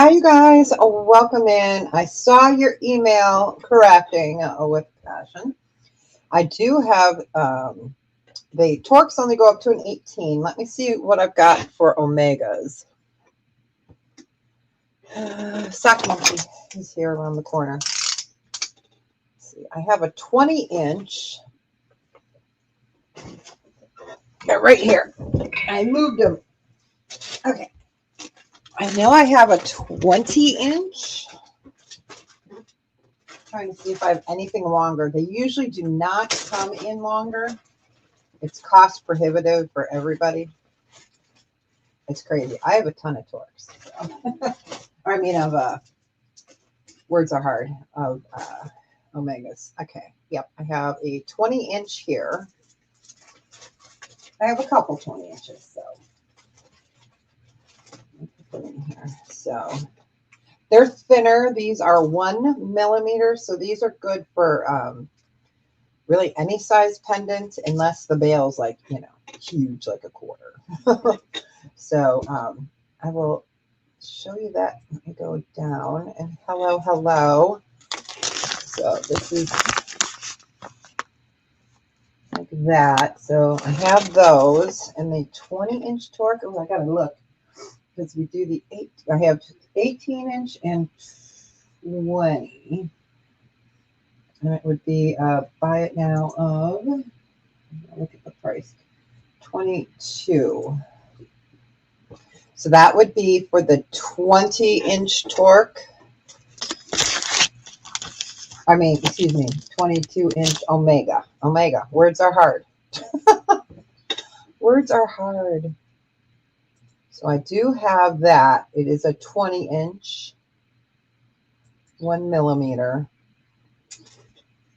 Hi, you guys. Welcome in. I saw your email correcting with passion. I do have the torques only go up to an 18. Let me see what I've got for omegas. Sock monkey is here around the corner. Let's see, I have a 20-inch. They're right here. I moved them. Okay. I know I have a 20-inch. Trying to see if I have anything longer. They usually do not come in longer. It's cost prohibitive for everybody. It's crazy. I have a ton of torques. So. I mean, words are hard, of omegas. Okay. Yep. I have a 20-inch here. I have a couple 20 inches. So put in here. So they're thinner. These are 1 millimeter. So these are good for really any size pendant, unless the bail's like, huge, like a quarter. So I will show you that. Let me go down and hello. So this is like that. So I have those and the 20-inch torque. Oh, I gotta look because we do the 8. I have 18-inch and 20. And it would be buy it now of, look at the price, 22. So that would be for the 20-inch torque. I mean, excuse me, 22-inch omega. Omega. Words are hard. Words are hard. So I do have that. It is a 20-inch, 1 millimeter.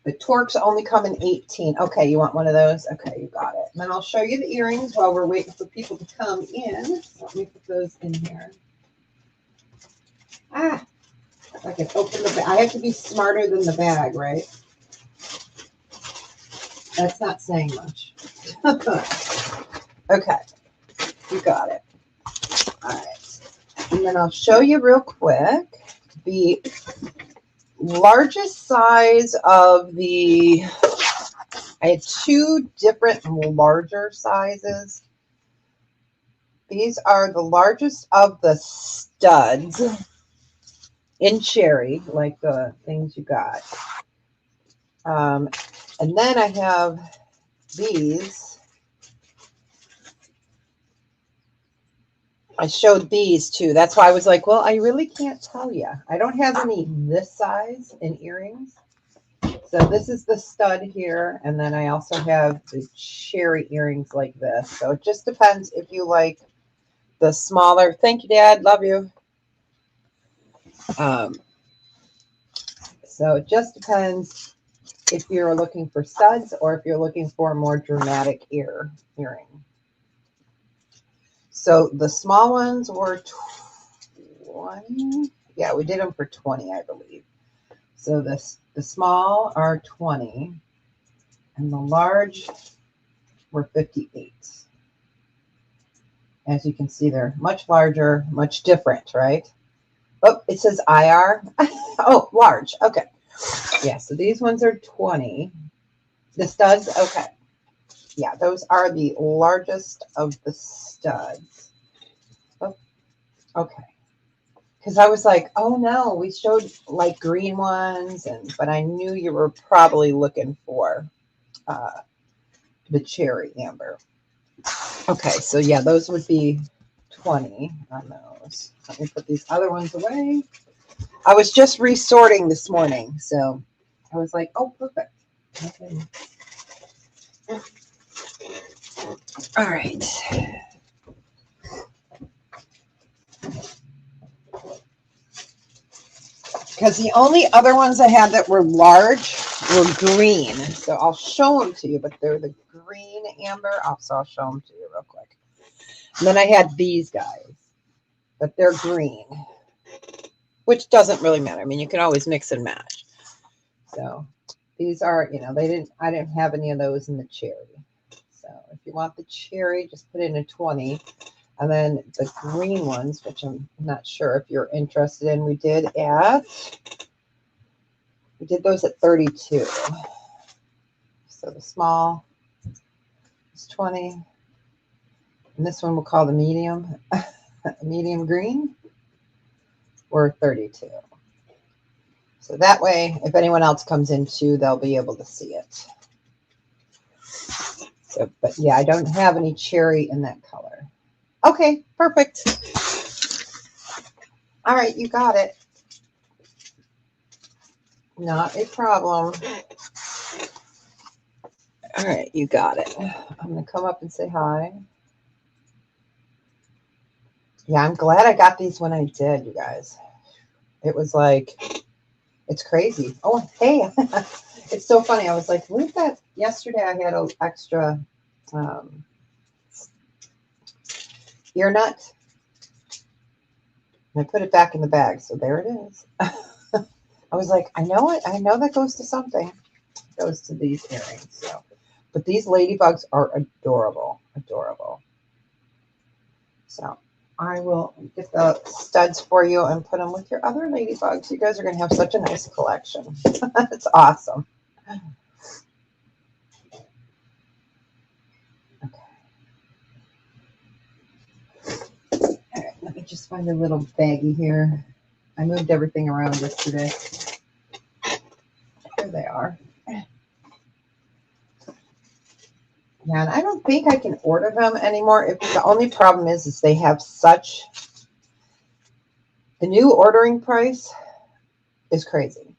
The torques only come in 18. Okay, you want one of those? Okay, you got it. And then I'll show you the earrings while we're waiting for people to come in. Let me put those in here. I can open the bag. I have to be smarter than the bag, right? That's not saying much. Okay, you got it. All right. And then I'll show you real quick the largest size of the, I had 2 different larger sizes. These are the largest of the studs in cherry, like the things you got. And then I have these. I showed these too. That's why I was like, well, I really can't tell you. I don't have any this size in earrings. So this is the stud here. And then I also have the cherry earrings like this. So it just depends if you like the smaller. Thank you, Dad. Love you. So it just depends if you're looking for studs or if you're looking for a more dramatic earring. So the small ones were 20. Yeah, we did them for 20, I believe. So the small are 20 and the large were 58. As you can see, they're much larger, much different, right? Oh, it says IR. Oh, large. Okay. Yeah, so these ones are 20. The studs, okay. Yeah, those are the largest of the studs. Oh, okay. Because I was like, oh no, we showed like green ones, but I knew you were probably looking for the cherry amber. Okay, so yeah, those would be 20 on those. Let me put these other ones away. I was just resorting this morning, so I was like, oh, perfect. Okay. All right. Because the only other ones I had that were large were green. So I'll show them to you, but they're the green amber. So I'll show them to you real quick. And then I had these guys, but they're green, which doesn't really matter. I mean, you can always mix and match. So these are, I didn't have any of those in the cherry. So if you want the cherry, just put in a 20. And then the green ones, which I'm not sure if you're interested in, we did those at 32. So the small is 20. And this one we'll call the medium, medium green, or 32. So that way, if anyone else comes in too, they'll be able to see it. So, but yeah, I don't have any cherry in that color. Okay, perfect. All right, you got it. Not a problem. All right, you got it. I'm going to come up and say hi. Yeah, I'm glad I got these when I did, you guys. It was like, it's crazy. Oh, hey, it's so funny. I was like, what is that? Yesterday I had an extra ear nut. And I put it back in the bag. So there it is. I was like, I know it. I know that goes to something. It goes to these earrings. So, but these ladybugs are adorable. Adorable. So I will get the studs for you and put them with your other ladybugs. You guys are going to have such a nice collection. It's awesome. Okay. All right, let me just find a little baggie here. I moved everything around yesterday. Here they are. Yeah, and I don't think I can order them anymore. The only problem is they have such... The new ordering price is crazy.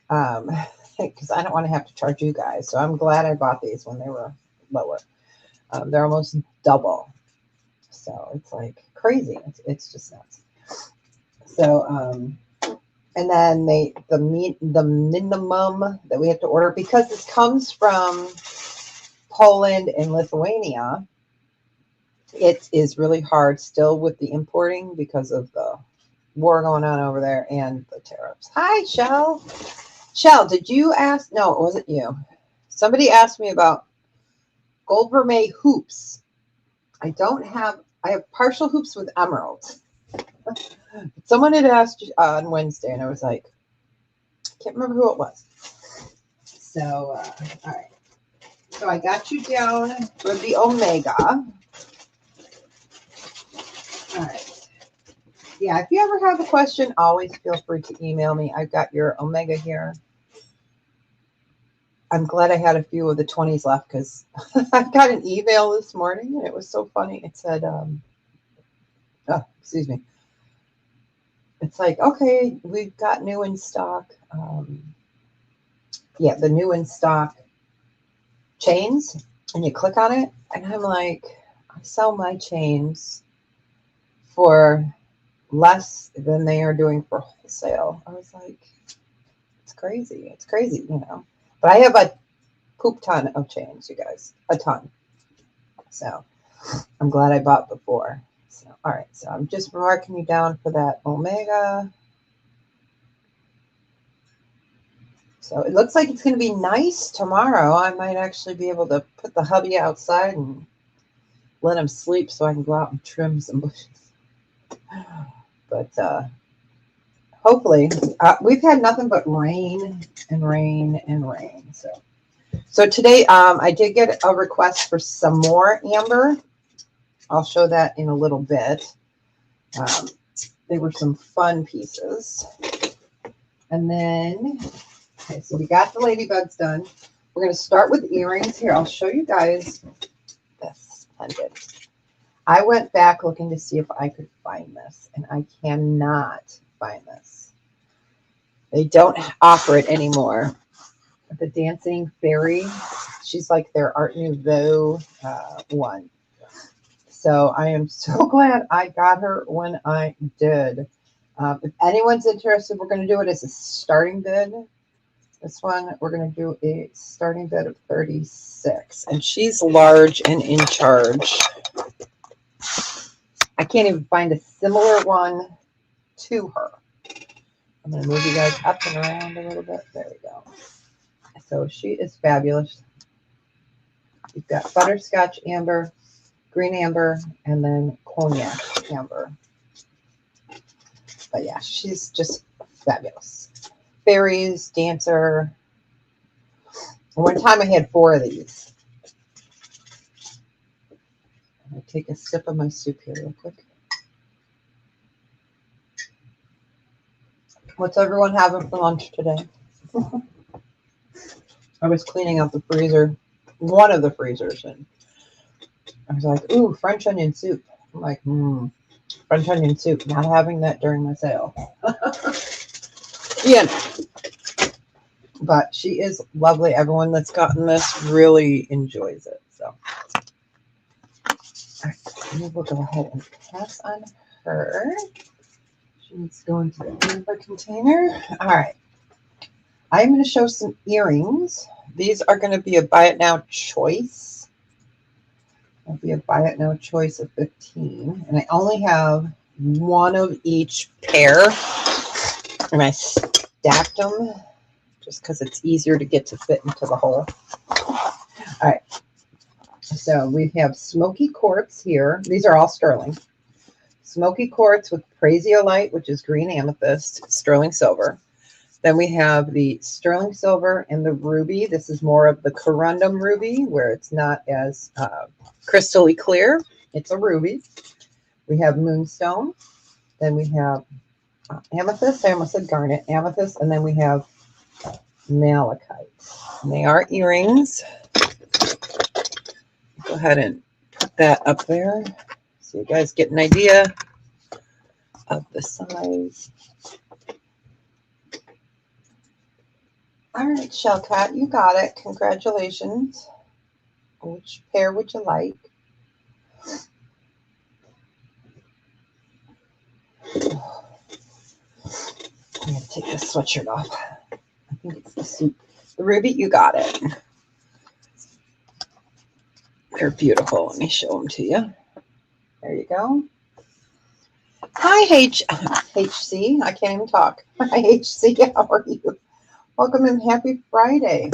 Because I don't want to have to charge you guys. So I'm glad I bought these when they were lower. They're almost double. So it's like crazy. It's just nuts. So, and then the minimum that we have to order, because this comes from Poland and Lithuania, it is really hard still with the importing because of the war going on over there and the tariffs. Hi, Shell. Shell, did you ask? No, it wasn't you. Somebody asked me about gold vermeil hoops. I have partial hoops with emerald. Someone had asked on Wednesday, and I was like, I can't remember who it was. So, all right. So I got you down for the Omega. All right. Yeah, if you ever have a question, always feel free to email me. I've got your Omega here. I'm glad I had a few of the 20s left because I got an email this morning and it was so funny. It said, oh, excuse me. It's like, okay, we've got new in stock. Yeah, the new in stock chains. And you click on it. And I'm like, I sell my chains for less than they are doing for wholesale. I was like, it's crazy. It's crazy, you know. But I have a poop ton of chains, you guys. A ton. So I'm glad I bought before. So, all right. So I'm just marking you down for that Omega. So it looks like it's going to be nice tomorrow. I might actually be able to put the hubby outside and let him sleep so I can go out and trim some bushes. But hopefully, we've had nothing but rain and rain and rain. So today I did get a request for some more amber. I'll show that in a little bit. They were some fun pieces. And then, okay, so we got the ladybugs done. We're going to start with earrings here. I'll show you guys this pendant. I went back looking to see if I could find this, and I cannot find this. They don't offer it anymore. The Dancing Fairy, she's like their Art Nouveau one. So I am so glad I got her when I did. If anyone's interested, we're going to do it as a starting bid. This one, we're going to do a starting bid of 36. And she's large and in charge. I can't even find a similar one to her. I'm going to move you guys up and around a little bit. There we go. So she is fabulous. You've got butterscotch amber, green amber, and then cognac amber. But yeah, she's just fabulous. Fairies, dancer. One time I had 4 of these. I'll take a sip of my soup here real quick. What's everyone having for lunch today? I was cleaning out the freezer, one of the freezers, and I was like, ooh, French onion soup. I'm like, French onion soup. Not having that during my sale. Yeah. But she is lovely. Everyone that's gotten this really enjoys it. So all right, we will go ahead and pass on her. She's going to the amber container. All right. I'm going to show some earrings. These are going to be a buy it now choice. It'll be a buy it now choice of 15. And I only have one of each pair. And I stacked them just because it's easier to get to fit into the hole. All right. So we have smoky quartz here. These are all sterling. Smoky quartz with praesiolite, which is green amethyst, sterling silver. Then we have the sterling silver and the ruby. This is more of the corundum ruby, where it's not as crystally clear. It's a ruby. We have moonstone. Then we have amethyst. I almost said garnet. Amethyst. And then we have malachite. And they are earrings. Go ahead and put that up there so you guys get an idea of the size. All right, Shellcat, you got it. Congratulations. Which pair would you like? I'm going to take this sweatshirt off. I think it's the suit. The ruby, you got it. They're beautiful. Let me show them to you. There you go. Hi, HC. I can't even talk. Hi, HC. How are you? Welcome and happy Friday.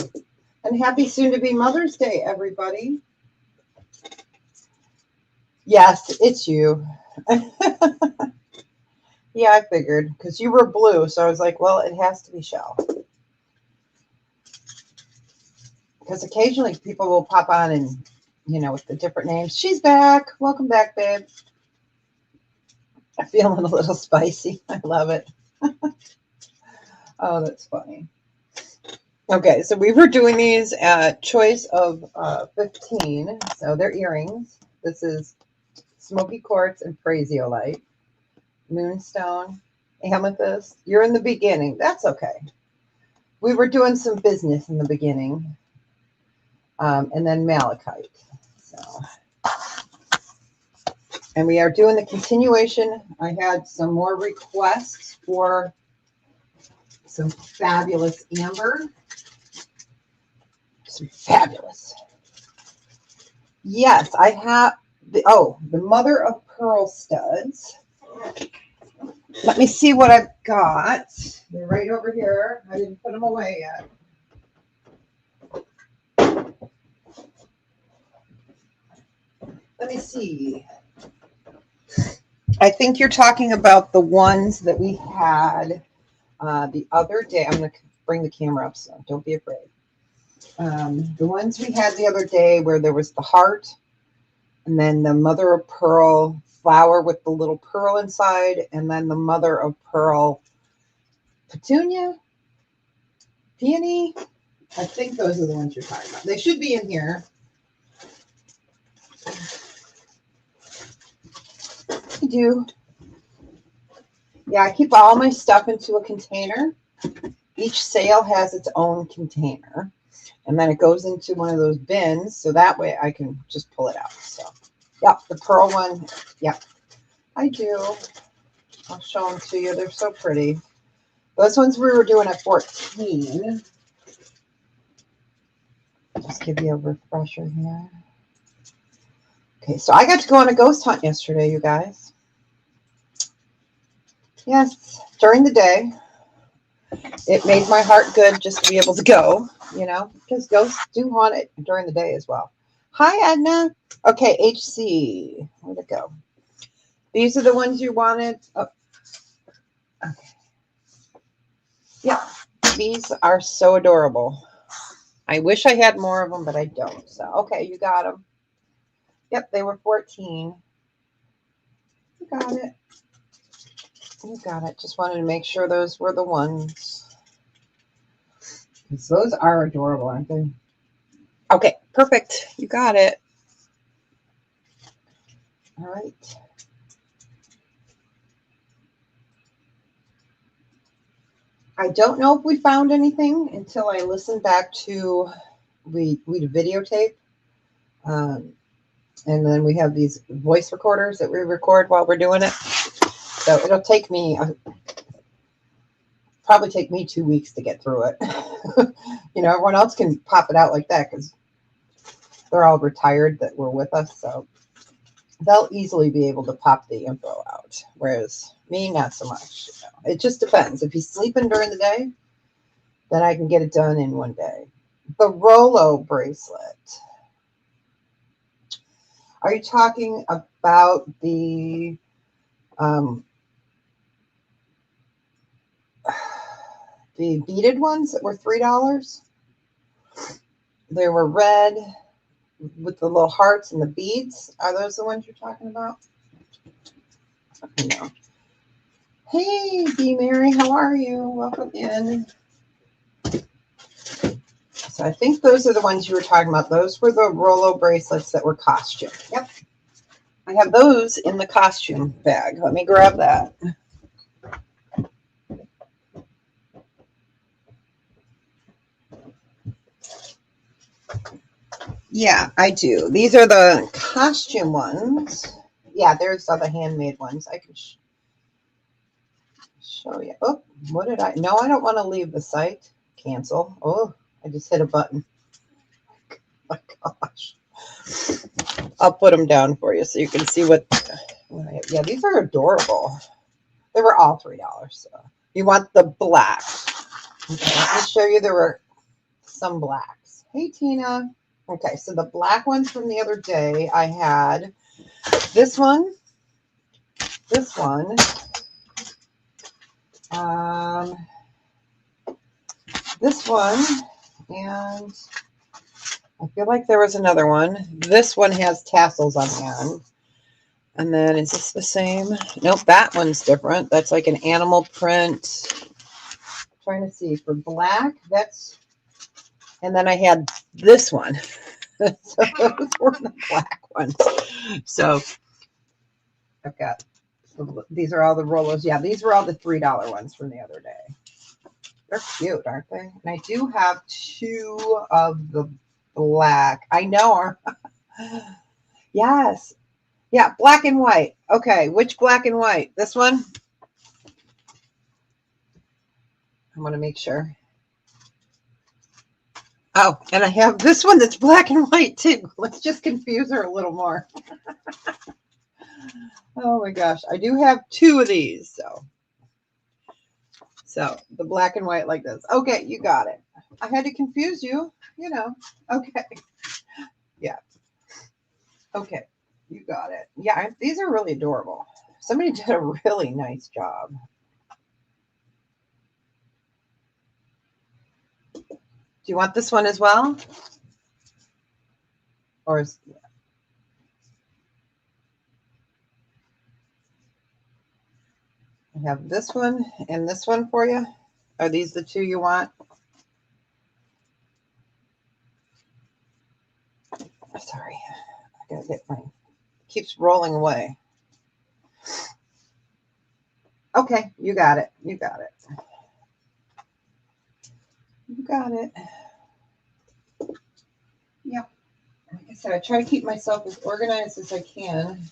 And happy soon-to-be Mother's Day, everybody. Yes, it's you. Yeah, I figured. Because you were blue, so I was like, well, it has to be Shell. Because occasionally people will pop on and, you know, with the different names. She's back. Welcome back, babe. I'm feeling a little spicy. I love it. Oh, that's funny. Okay, so we were doing these at choice of 15. So they're earrings. This is smoky quartz and praesiolite. Moonstone, amethyst. You're in the beginning. That's okay. We were doing some business in the beginning. And then malachite. So, and we are doing the continuation. I had some more requests for some fabulous amber. Some fabulous. Yes, I have the mother of pearl studs. Let me see what I've got. They're right over here. I didn't put them away yet. Let me see. I think you're talking about the ones that we had the other day. I'm going to bring the camera up, so don't be afraid. The ones we had the other day where there was the heart and then the mother of pearl flower with the little pearl inside, and then the mother of pearl petunia, peony. I think those are the ones you're talking about. They should be in here. I do. Yeah, I keep all my stuff into a container. Each sale has its own container. And then it goes into one of those bins, so that way I can just pull it out. So, yep, the pearl one, yep, I do. I'll show them to you. They're so pretty. Those ones we were doing at 14. Just give you a refresher here. Okay, so I got to go on a ghost hunt yesterday, you guys. Yes, during the day. It made my heart good just to be able to go, you know, because ghosts do haunt it during the day as well. Hi, Edna. Okay, HC. Where'd it go? These are the ones you wanted. Oh, okay. Yeah, these are so adorable. I wish I had more of them, but I don't. So, okay, you got them. Yep, they were 14. You got it. You got it. Just wanted to make sure those were the ones. Because those are adorable, aren't they? Okay, perfect. You got it. All right. I don't know if we found anything until I listened back to we videotape. Um, and then we have these voice recorders that we record while we're doing it. So it'll take me probably take me 2 weeks to get through it. Everyone else can pop it out like that because they're all retired that were with us, so they'll easily be able to pop the info out. Whereas me, not so much. It just depends. If he's sleeping during the day, then I can get it done in one day. The Rolo bracelet. Are you talking about the beaded ones that were $3? They were red with the little hearts and the beads. Are those the ones you're talking about? No. Hey, B Mary, how are you? Welcome in. So I think those are the ones you were talking about. Those were the Rolo bracelets that were costume. Yep. I have those in the costume bag. Let me grab that. Yeah, I do. These are the costume ones. Yeah, there's other handmade ones. I can show you. Oh, what did I? No, I don't want to leave the site. Cancel. Oh, I just hit a button. Oh my gosh. I'll put them down for you so you can see what yeah, these are adorable. They were all $3. So you want the black. Okay, let me show you. There were some blacks. Hey, Tina. Okay, so the black ones from the other day, I had this one, this one, and I feel like there was another one. This one has tassels on the end. And then is this the same? Nope, that one's different. That's like an animal print. I'm trying to see for black. And then I had this one. So those were the black ones. So I've got these are all the Rolos. Yeah, these were all the $3 ones from the other day. They're cute, aren't they? And I do have 2 of the black. I know. Yes. Yeah, black and white. Okay, which black and white? This one? I want to make sure. Oh, and I have this one that's black and white too. Let's just confuse her a little more. Oh my gosh. I do have 2 of these. So the black and white like this. Okay, you got it. I had to confuse you, Okay. Yeah. Okay, you got it. Yeah, these are really adorable. Somebody did a really nice job. Do you want this one as well? Or is I have this one and this one for you. Are these the 2 you want? Sorry, I gotta get mine. Keeps rolling away. Okay, you got it. You got it. You got it. Yep. Like I said, I try to keep myself as organized as I can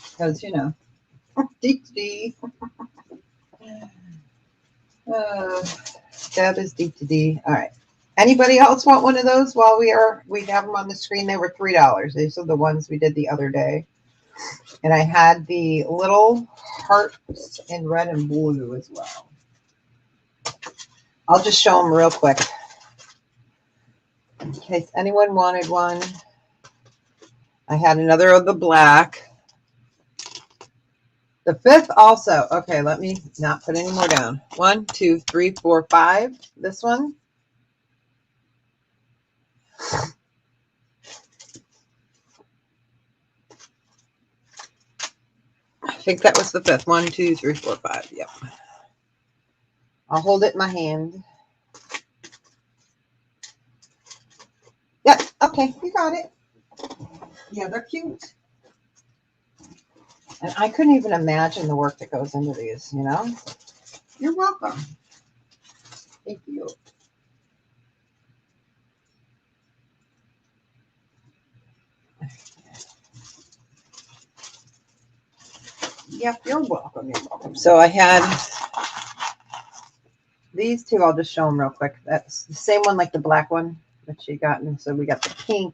because, D. That is D. All right. Anybody else want one of those while we have them on the screen? They were $3. These are the ones we did the other day. And I had the little hearts in red and blue as well. I'll just show them real quick in case anyone wanted one. I had another of the black. The fifth also. Okay, let me not put any more down. 1, 2, 3, 4, 5. This one. I think that was the fifth. 1, 2, 3, 4, 5. Yep. I'll hold it in my hand. Yep. Okay, you got it. Yeah, they're cute. And I couldn't even imagine the work that goes into these, you know? You're welcome. Thank you. Yep, you're welcome. You're welcome. So I had these two. I'll just show them real quick. That's the same one like the black one that she got. And so we got the pink.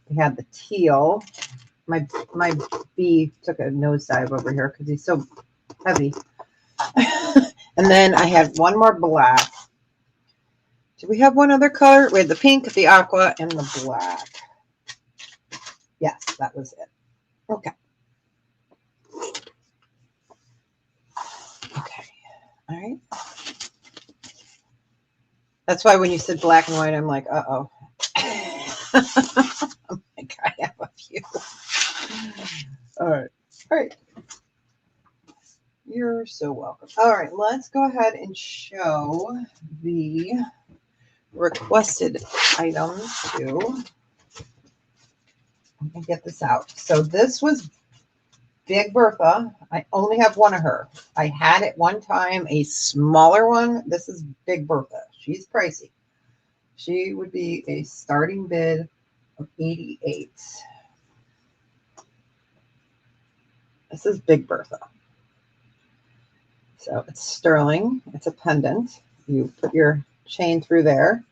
We had the teal. My bee took a nosedive over here because he's so heavy. And then I had one more black. Did we have one other color? We had the pink, the aqua, and the black. Yes, that was it. Okay. Okay. All right. That's why when you said black and white, I'm like, uh-oh. I'm like, I have a few. All right. All right. You're so welcome. All right, let's go ahead and show the requested items too. Let me get this out. So this was Big Bertha. I only have one of her. I had at one time a smaller one. This is Big Bertha. She's pricey. She would be a starting bid of 88. This is Big Bertha. So it's sterling. It's a pendant. You put your chain through there.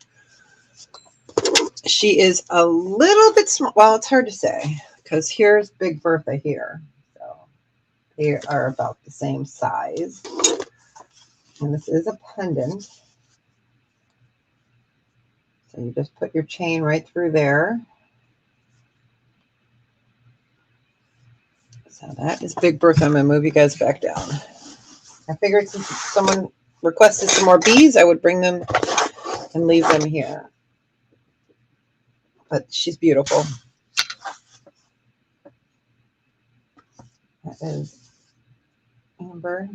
She is a little bit small. Well, it's hard to say because here's Big Bertha here. So they are about the same size. And this is a pendant. So you just put your chain right through there. So that is Big Bertha. I'm going to move you guys back down. I figured since someone requested some more bees, I would bring them and leave them here. But she's beautiful. That is amber.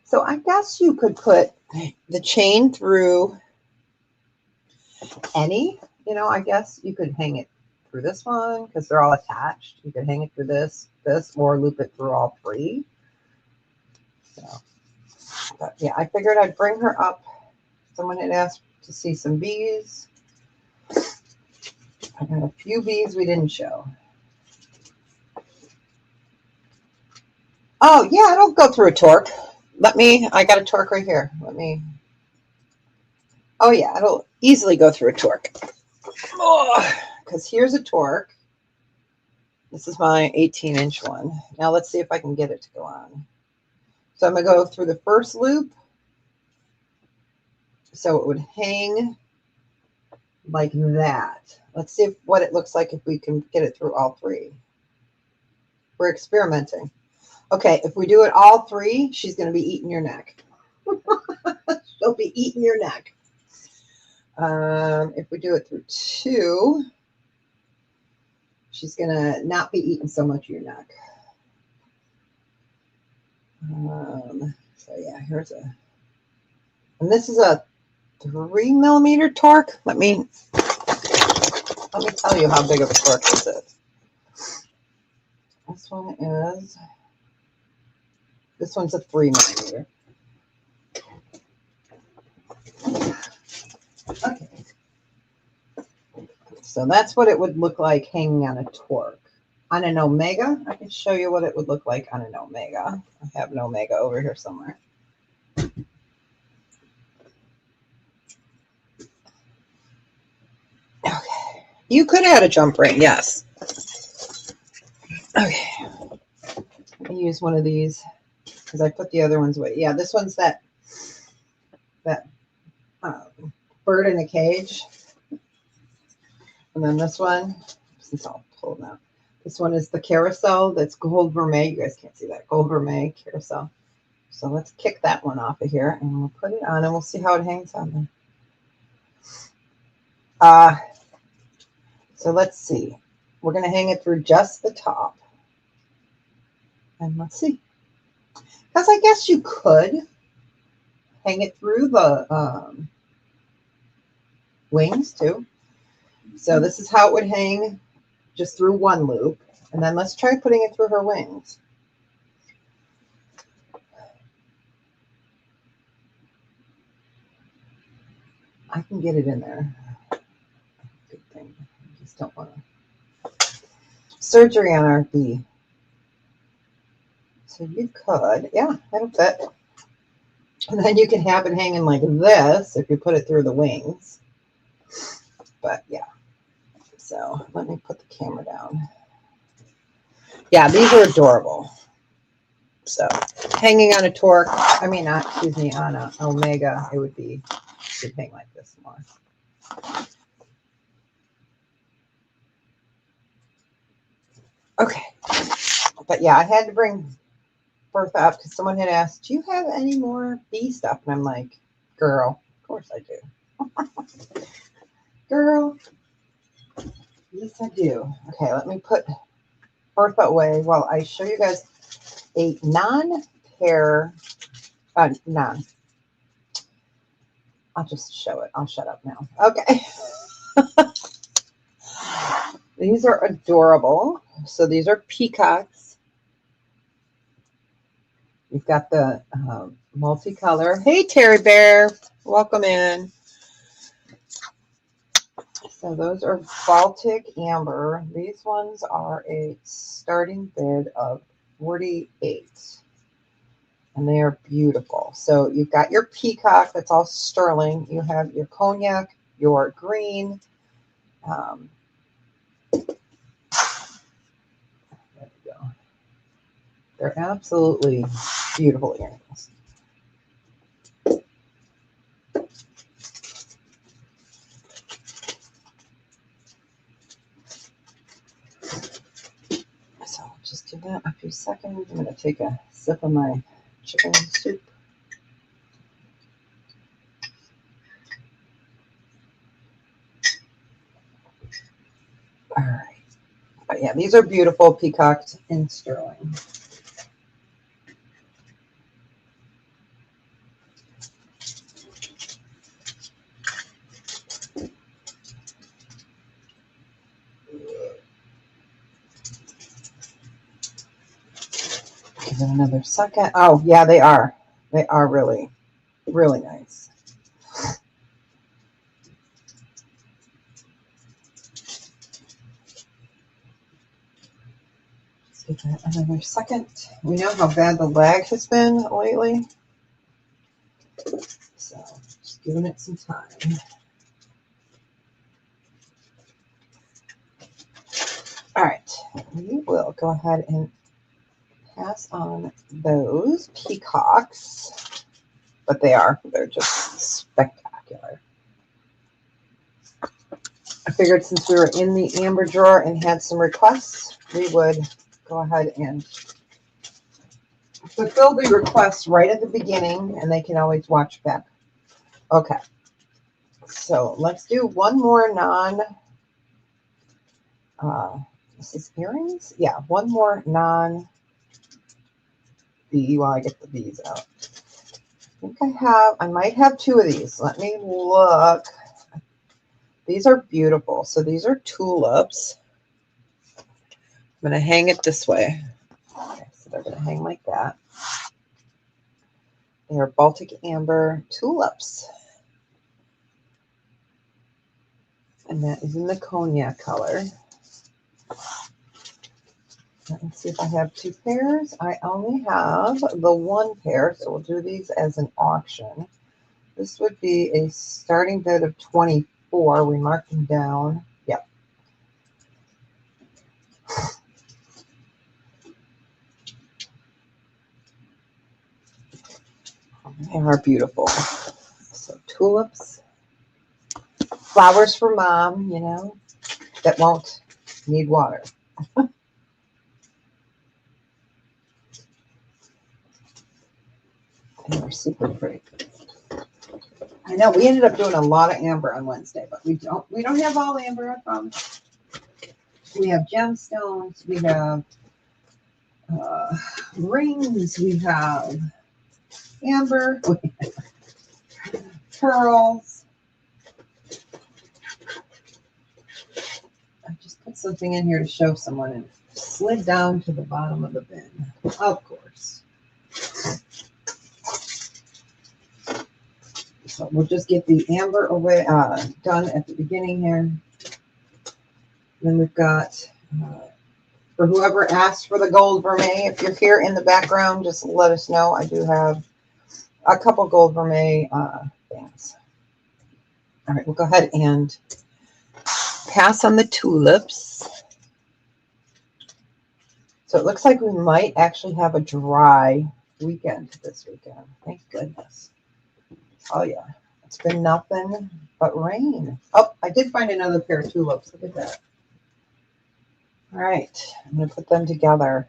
So I guess you could put the chain through any, I guess you could hang it through this one because they're all attached. You could hang it through this, or loop it through all three. So, but yeah, I figured I'd bring her up. Someone had asked to see some bees. I got a few bees we didn't show. Oh, yeah, it'll go through a torque. I got a torque right here. Oh, yeah, it'll easily go through a torque. Because here's a torque. This is my 18-inch one. Now let's see if I can get it to go on. So I'm going to go through the first loop. So it would hang like that. Let's see what it looks like if we can get it through all three. We're experimenting. Okay, if we do it all three, she's going to be eating your neck. She'll be eating your neck. If we do it through two, she's going to not be eating so much of your neck. So yeah, and this is a 3mm torque. Let me tell you how big of a torque this is. This one's a 3mm. Okay. So that's what it would look like hanging on a torque. On an Omega, I can show you what it would look like on an Omega. I have an Omega over here somewhere. Okay. You could add a jump ring, yes. Okay. I use one of these because I put the other ones away. Yeah, this one's that bird in a cage. And then this one, since I'll pull them out. This one is the carousel. That's gold vermeil. You guys can't see that. Gold vermeil carousel. So let's kick that one off of here and we'll put it on and we'll see how it hangs on there. So let's see. We're going to hang it through just the top. And let's see. Because I guess you could hang it through the wings too. So this is how it would hang, just through one loop. And then let's try putting it through her wings. I can get it in there. Good thing. I just don't want to. Surgery on our bee. So you could, yeah, that'll fit. And then you can have it hanging like this if you put it through the wings. But yeah. So let me put the camera down. Yeah, these are adorable. So hanging on a torque, I mean, not, excuse me, on a Omega, it would be, should hang like this more. Okay. But yeah, I had to bring Bertha up because someone had asked, do you have any more bee stuff? And I'm like, girl, of course I do. Girl, yes I do. Okay, let me put Bertha away while I show you guys a non-pair, non. I'll just show it. I'll shut up now. Okay. These are adorable. So these are peacocks. You've got the multicolor. Hey, Terry Bear. Welcome in. So those are Baltic Amber. These ones are a starting bid of 48. And they are beautiful. So you've got your peacock that's all sterling. You have your cognac, your green. There we go. They're absolutely beautiful earrings. So I'll just give that a few seconds. I'm going to take a sip of my chicken soup. All right. But yeah, these are beautiful peacocked in sterling. Give it another second. Oh, yeah, they are. They are really, really nice. Just give that another second. We know how bad the lag has been lately. So just giving it some time. All right. We will go ahead and pass on those peacocks. But they're just spectacular. I figured since we were in the amber drawer and had some requests, we would go ahead and fulfill the requests right at the beginning, and they can always watch back. Okay. So let's do one more this is earrings? Yeah, one more non-bee while I get the bees out. I might have two of these. Let me look. These are beautiful. So these are tulips. I'm going to hang it this way. Okay, so they're going to hang like that. They're Baltic Amber tulips. And that is in the cognac color. Let me see if I have two pairs. I only have the one pair, so we'll do these as an auction. This would be a starting bid of 24. We marked them down. Yep. They are beautiful. So tulips. Flowers for mom, you know. that won't need water. And they're super pretty. I know we ended up doing a lot of amber on Wednesday, but we don't have all amber, I promise. We have gemstones, we have rings, we have amber, we have pearls. I just put something in here to show someone and slid down to the bottom of the bin, of course. So we'll just get the amber away done at the beginning here. Then we've got, for whoever asked for the gold vermeil, if you're here in the background, just let us know. I do have a couple gold vermeil things. All right, we'll go ahead and pass on the tulips. So it looks like we might actually have a dry weekend this weekend. Thank goodness. Oh yeah, it's been nothing but rain. Oh, I did find another pair of tulips. Look at that. All right, I'm gonna put them together.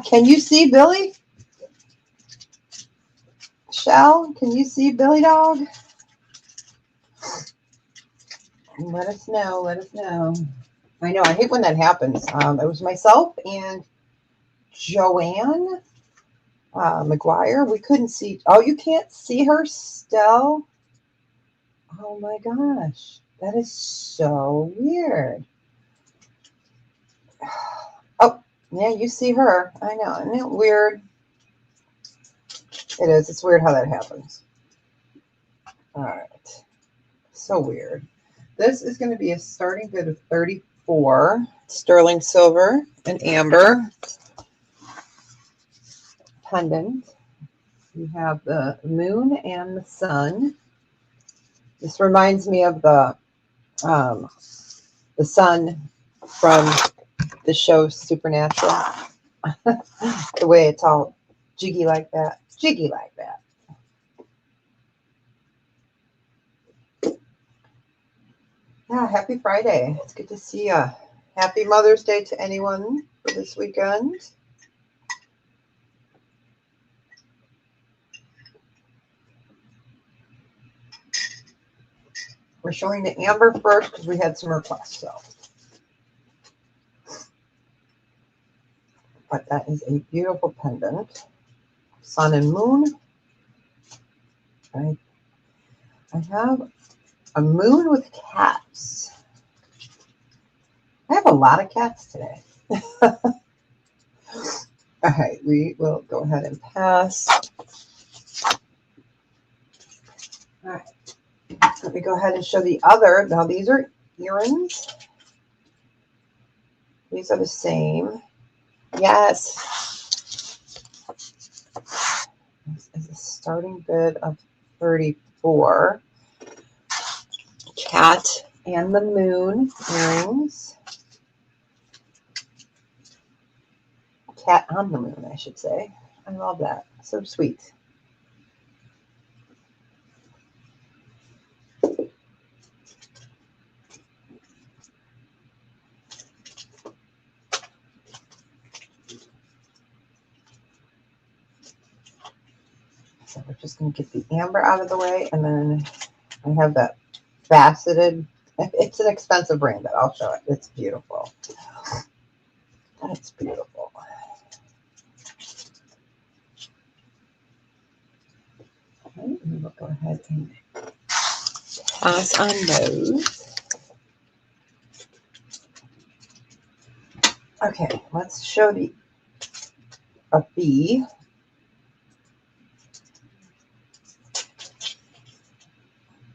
Can you see Billy? Shell, can you see Billy Dog? Let us know. Let us know. I know. I hate when that happens. It was myself and Joanne McGuire. We couldn't see. Oh, you can't see her still? Oh my gosh. That is so weird. Oh, yeah, you see her. I know. Isn't it weird? It is. It's weird how that happens. All right. So weird. This is going to be a starting bid of 34. Sterling silver and amber pendant. We have the moon and the sun. This reminds me of the sun from the show Supernatural. The way it's all jiggy like that. Jiggy like that. Yeah, happy Friday. It's good to see you. Happy Mother's Day to anyone for this weekend. We're showing the amber first because we had some requests. So. But that is a beautiful pendant. Sun and moon. I have a moon with cats. I have a lot of cats today. All right, we will go ahead and pass. All right, let me go ahead and show the other. Now these are earrings. These are the same. Yes. This is a starting bid of 34. Cat and the moon earrings. Cat on the moon, I should say. I love that. So sweet. So we're just going to get the amber out of the way, and then I have that faceted. It's an expensive brand, but I'll show it. It's beautiful. That's beautiful. Okay, we will go ahead and pass on those. Okay, let's show a bee.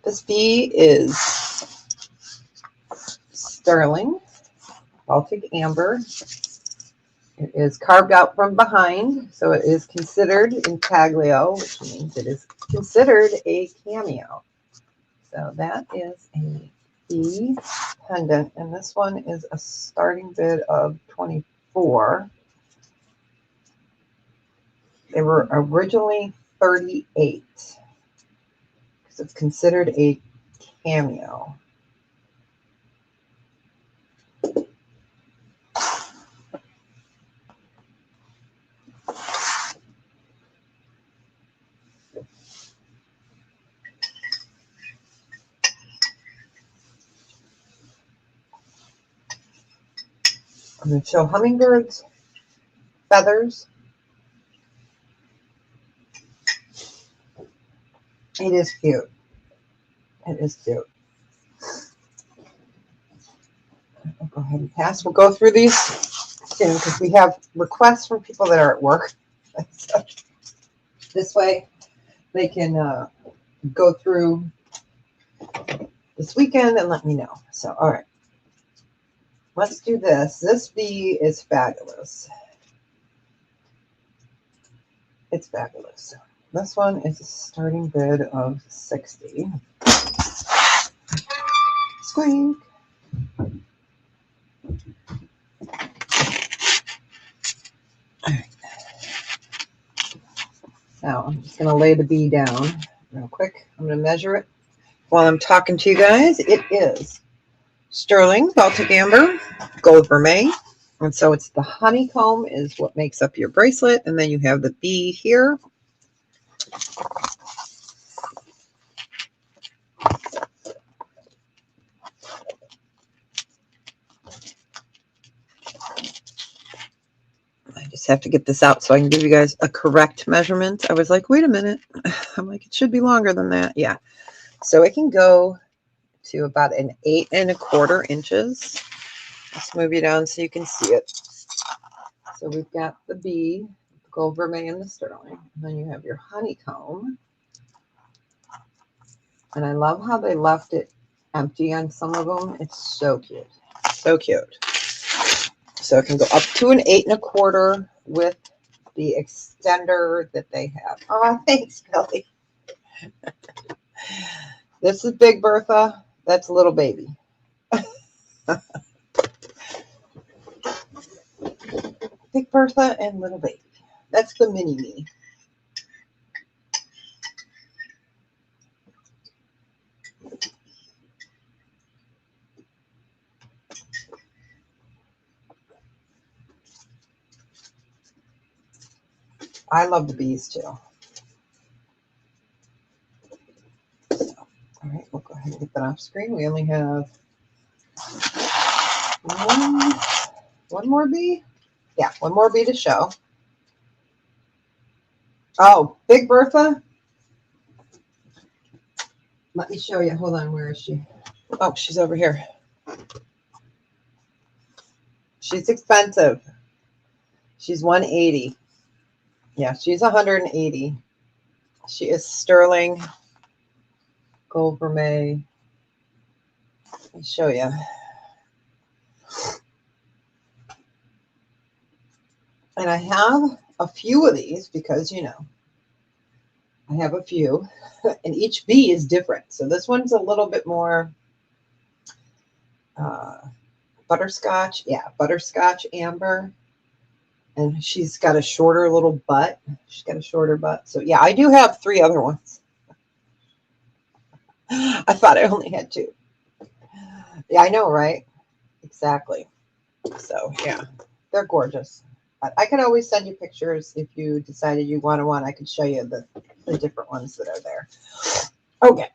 This bee is sterling, Baltic amber. It is carved out from behind, so it is considered intaglio, which means it is considered a cameo. So that is a bee pendant, and this one is a starting bid of 24. They were originally 38 because it's considered a cameo. I'm going to show hummingbirds, feathers. It is cute. It is cute. I'll go ahead and pass. We'll go through these soon because we have requests from people that are at work. So this way they can go through this weekend and let me know. So, all right. Let's do this. This bee is fabulous. It's fabulous. This one is a starting bid of 60. Squeak. All right. Now I'm just going to lay the bee down real quick. I'm going to measure it while I'm talking to you guys. It is sterling, Baltic amber, gold vermeil. And so it's the honeycomb is what makes up your bracelet. And then you have the bee here. I just have to get this out so I can give you guys a correct measurement. I was like, wait a minute. I'm like, it should be longer than that. Yeah. So it can go to about an 8 1/4 inches. Let's move you down so you can see it. So we've got the bee, the gold vermeil, and the sterling. And then you have your honeycomb. And I love how they left it empty on some of them. It's so cute. So cute. So it can go up to an 8 1/4 with the extender that they have. Oh, thanks, Billy. This is Big Bertha. That's little baby. Big Bertha and little baby. That's the mini me. I love the bees too. So, all right, we'll go ahead and get that off screen. We only have one more bee. Yeah, one more bee to show. Oh, Big Bertha. Let me show you. Hold on. Where is she? Oh, she's over here. She's expensive. She's 180. Yeah, she's 180. She is sterling gold vermeil. Let me show you. And I have a few of these because, you know, I have a few. And each bee is different. So this one's a little bit more butterscotch. Yeah, butterscotch amber. And she's got a shorter little butt. She's got a shorter butt. So, yeah, I do have 3 other ones. I thought I only had 2. Yeah, I know, right? Exactly. So, yeah, they're gorgeous. But I could always send you pictures if you decided you wanted one. I could show you the different ones that are there. Okay.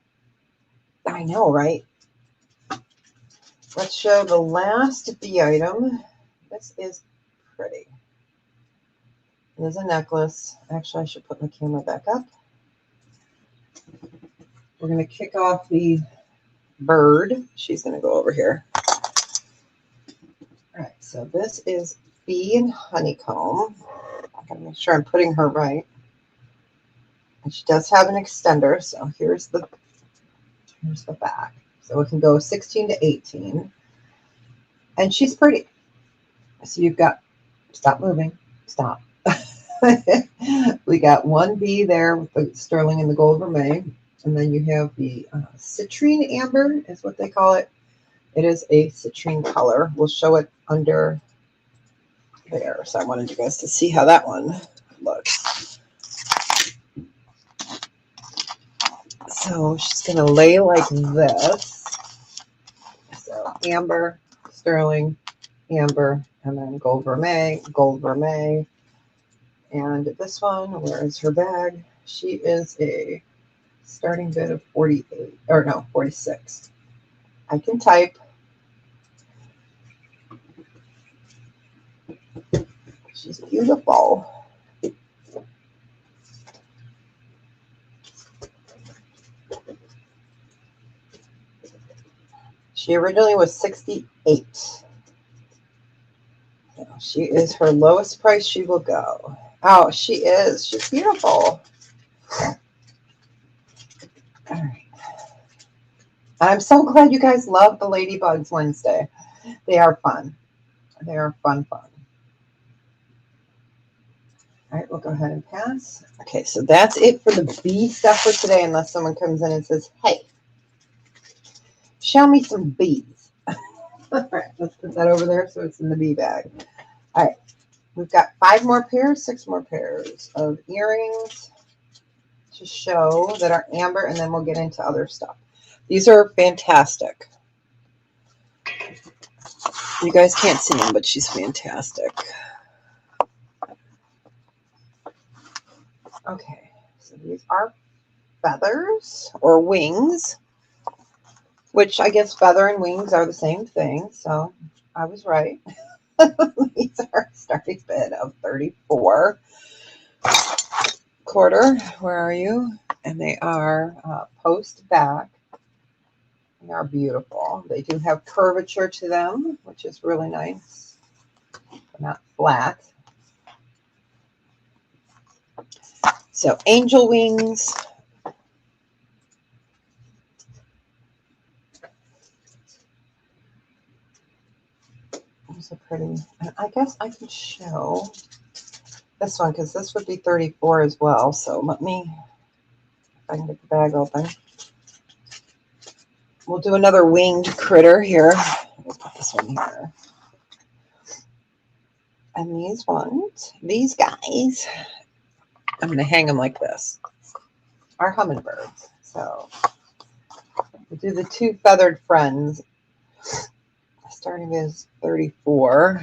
I know, right? Let's show the last bee item. This is pretty. There's a necklace. Actually, I should put my camera back up. We're going to kick off the bird. She's going to go over here. All right, so this is bee and honeycomb. I got to make sure I'm putting her right. And she does have an extender, so here's the back. So it can go 16 to 18. And she's pretty. So you've got, stop moving, stop. We got one bee there with the sterling and the gold vermeil. And then you have the citrine amber is what they call it. It is a citrine color. We'll show it under there. So I wanted you guys to see how that one looks. So she's going to lay like this. So amber, sterling, amber, and then gold vermeil. And this one, where is her bag? She is a starting bid of 48, or no, 46. I can type. She's beautiful. She originally was $68. She is her lowest price she will go. Oh, she is. She's beautiful. All right. I'm so glad you guys love the Ladybugs Wednesday. They are fun. They are fun. All right, we'll go ahead and pass. Okay, so that's it for the bee stuff for today, unless someone comes in and says, hey, show me some bees. All right, let's put that over there so it's in the bee bag. All right, we've got 5 more pairs, 6 more pairs of earrings to show that are amber, and then we'll get into other stuff. These are fantastic. You guys can't see them, but she's fantastic. Okay, so these are feathers or wings, which I guess feather and wings are the same thing, so I was right. These are a starting bid of 34. Quarter, where are you? And they are post back. They are beautiful. They do have curvature to them, which is really nice. They're not flat. So angel wings. Those are pretty. And I guess I can show this one because this would be 34 as well. So let me, if I can get the bag open. We'll do another winged critter here. We'll put this one here. And these guys, I'm going to hang them like this, are hummingbirds. So we'll do the 2 feathered friends. Starting is 34.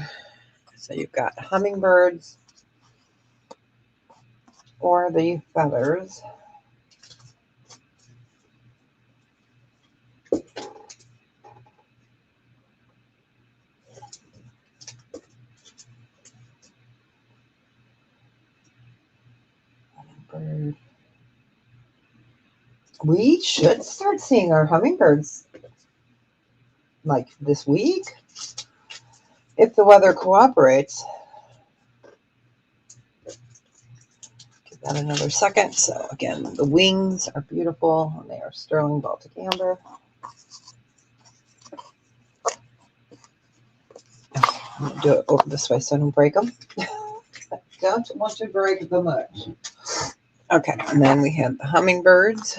So you've got hummingbirds or the feathers. Hummingbird. We should start seeing our hummingbirds like this week if the weather cooperates. Give that another second. So again, the wings are beautiful and they are sterling Baltic amber. I'm going to do it over this way so I don't break them. Don't want to break them much. Okay, and then we have the hummingbirds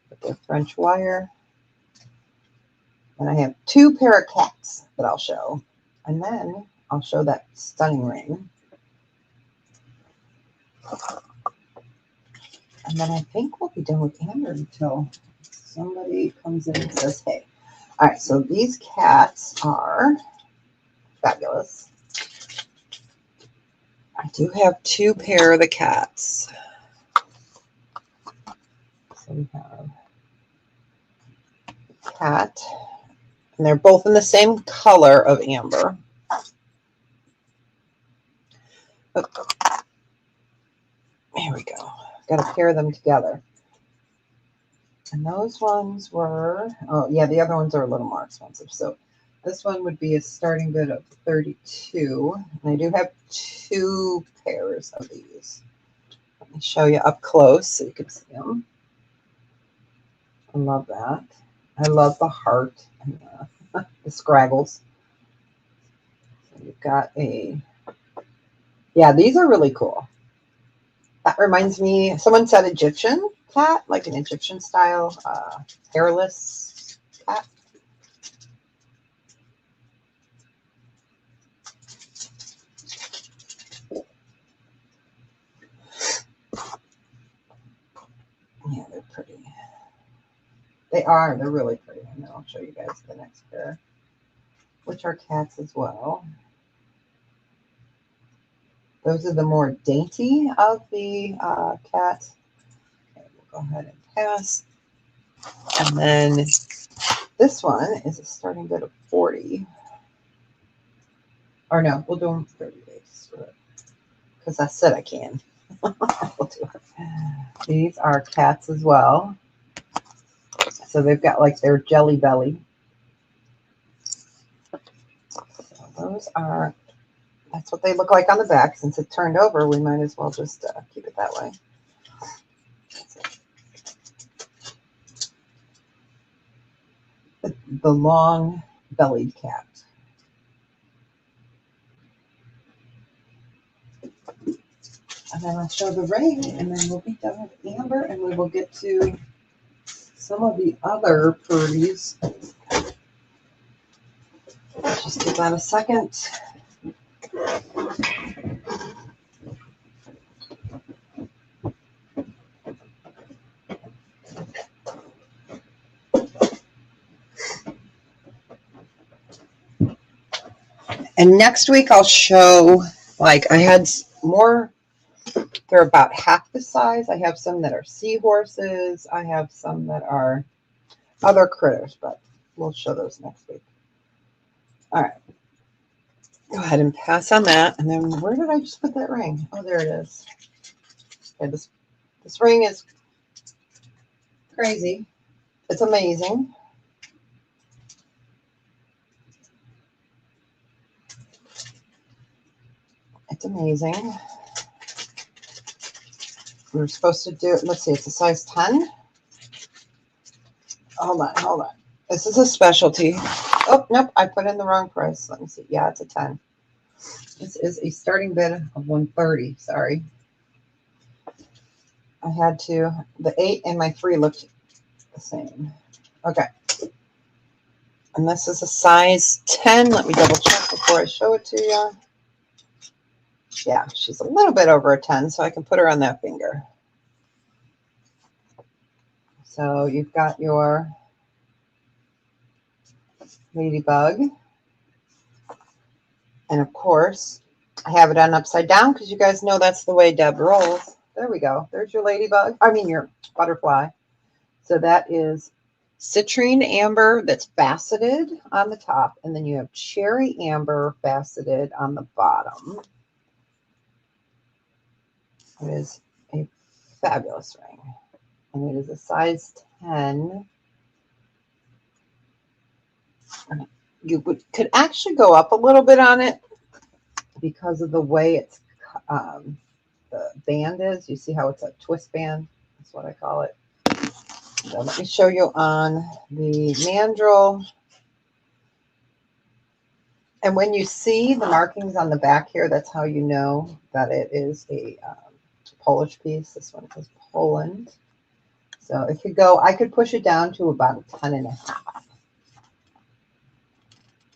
with their French wire. And I have 2 pair of cats that I'll show. And then I'll show that stunning ring. And then I think we'll be done with amber until somebody comes in and says, hey. All right, so these cats are fabulous. I do have 2 pair of the cats. So we have cat, and they're both in the same color of amber. Oh, here we go. Got to pair them together. And those ones were, oh yeah, the other ones are a little more expensive. So this one would be a starting bid of 32. And I do have 2 pairs of these. Let me show you up close so you can see them. I love that. I love the heart and the scraggles. So you've got yeah, these are really cool. That reminds me, someone said Egyptian cat, like an Egyptian style hairless cat. Yeah, they're pretty. They are. They're really pretty. And then I'll show you guys the next pair, which are cats as well. Those are the more dainty of the cats. Okay, we'll go ahead and pass. And then this one is a starting bid of 40. Or no, we'll do them 38. because I said I can. We'll do it. These are cats as well. So they've got like their jelly belly. So those are, that's what they look like on the back. Since it turned over, we might as well just keep it that way. The long bellied cat. And then I'll show the ring, and then we'll be done with Amber, and we will get to some of the other purdies. Just give that a second. And next week I'll show, like I had more, they're about half the size. I have some that are seahorses. I have some that are other critters, but we'll show those next week. All right. Go ahead and pass on that. And then where did I just put that ring? Oh, there it is. Okay, this ring is crazy. It's amazing. It's amazing. We were supposed to do, let's see, it's a size 10. Hold on. This is a specialty. Oh, nope, I put in the wrong price. Let me see. Yeah, it's a 10. This is a starting bid of 130. Sorry. I had to, the 8 and my 3 looked the same. Okay. And this is a size 10. Let me double check before I show it to you. Yeah, she's a little bit over a 10, so I can put her on that finger. So you've got your ladybug. And of course, I have it on upside down because you guys know that's the way Deb rolls. There we go. There's your ladybug. I mean, your butterfly. So that is citrine amber that's faceted on the top. And then you have cherry amber faceted on the bottom. It is a fabulous ring. And it is a size 10. You could actually go up a little bit on it because of the way it's the band is. You see how it's a twist band? That's what I call it. So let me show you on the mandrel. And when you see the markings on the back here, that's how you know that it is a Polish piece. This one is Poland. So it could go, I could push it down to about a 10.5.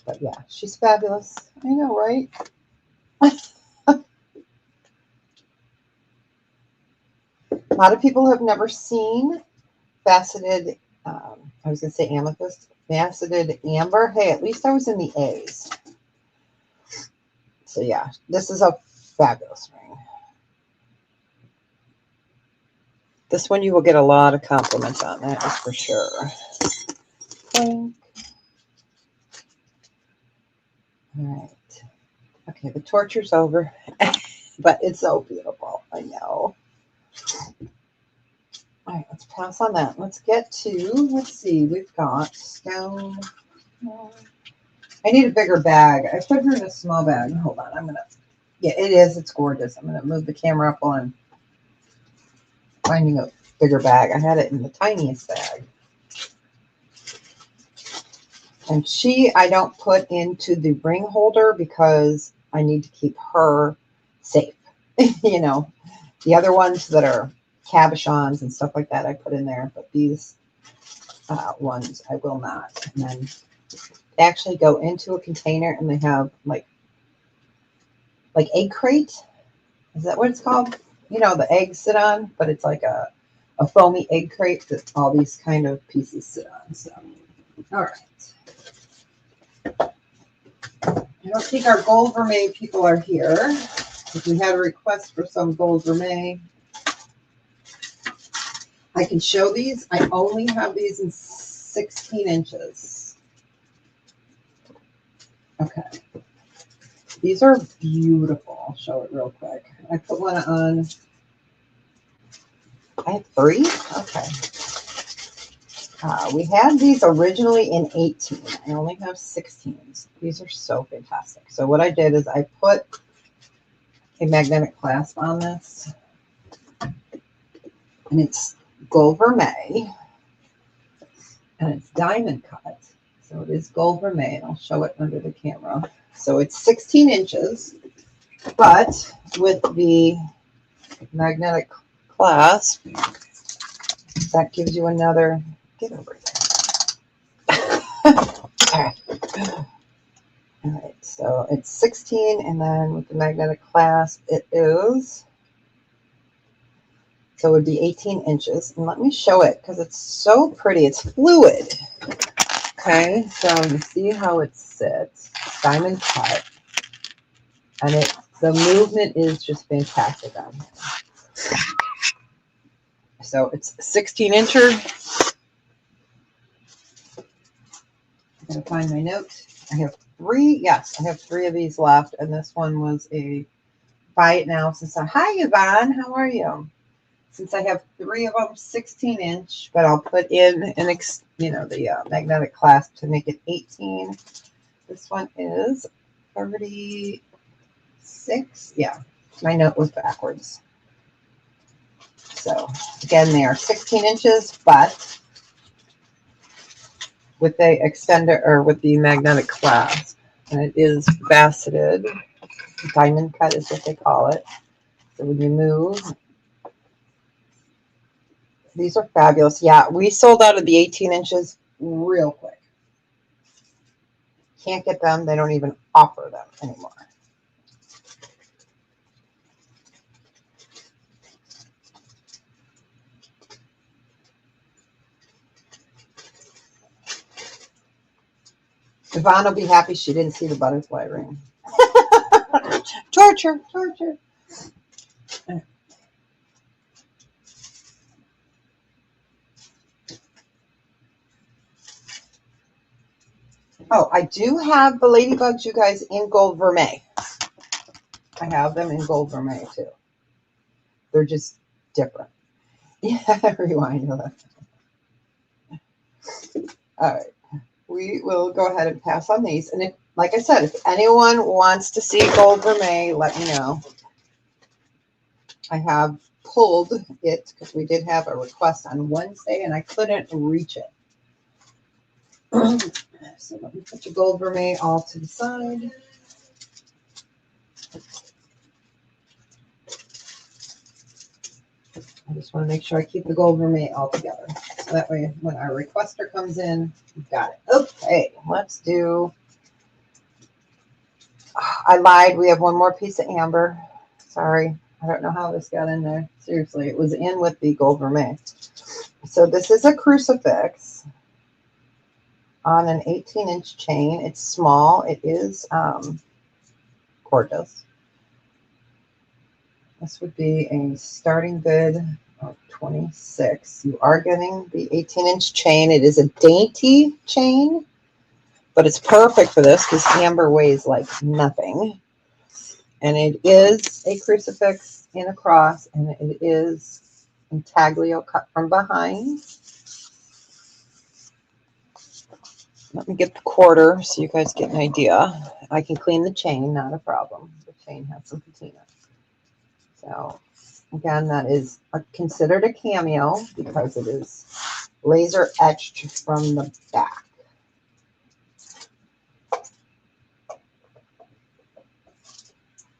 But yeah, she's fabulous. I know, right? A lot of people have never seen faceted, I was going to say amethyst, faceted amber. Hey, at least I was in the A's. So yeah, this is a fabulous ring. This one you will get a lot of compliments on, that is for sure. All right. Okay, the torture's over, but it's so beautiful. I know. All right, let's pass on that. Let's get to, let's see, we've got stone. I need a bigger bag. I put her in a small bag. Hold on, I'm going to, yeah, it is. It's gorgeous. I'm going to move the camera up while I'm finding a bigger bag. I had it in the tiniest bag. And I don't put into the ring holder because I need to keep her safe. You know, the other ones that are cabochons and stuff like that, I put in there, but these ones I will not. And then they actually go into a container, and they have like egg crate. Is that what it's called? You know, the eggs sit on, but it's like a foamy egg crate that all these kind of pieces sit on. So, all right. I don't think our gold vermeil people are here. If we had a request for some gold vermeil, I can show these. I only have these in 16 inches. Okay. These are beautiful. I'll show it real quick. I put one on. I have 3. Okay. We had these originally in 18. I only have 16s. These are so fantastic. So what I did is I put a magnetic clasp on this, and it's gold vermeil, and it's diamond cut. So it is gold vermeil, and I'll show it under the camera. So it's 16 inches, but with the magnetic clasp, that gives you another, get over here. All right. All right, so it's 16, and then with the magnetic clasp, it is, so it would be 18 inches. And let me show it because it's so pretty. It's fluid. Okay, so you see how it sits, diamond cut, and the movement is just fantastic on here. So it's 16 incher. I'm going to find my note. I have 3. Yes, I have 3 of these left. And this one was a buy it now since hi, Yvonne. How are you? Since I have 3 of them, 16 inch, but I'll put in the magnetic clasp to make it 18. This one is 36. Yeah, my note was backwards. So again, they are 16 inches, but with the extender or with the magnetic clasp, and it is faceted. Diamond cut is what they call it. So when you move, these are fabulous. Yeah, we sold out of the 18 inches real quick. Can't get them. They don't even offer them anymore. Yvonne will be happy she didn't see the butterfly ring. Torture, torture. Oh, I do have the ladybugs, you guys, in gold vermeil. I have them in gold vermeil too. They're just different. Yeah, rewind. All right. We will go ahead and pass on these. And if, like I said, if anyone wants to see gold vermeil, let me know. I have pulled it because we did have a request on Wednesday and I couldn't reach it. So let me put your gold vermeil all to the side. I just want to make sure I keep the gold vermeil all together. So that way when our requester comes in, we've got it. Okay, let's do, I lied. We have one more piece of amber. Sorry. I don't know how this got in there. Seriously, it was in with the gold vermeil. So this is a crucifix on an 18-inch chain. It's small. It is gorgeous. This would be a starting bid of 26. You are getting the 18-inch chain. It is a dainty chain, but it's perfect for this because amber weighs like nothing. And it is a crucifix in a cross, and it is intaglio cut from behind. Let me get the quarter so you guys get an idea. I can clean the chain, not a problem. The chain has some patina. So again, that is considered a cameo because it is laser etched from the back.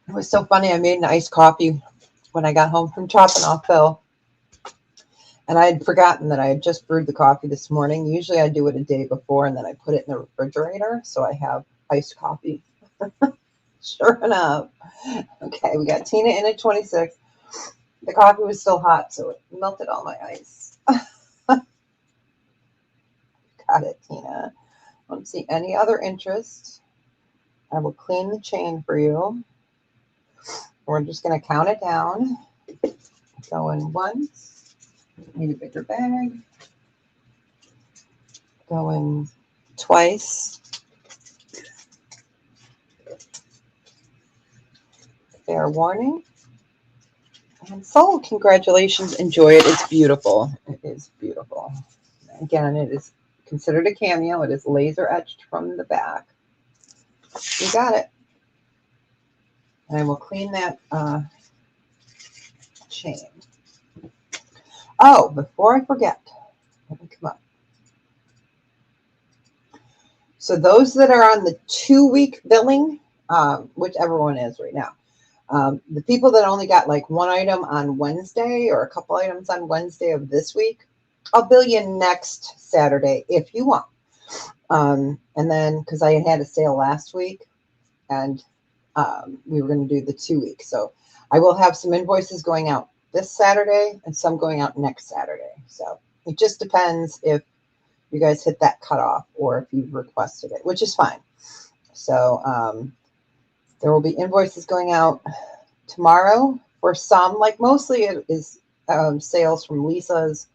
It was so funny. I made an iced coffee when I got home from chopping off Phil. And I had forgotten that I had just brewed the coffee this morning. Usually I do it a day before and then I put it in the refrigerator. So I have iced coffee. Sure enough. Okay, we got Tina in at 26. The coffee was still hot, so it melted all my ice. Got it, Tina. I don't see any other interest. I will clean the chain for you. We're just going to count it down. Going once. Need a bigger bag. Going twice. Fair warning. And sold. Congratulations. Enjoy it. It's beautiful. It is beautiful. Again, it is considered a cameo. It is laser etched from the back. You got it. And I will clean that chain. Oh, before I forget, let me come up. So those that are on the 2-week billing, which everyone is right now, the people that only got like one item on Wednesday or a couple items on Wednesday of this week, I'll bill you next Saturday if you want. And then because I had a sale last week and we were going to do the 2 weeks. So I will have some invoices going out this Saturday and some going out next Saturday. So it just depends if you guys hit that cutoff or if you've requested it, which is fine. So there will be invoices going out tomorrow for some, like mostly it is sales from Lisa's.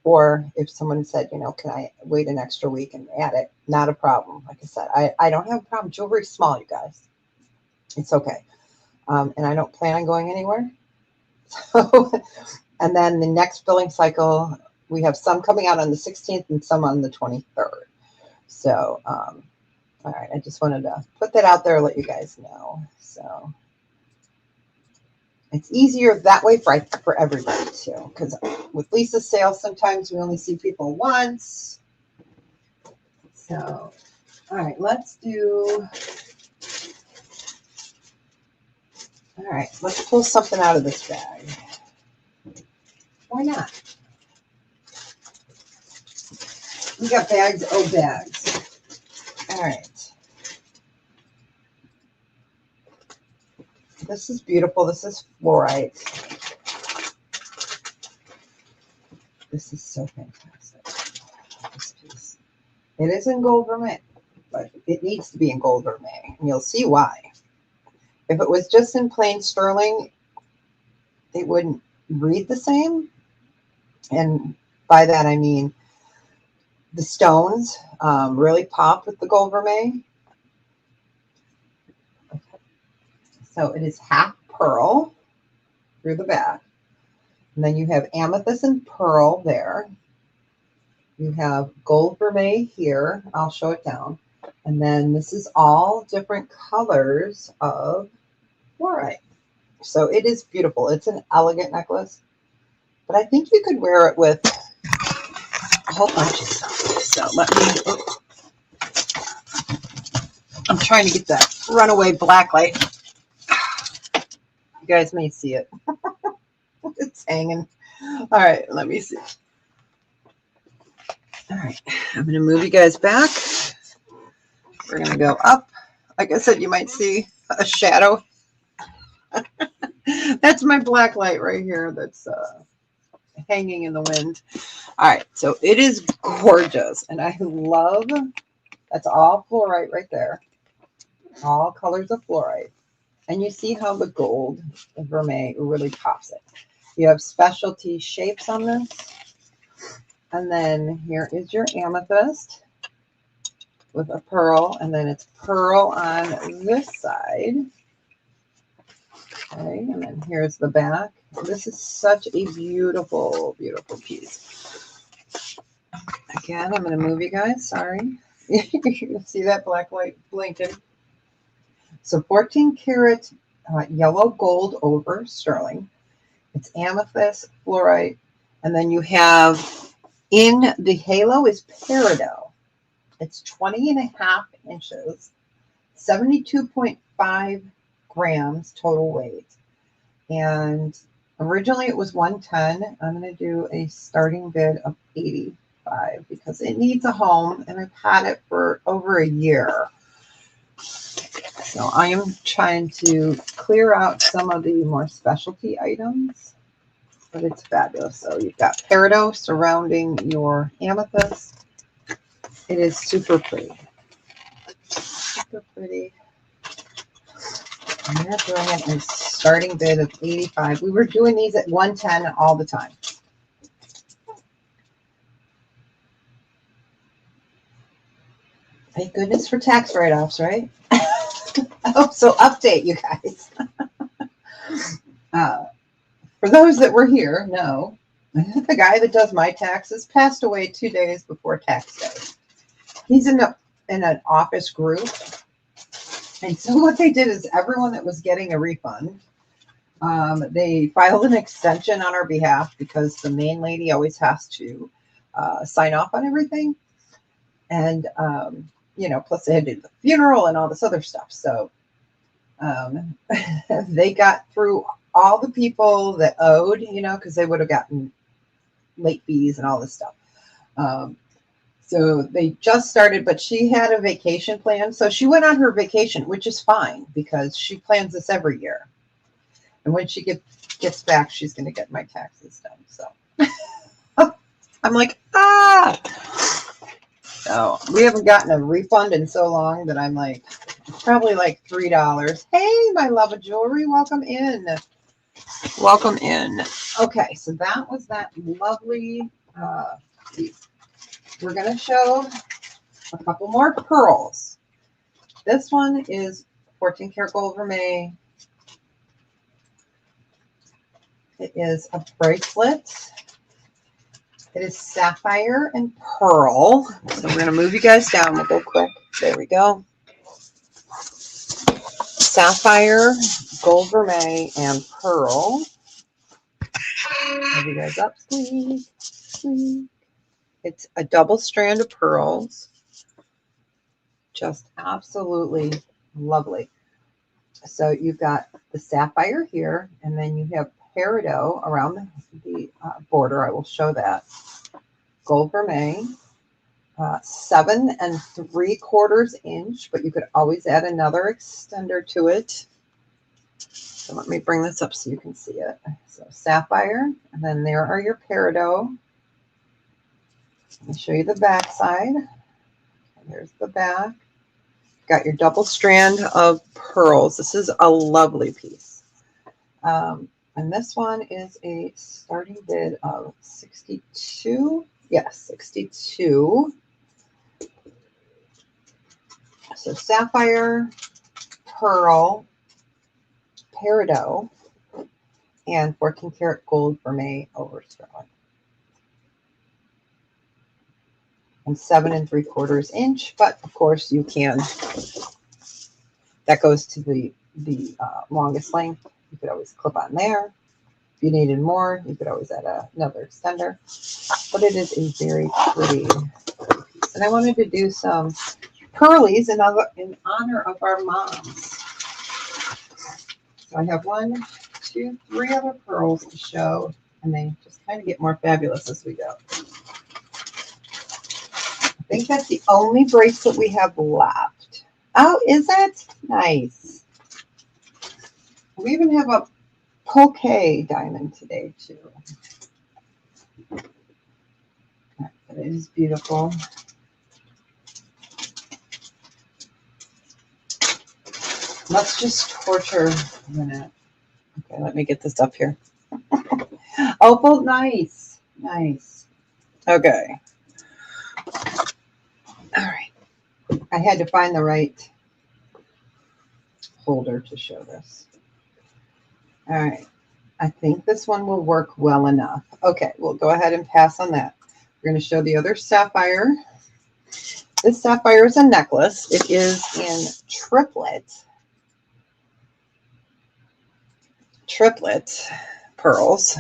Or if someone said, you know, can I wait an extra week and add it? Not a problem. Like I said, I don't have a problem. Jewelry's small, you guys. It's okay. And I don't plan on going anywhere. So, and then the next billing cycle, we have some coming out on the 16th and some on the 23rd. So, all right. I just wanted to put that out there and let you guys know. So it's easier that way for everybody too, because with Lisa's sales, sometimes we only see people once. So, all right, let's pull something out of this bag. Why not? We got bags, oh bags. All right. This is beautiful. This is fluorite. This is so fantastic. This piece. It is in gold vermeil, but it needs to be in gold vermeil, and you'll see why. If it was just in plain sterling, it wouldn't read the same. And by that, I mean the stones really pop with the gold vermeil. Okay. So it is half pearl through the back. And then you have amethyst and pearl there. You have gold vermeil here. I'll show it down. And then this is all different colors of fluorite. So it is beautiful. It's an elegant necklace. But I think you could wear it with a whole bunch of stuff. So let me... I'm trying to get that runaway black light. You guys may see it. It's hanging. All right, let me see. All right, I'm going to move you guys back. We're going to go up. Like I said, you might see a shadow. That's my black light right here that's hanging in the wind. All right, so it is gorgeous. And I love, that's all fluorite right there. All colors of fluorite. And you see how the gold, the vermeil, really pops it. You have specialty shapes on this. And then here is your amethyst with a pearl. And then it's pearl on this side. Okay, and then here's the back. This is such a beautiful, beautiful piece. Again, I'm going to move you guys. Sorry. You can see that black light blinking. So 14 karat yellow gold over sterling. It's amethyst, fluorite. And then you have in the halo is peridot. It's 20.5 inches, 72.5 grams total weight. And originally it was 110. I'm going to do a starting bid of 85 because it needs a home and I've had it for over a year. So I am trying to clear out some of the more specialty items, but it's fabulous. So you've got peridot surrounding your amethyst. It is super pretty. Super pretty. And we're doing it in starting bid of 85. We were doing these at 110 all the time. Thank goodness for tax write-offs, right? Oh, so update, you guys. For those that were here, know the guy that does my taxes passed away 2 days before tax day. He's in an office group. And so what they did is everyone that was getting a refund, they filed an extension on our behalf because the main lady always has to sign off on everything. And, plus they had to do the funeral and all this other stuff. So they got through all the people that owed, because they would have gotten late fees and all this stuff. So they just started, but she had a vacation plan. So she went on her vacation, which is fine because she plans this every year. And when she gets back, she's going to get my taxes done. So I'm like, So we haven't gotten a refund in so long that I'm like, probably like $3. Hey, my love of jewelry, welcome in. Welcome in. Okay, so that was that lovely piece. We're going to show a couple more pearls. This one is 14 karat gold vermeil. It is a bracelet. It is sapphire and pearl. So we're going to move you guys down. We'll go quick. There we go. Sapphire, gold vermeil, and pearl. Move you guys up, squeeze, squeeze. It's a double strand of pearls. Just absolutely lovely. So you've got the sapphire here, and then you have peridot around the border. I will show that. Gold vermeil, 7 3/4 inch, but you could always add another extender to it. So let me bring this up so you can see it. So sapphire, and then there are your peridot. Let me show you the back side. There's the back. Got your double strand of pearls. This is a lovely piece. And this one is a starting bid of 62. Yes, 62. So sapphire, pearl, peridot, and 14 karat gold vermeil over sterling. And 7 3/4 inch, but of course you can, that goes to the longest length. You could always clip on there. If you needed more, you could always add another extender, but it is a very pretty piece. And I wanted to do some pearlies in honor of our moms. So I have 1, 2, 3 other pearls to show, and they just kind of get more fabulous as we go. I think that's the only bracelet we have left. Oh, is it? Nice. We even have a Poké diamond today, too. It is beautiful. Let's just torture a minute. Okay, let me get this up here. Oh, well, nice. Nice. Okay. All right. I had to find the right holder to show this. All right. I think this one will work well enough. Okay, we'll go ahead and pass on that. We're going to show the other sapphire. This sapphire is a necklace. It is in triplet pearls.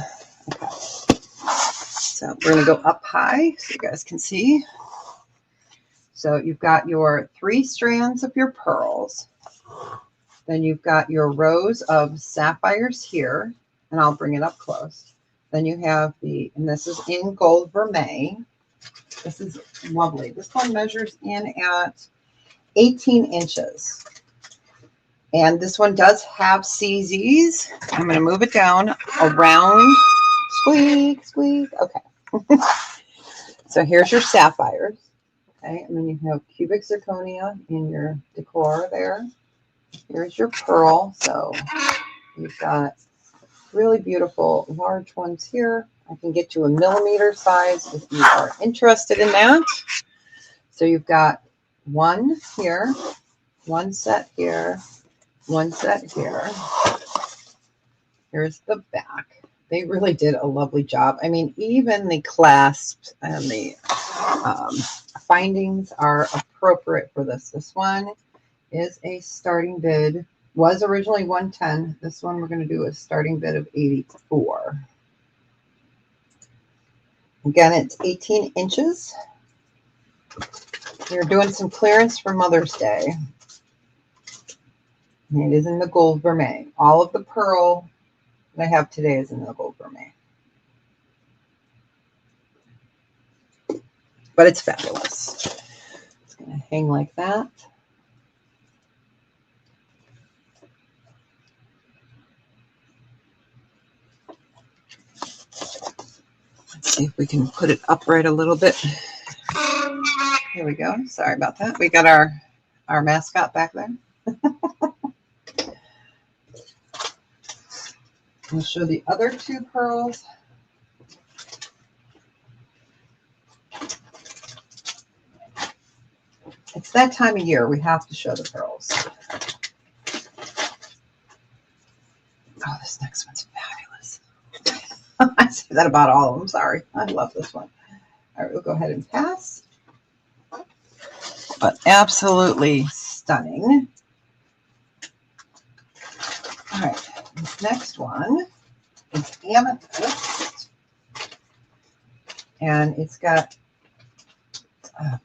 Okay. So we're going to go up high so you guys can see. So you've got your 3 strands of your pearls. Then you've got your rows of sapphires here, and I'll bring it up close. Then you have and this is in gold vermeil. This is lovely. This one measures in at 18 inches. And this one does have CZs. I'm going to move it down around. Squeak, squeak. Okay. So here's your sapphires. Okay. And then you have cubic zirconia in your decor there. Here's your pearl. So you've got really beautiful large ones here. I can get you a millimeter size if you are interested in that. So you've got 1 here, 1 set here, 1 set here. Here's the back. They really did a lovely job. I mean, even the clasps and the findings are appropriate for this. This one is a starting bid. Was originally 110. This one we're going to do a starting bid of 84. Again, it's 18 inches. We're doing some clearance for Mother's Day. And it is in the gold vermeil. All of the pearl that I have today is in the gold vermeil. But it's fabulous. It's going to hang like that. Let's see if we can put it upright a little bit. Here we go. Sorry about that. We got our mascot back there. I'll show the other two pearls. It's that time of year. We have to show the pearls. Oh, this next one's fabulous. I say that about all of them. Sorry. I love this one. All right, we'll go ahead and pass. But absolutely stunning. All right, this next one is amethyst. And it's got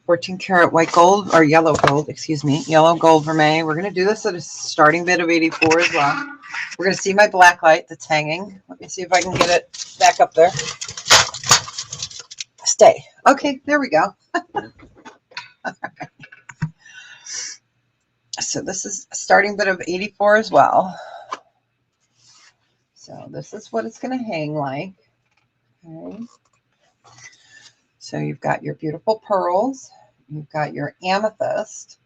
14 karat white gold, or yellow gold, excuse me, yellow gold vermeil. We're going to do this at a starting bid of 84 as well. We're going to see my black light that's hanging. Let me see if I can get it back up there. Stay. Okay, there we go. So this is a starting bid of 84 as well. So this is what it's going to hang like. Okay. So you've got your beautiful pearls. You've got your amethyst.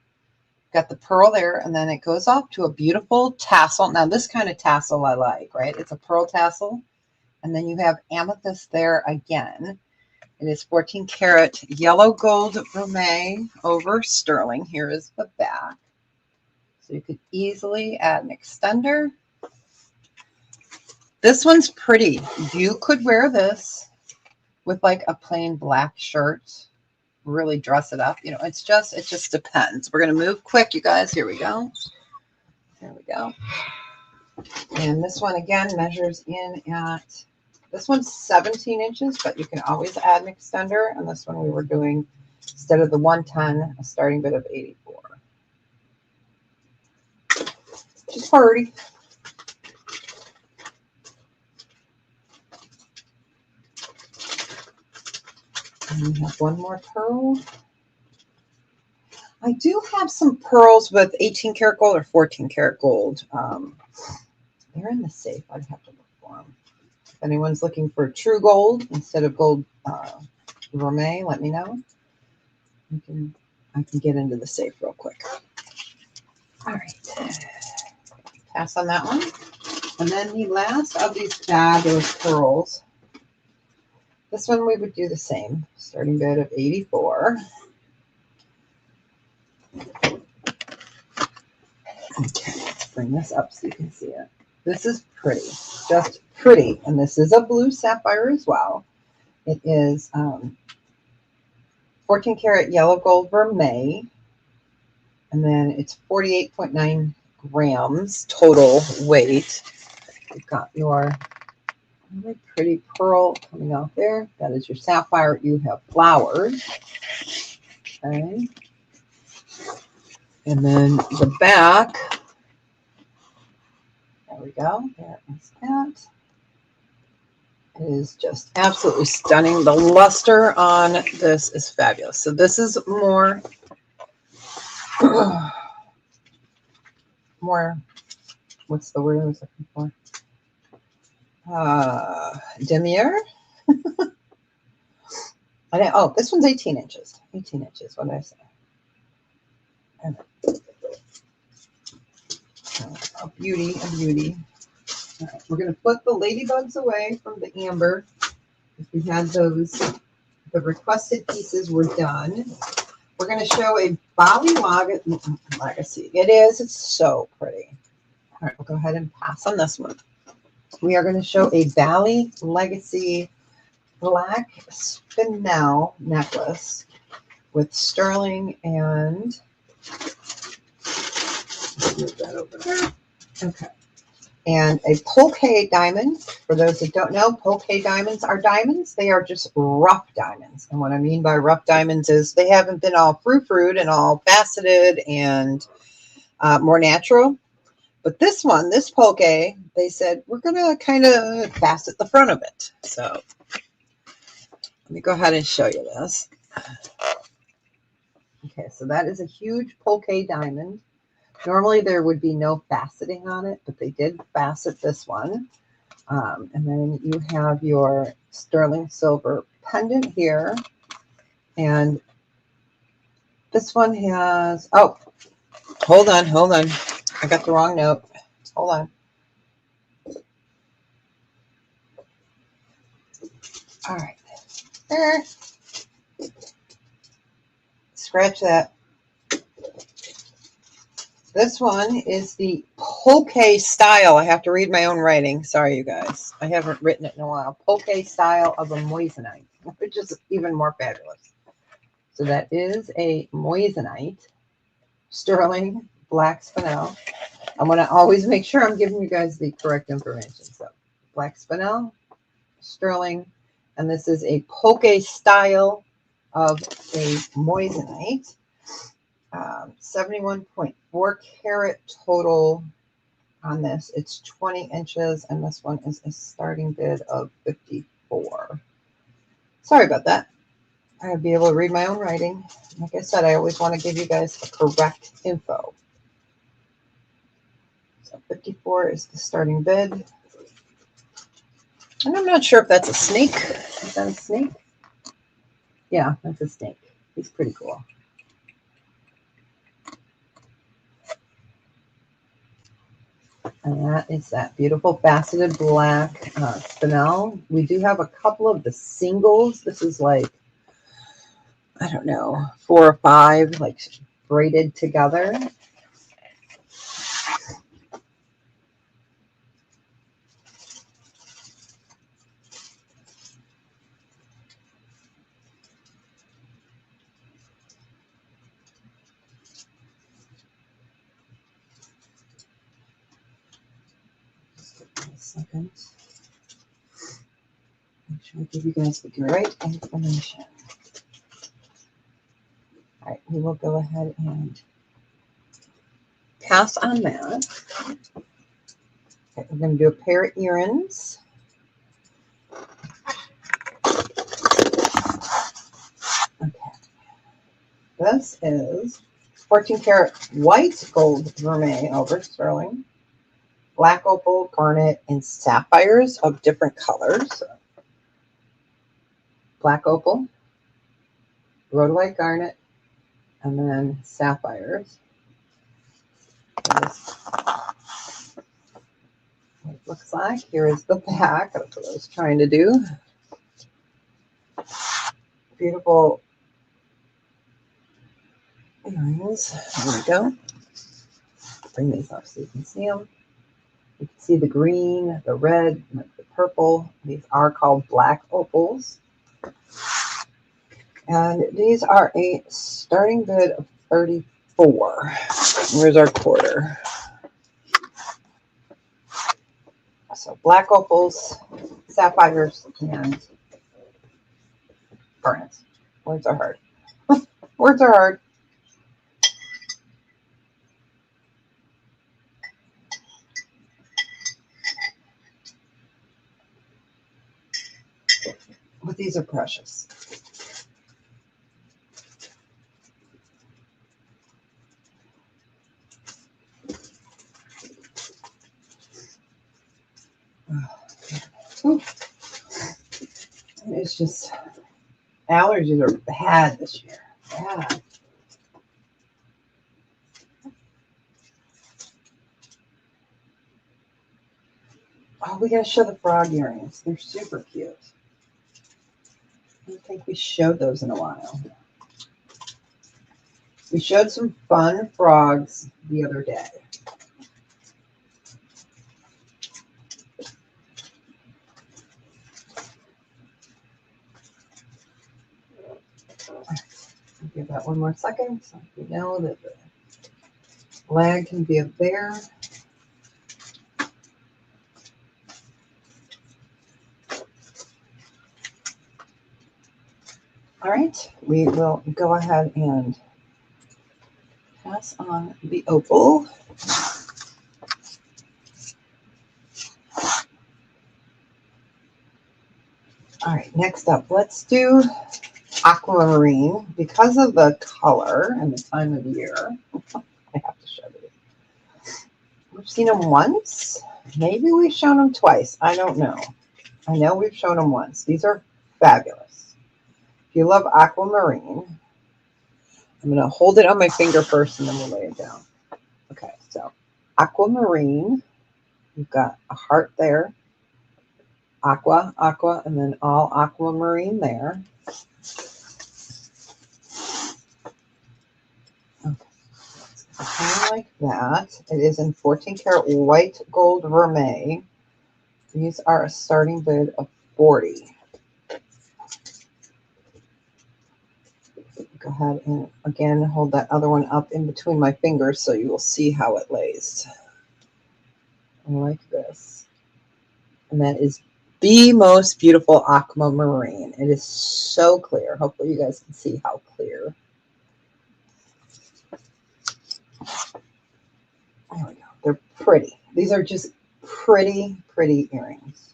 You've got the pearl there, and then it goes off to a beautiful tassel. Now this kind of tassel I like, right? It's a pearl tassel. And then you have amethyst there again. It is 14 karat yellow gold vermeil over sterling. Here is the back. So you could easily add an extender. This one's pretty. You could wear this with like a plain black shirt, really dress it up. You know, it just depends. We're going to move quick, you guys. Here we go. There we go. And this one again measures in at, this one's 17 inches, but you can always add an extender. And this one we were doing, instead of the 110, a starting bid of 84. She's pretty. And we have one more pearl. I do have some pearls with 18 karat gold or 14 karat gold. They're in the safe. I'd have to look for them. If anyone's looking for true gold instead of gold vermeil, let me know. I can get into the safe real quick. All right. Pass on that one. And then the last of these fabulous pearls. This one we would do the same. Starting bid of 84. Okay, let's bring this up so you can see it. This is pretty, just pretty. And this is a blue sapphire as well. It is 14 karat yellow gold vermeil. And then it's 48.9 grams total weight. You've got your really pretty pearl coming out there. That is your sapphire. You have flowers. Okay. And then the back. There we go. There is that. It is just absolutely stunning. The luster on this is fabulous. So this is more what's the word I was looking for? Demier. Oh, this one's 18 inches. 18 inches. What did I say? A beauty, a beauty. All right, we're going to put the ladybugs away from the amber. If we had those, the requested pieces were done. We're going to show a Bali legacy. It's so pretty. All right, we'll go ahead and pass on this one. we are going to show a Valley Legacy black spinel necklace with sterling and move that over there. Okay. And a Polke diamond. For those that don't know, Polke diamonds are diamonds. They are just rough diamonds. And what I mean by rough diamonds is they haven't been all frou-frued and all faceted and more natural. But this one, this Polke, they said, we're going to kind of facet the front of it. So let me go ahead and show you this. Okay, so that is a huge Polke diamond. Normally there would be no faceting on it, but they did facet this one. And then you have your sterling silver pendant here. And this one has, oh, hold on. I got the wrong note. Hold on. All right. There. Scratch that. This one is the Polke style. I have to read my own writing. Sorry, you guys. I haven't written it in a while. Polke style of a moissanite, which is even more fabulous. So that is a moissanite, sterling, black spinel. I want to always make sure I'm giving you guys the correct information. So black spinel, sterling, and this is a Polke style of a moissanite. 71.4 carat total on this. It's 20 inches, and this one is a starting bid of 54. Sorry about that. I'll be able to read my own writing. Like I said, I always want to give you guys the correct info. So 54 is the starting bid. And I'm not sure if that's a snake. Is that a snake? Yeah, that's a snake. He's pretty cool. And that is that beautiful faceted black spinel. We do have a couple of the singles. This is like, I don't know, 4 or 5, like braided together. Second. Make sure I give you guys the right information. All right, we will go ahead and pass on that. Okay, we're going to do a pair of earrings. Okay, this is 14 karat white gold vermeil over sterling, black opal, garnet, and sapphires of different colors. Black opal, rhodolite garnet, and then sapphires. That's what it looks like. Here is the back. That's what I was trying to do. Beautiful earrings. There we go. Bring these up so you can see them. You can see the green, the red, the purple. These are called black opals. And these are a starting bid of 34. Where's our quarter? So black opals, sapphires, and garnets. Words are hard. Words are hard. But these are precious. It's just, allergies are bad this year. Bad. Oh, we gotta show the frog earrings. They're super cute. I don't think we showed those in a while. We showed some fun frogs the other day. give that one more second. So you know that the lag can be up there. All right, we will go ahead and pass on the opal. All right, next up, let's do aquamarine. Because of the color and the time of year, I have to show you. We've seen them once. Maybe we've shown them twice. I don't know. I know we've shown them once. These are fabulous. If you love aquamarine, I'm going to hold it on my finger first and then we'll lay it down. Okay, so aquamarine. You've got a heart there. Aqua, aqua, and then all aquamarine there. Okay, like that. It is in 14 karat white gold vermeil. These are a starting bid of 40. Go ahead and again hold that other one up in between my fingers so you will see how it lays. Like this. And that is the most beautiful aquamarine. It is so clear. Hopefully you guys can see how clear. There we go. They're pretty. These are just pretty, pretty earrings.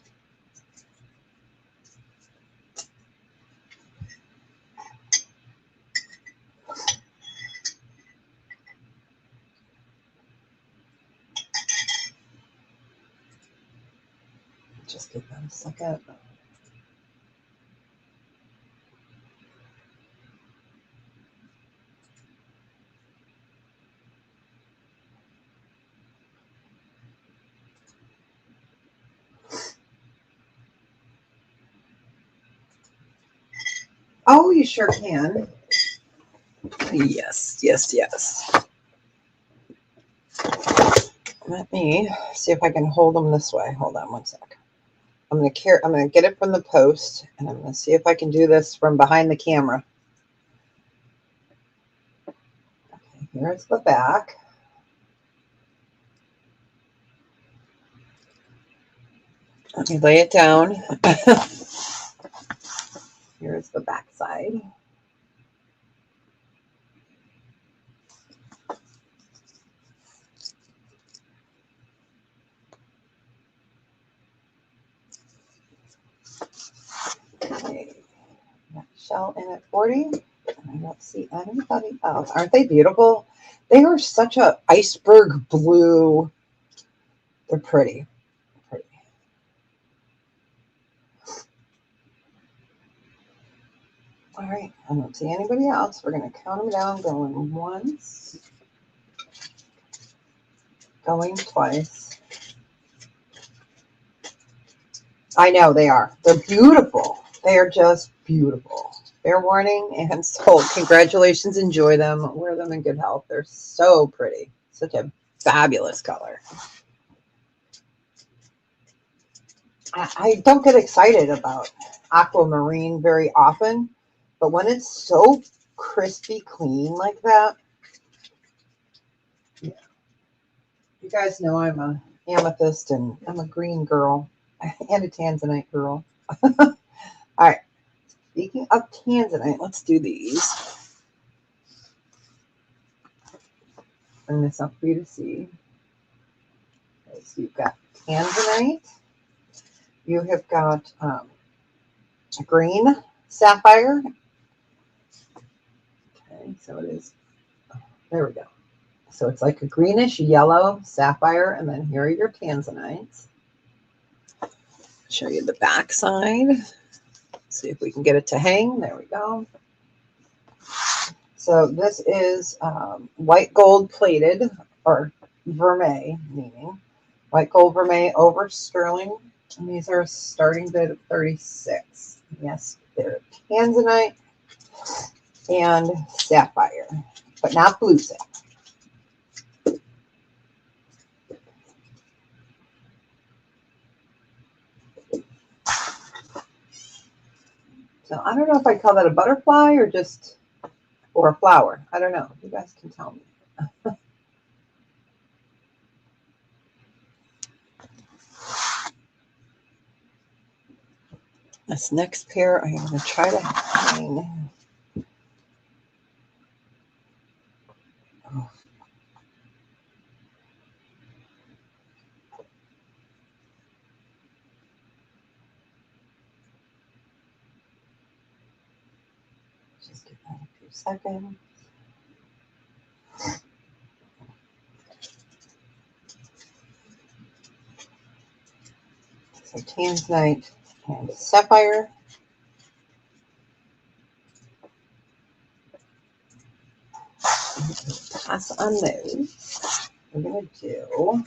Just give that a second. Oh, you sure can. Yes, yes, yes. Let me see if I can hold them this way. Hold on one sec. I'm gonna get it from the post, and I'm gonna see if I can do this from behind the camera. Okay, here's the back. Let me lay it down. Here's the back side. Okay. Got shell in at 40. I don't see anybody else. Aren't they beautiful? They are such a iceberg blue. They're pretty. Pretty. All right. I don't see anybody else. We're going to count them down. Going once. Going twice. I know they are. They're beautiful. They are just beautiful. Fair warning and sold. Congratulations. Enjoy them. Wear them in good health. They're so pretty. Such a fabulous color. I don't get excited about aquamarine very often, but when it's so crispy clean like that, yeah. You guys know I'm a amethyst and I'm a green girl and a tanzanite girl. All right. Speaking of tanzanite, let's do these. Bring this up for you to see. Okay, so you've got tanzanite. You have got green sapphire. Okay, so it is. There we go. So it's like a greenish yellow sapphire, and then here are your tanzanites. Show you the back side. See if we can get it to hang. There we go. So this is white gold plated, or vermeil, meaning white gold vermeil over sterling. And these are starting bid of 36. Yes, they're tanzanite and sapphire, but not blue sapphire. So I don't know if I call that a butterfly or just or a flower. I don't know. You guys can tell me. This next pair, I'm going to try to hang. Oh. Just give that a few seconds. So tanzanite and sapphire. Pass on those. We're going to do...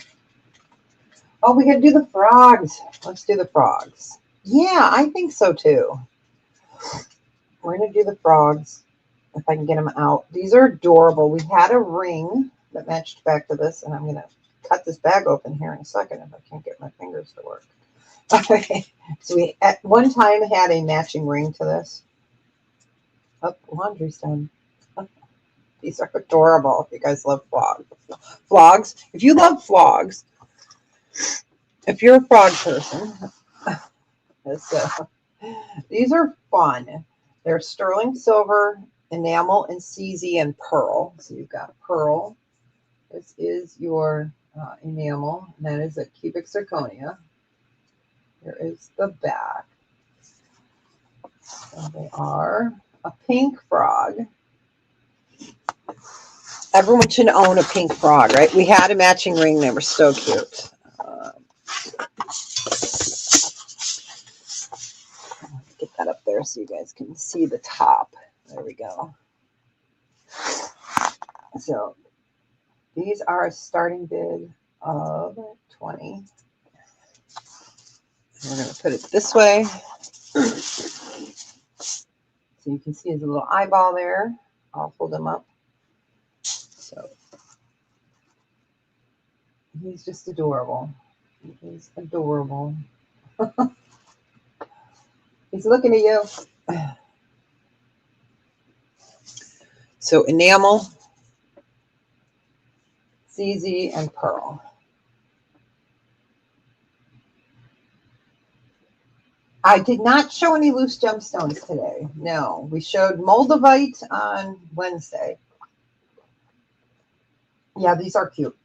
Oh, we got to do the frogs. Let's do the frogs. Yeah, I think so too. We're going to do the frogs if I can get them out. These are adorable. We had a ring that matched back to this, and I'm going to cut this bag open here in a second if I can't get my fingers to work. Okay, so we at one time had a matching ring to this. Oh, laundry's done. These are adorable. If you guys love flogs. If you love flogs, if you're a frog person, these are fun. They're sterling silver, enamel, and CZ and pearl. So you've got pearl. This is your enamel, and that is a cubic zirconia. Here is the back. So they are a pink frog. Everyone should own a pink frog, right? We had a matching ring. They were so cute. Get that up there so you guys can see the top. There we go. So these are a starting bid of 20. We're going to put it this way. So you can see his little eyeball there. I'll hold him up. So he's just adorable. He is adorable. He's looking at you. So enamel, CZ, and pearl. I did not show any loose gemstones today. No, we showed moldavite on Wednesday. Yeah, these are cute.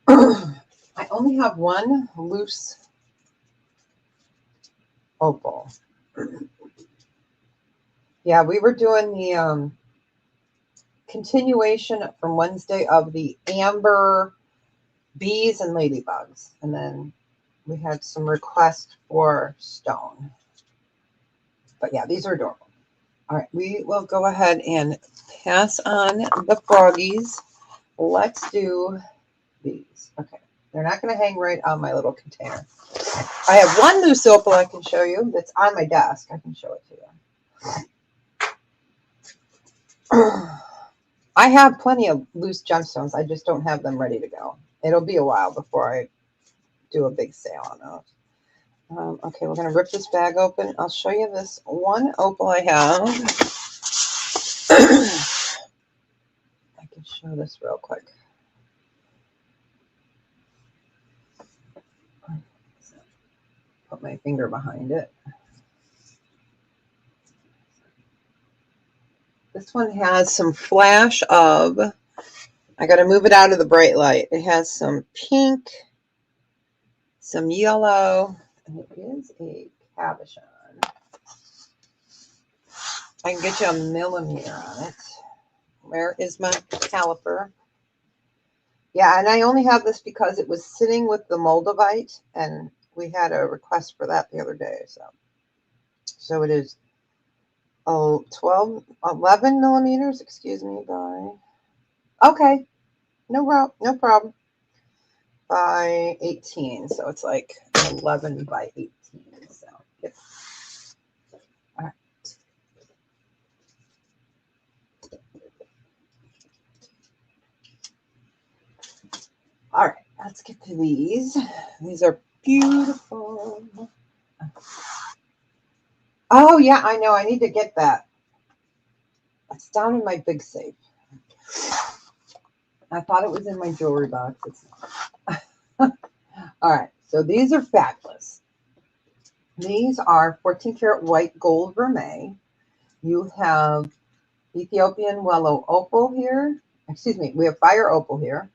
I only have one loose opal. Yeah, we were doing the continuation from Wednesday of the amber bees and ladybugs. And then we had some requests for stone. But yeah, these are adorable. All right, we will go ahead and pass on the froggies. Let's do these. Okay, they're not going to hang right on my little container. I have one loose opal I can show you that's on my desk. I can show it to you. I have plenty of loose gemstones. I just don't have them ready to go. It'll be a while before I do a big sale on those. Okay, we're going to rip this bag open. I'll show you this one opal I have. I can show this real quick. Put my finger behind it. This one has some flash of, I got to move it out of the bright light. It has some pink, some yellow, and it is a cabochon. I can get you a millimeter on it. Where is my caliper? Yeah, and I only have this because it was sitting with the moldavite, and we had a request for that the other day. So it is 11 millimeters, excuse me, by, okay, no problem, by 18. So it's like 11 by 18. So, yep. All right. All right, let's get to these. These are beautiful. Oh, yeah, I know. I need to get that. It's down in my big safe. I thought it was in my jewelry box. It's not. All right, so these are fabulous. These are 14 karat white gold vermeil. You have Ethiopian Willow Opal here. Excuse me, we have Fire Opal here.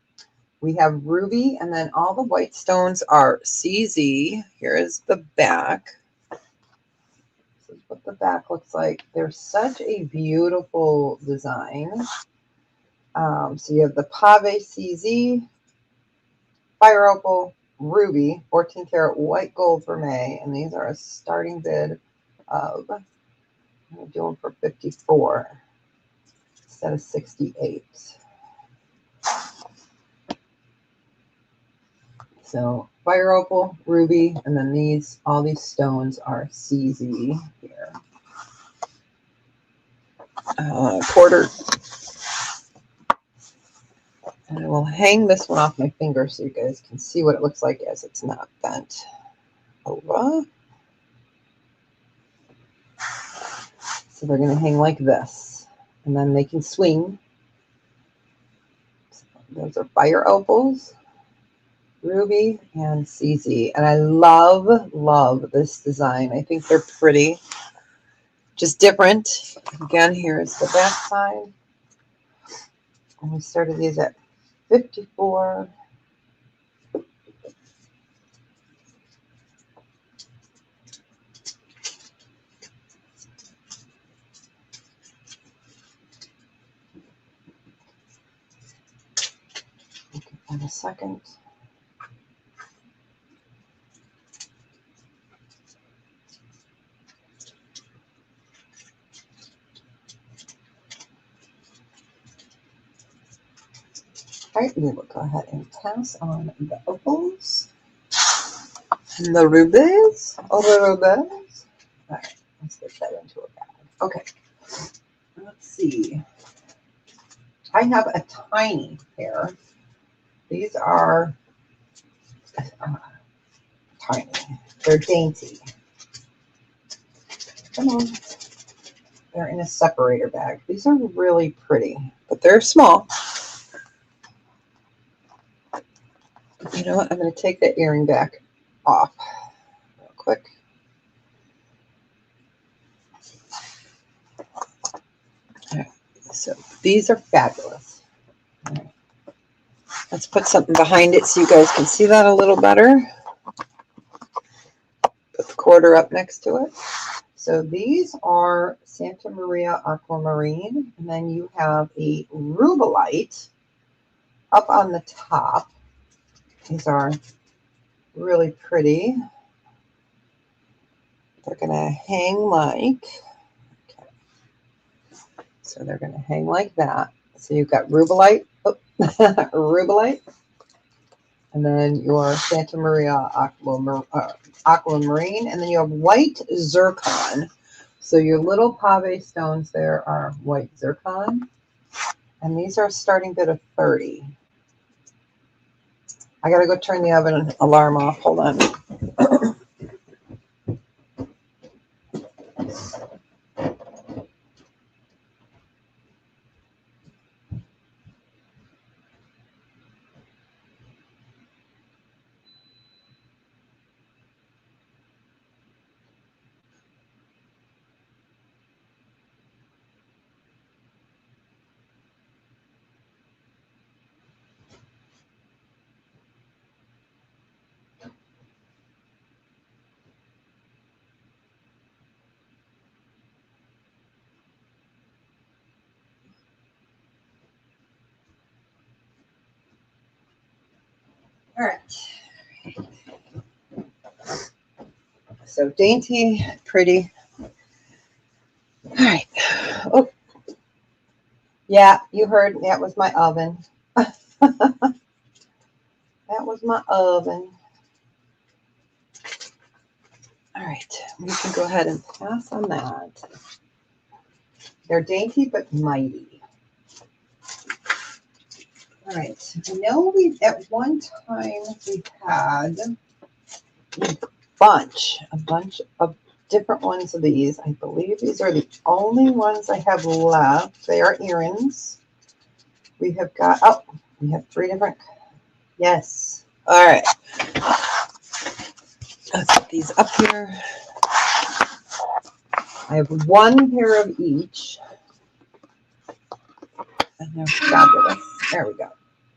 We have Ruby, and then all the white stones are CZ. Here is the back. This is what the back looks like. They're such a beautiful design. So you have the Pave CZ, Fire Opal, Ruby, 14 karat white gold vermeil, and these are a starting bid of, I'm doing for 54 instead of 68. So Fire Opal, Ruby, and then these, all these stones are CZ here. Quarter. And I will hang this one off my finger so you guys can see what it looks like as it's not bent over. So they're going to hang like this, and then they can swing. So those are Fire Opals, Ruby, and CZ. And I love this design. I think they're pretty. Just different. Again, here's the back side. And we started these at 54. In a second. All right, we will go ahead and pass on the opals and the rubies. All the rubies. All right, let's get that into a bag. Okay, let's see. I have a tiny pair. These are tiny. They're dainty. Come on. They're in a separator bag. These are really pretty, but they're small. You know what? I'm going to take that earring back off real quick. All right. So these are fabulous. All right. Let's put something behind it so you guys can see that a little better. Put the quarter up next to it. So these are Santa Maria Aquamarine, and then you have a Rubelite up on the top. These are really pretty. They're going to hang like, okay. So they're going to hang like that. So you've got Rubelite, Rubelite, and then your Santa Maria Aquamarine, and then you have white zircon. So your little pave stones there are white zircon, and these are a starting bid of 30. I gotta go turn the oven alarm off. Hold on. All right. So dainty, pretty. All right. Oh, yeah, you heard that was my oven. That was my oven. All right, we can go ahead and pass on that. They're dainty but mighty. All right, I know we at one time we had a bunch of different ones of these. I believe these are the only ones I have left. They are earrings. We have got, oh, we have 3 different, yes. All right. Let's put these up here. I have 1 pair of each. And they're fabulous. There we go.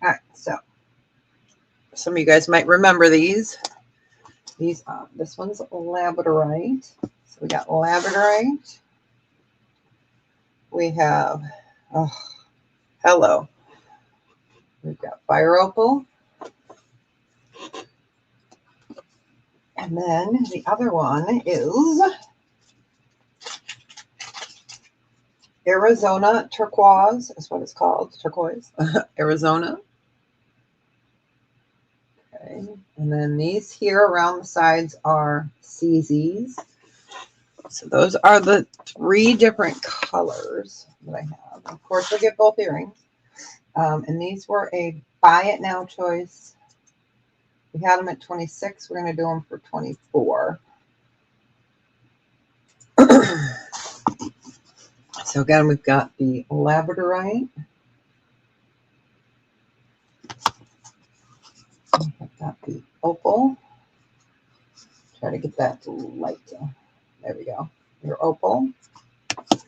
All right, so some of you guys might remember these. These, this one's labradorite. So we got labradorite. We have, oh, hello. We've got fire opal. And then the other one is Arizona turquoise, is what it's called, turquoise, Arizona. Okay, and then these here around the sides are CZs. So those are the 3 different colors that I have. Of course, I get both earrings. And these were a buy it now choice. We had them at 26. We're going to do them for 24. So again, we've got the labradorite. We've got the opal. Try to get that light. There we go. Your opal. And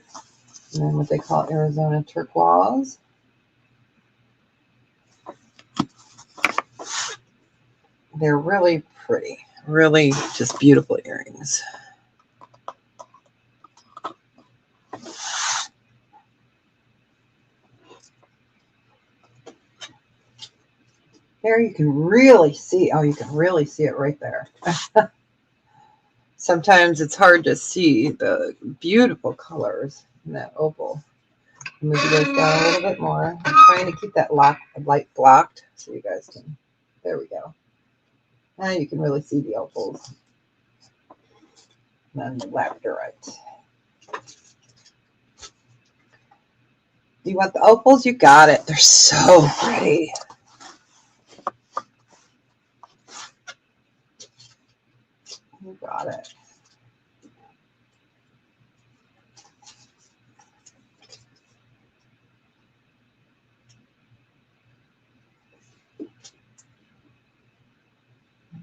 then what they call Arizona turquoise. They're really pretty. Really just beautiful earrings. There you can really see, oh, you can really see it right there. Sometimes it's hard to see the beautiful colors in that opal. Move you guys down a little bit more. I'm trying to keep that light blocked so you guys can, there we go. Now you can really see the opals. And then the labradorite. You want the opals? You got it. They're so pretty. You got it.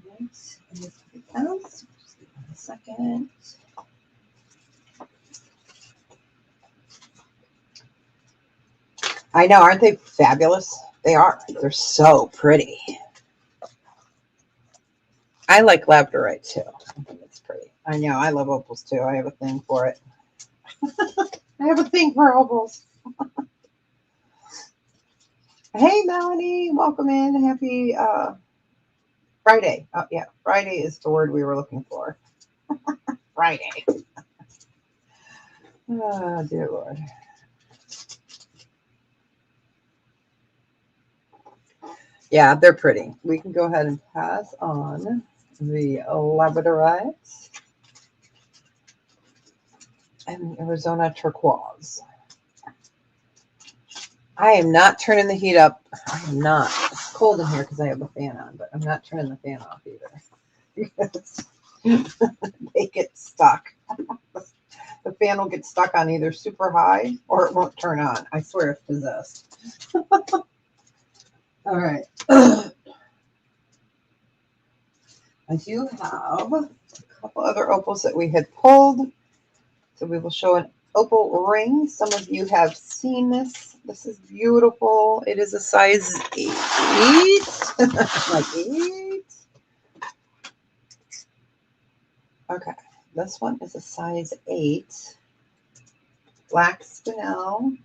Right. Anything else? Just give me a second. I know, aren't they fabulous? They are. They're so pretty. I like labradorite too. I think it's pretty. I know, I love opals too. I have a thing for it. I have a thing for opals. Hey, Melanie, welcome in. Happy Friday. Oh, yeah, Friday is the word we were looking for. Friday. Oh, dear Lord. Yeah, they're pretty. We can go ahead and pass on the labradorite and the Arizona turquoise. I am not turning the heat up. I am not. It's cold in here because I have a fan on, but I'm not turning the fan off either. Because they get stuck. The fan will get stuck on either super high or it won't turn on. I swear it's possessed. All right. I do have a couple other opals that we had pulled. So we will show an opal ring. Some of you have seen this. This is beautiful. It is a size 8. Like 8. Okay. This one is a size 8. Black spinel.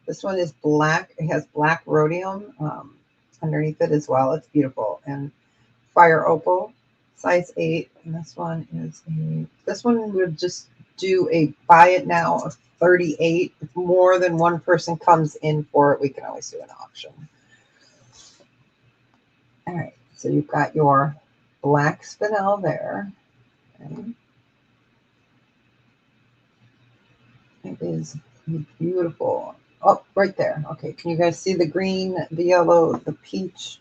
This one is black. It has black rhodium underneath it as well. It's beautiful. And fire opal, size 8. And this one is this one would just do a buy it now of 38. If more than one person comes in for it, we can always do an auction. All right. So you've got your black spinel there. Okay. It is beautiful. Oh, right there. Okay, can you guys see the green, the yellow, the peach?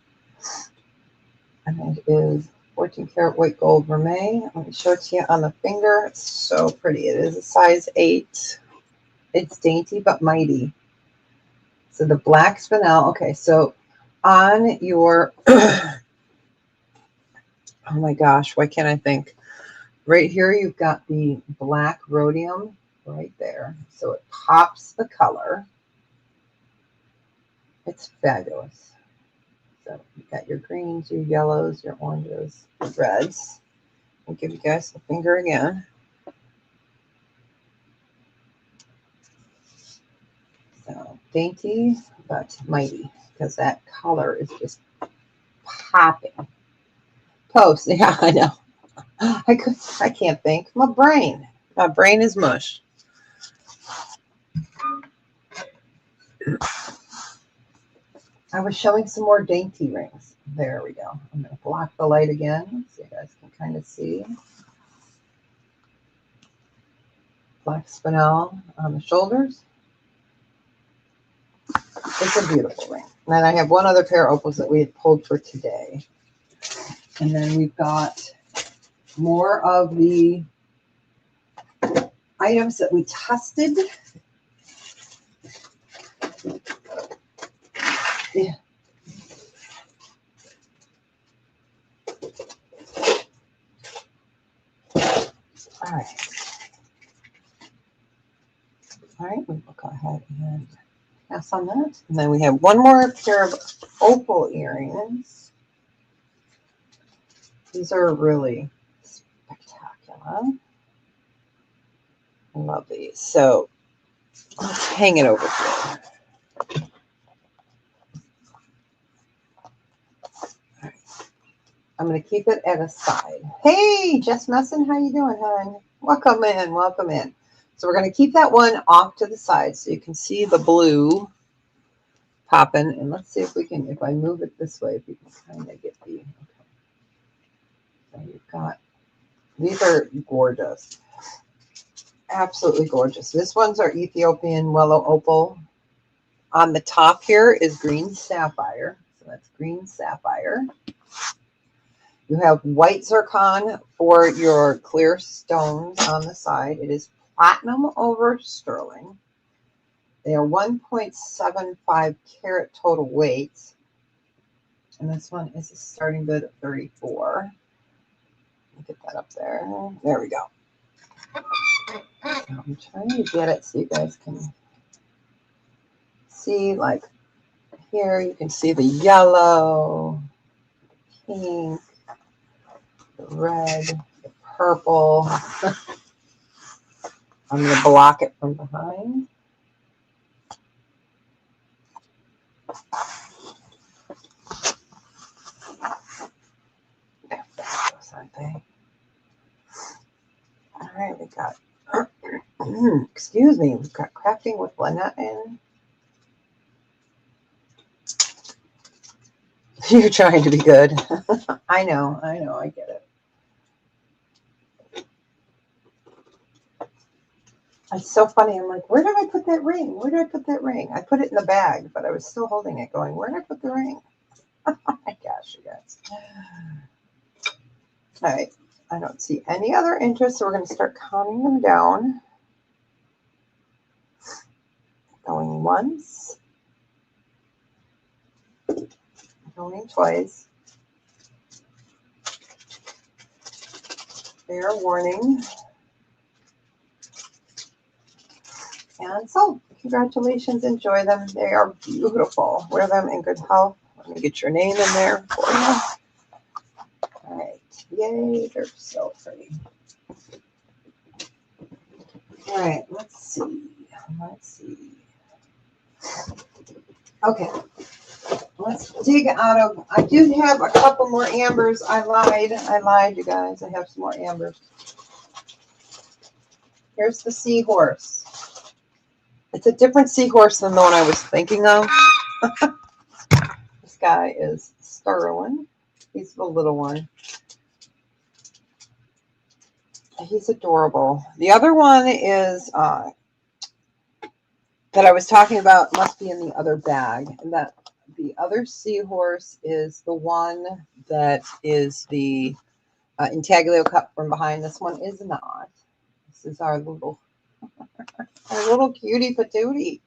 And it is 14 karat white gold vermeil. Let me show it to you on the finger. It's so pretty. It is a size 8. It's dainty but mighty. So the black spinel. Okay, so on your, oh my gosh, why can't I think? Right here, you've got the black rhodium right there. So it pops the color. It's fabulous. So you've got your greens, your yellows, your oranges, your reds. I'll give you guys the finger again. So dainty but mighty, because that color is just popping. Post, yeah, I know. I can't think. My brain is mush. I was showing some more dainty rings. There we go. I'm going to block the light again so you guys can kind of see. Black spinel on the shoulders. It's a beautiful ring. And then I have one other pair of opals that we had pulled for today. And then we've got more of the items that we tested. Yeah. All right. All right, we will go ahead and pass on that. And then we have one more pair of opal earrings. These are really spectacular. I love these. So let's hang it over here. Right. I'm going to keep it at a side. Hey, Jess Messon, how you doing, hon? Welcome in, welcome in. So we're going to keep that one off to the side so you can see the blue popping. And let's see if we can, if I move it this way, if you can kind of get the, okay. So you've got, these are gorgeous. Absolutely gorgeous. This one's our Ethiopian Willow Opal. On the top here is green sapphire. So that's green sapphire. You have white zircon for your clear stones on the side. It is platinum over sterling. They are 1.75 carat total weight. And this one is a starting bid of 34. Let me get that up there. There we go. I'm trying to get it so you guys can see, like here you can see the yellow, the pink, the red, the purple. I'm going to block it from behind. They're fabulous, aren't they? All right, we got, excuse me, we've got crafting with Lynette in. You're trying to be good. I know, I get it. It's so funny. I'm like, where did I put that ring? Where did I put that ring? I put it in the bag, but I was still holding it going, where did I put the ring? Oh my gosh, you guys. All right. I don't see any other interest, so we're going to start counting them down. Going once. Going twice. Fair warning. And so, congratulations. Enjoy them. They are beautiful. Wear them in good health. Let me get your name in there for you. All right. Yay. They're so pretty. All right. Let's see. Okay. Let's dig out of, I do have a couple more ambers. I lied, you guys. I have some more ambers. Here's the seahorse. It's a different seahorse than the one I was thinking of. This guy is sterling. He's the little one. He's adorable. The other one is that I was talking about must be in the other bag. And that the other seahorse is the one that is the intaglio cut from behind. This one is not. This is our little cutie patootie.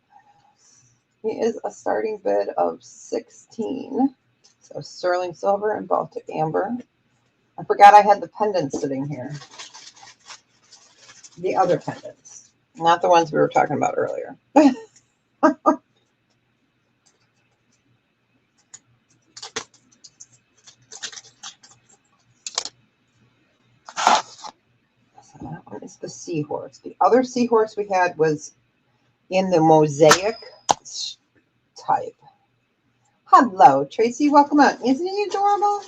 He is a starting bid of 16. So sterling silver and Baltic amber. I forgot I had the pendants sitting here. The other pendants, not the ones we were talking about earlier. So that one is the seahorse. The other seahorse we had was in the mosaic type. Hello, Tracy. Welcome out. Isn't he adorable?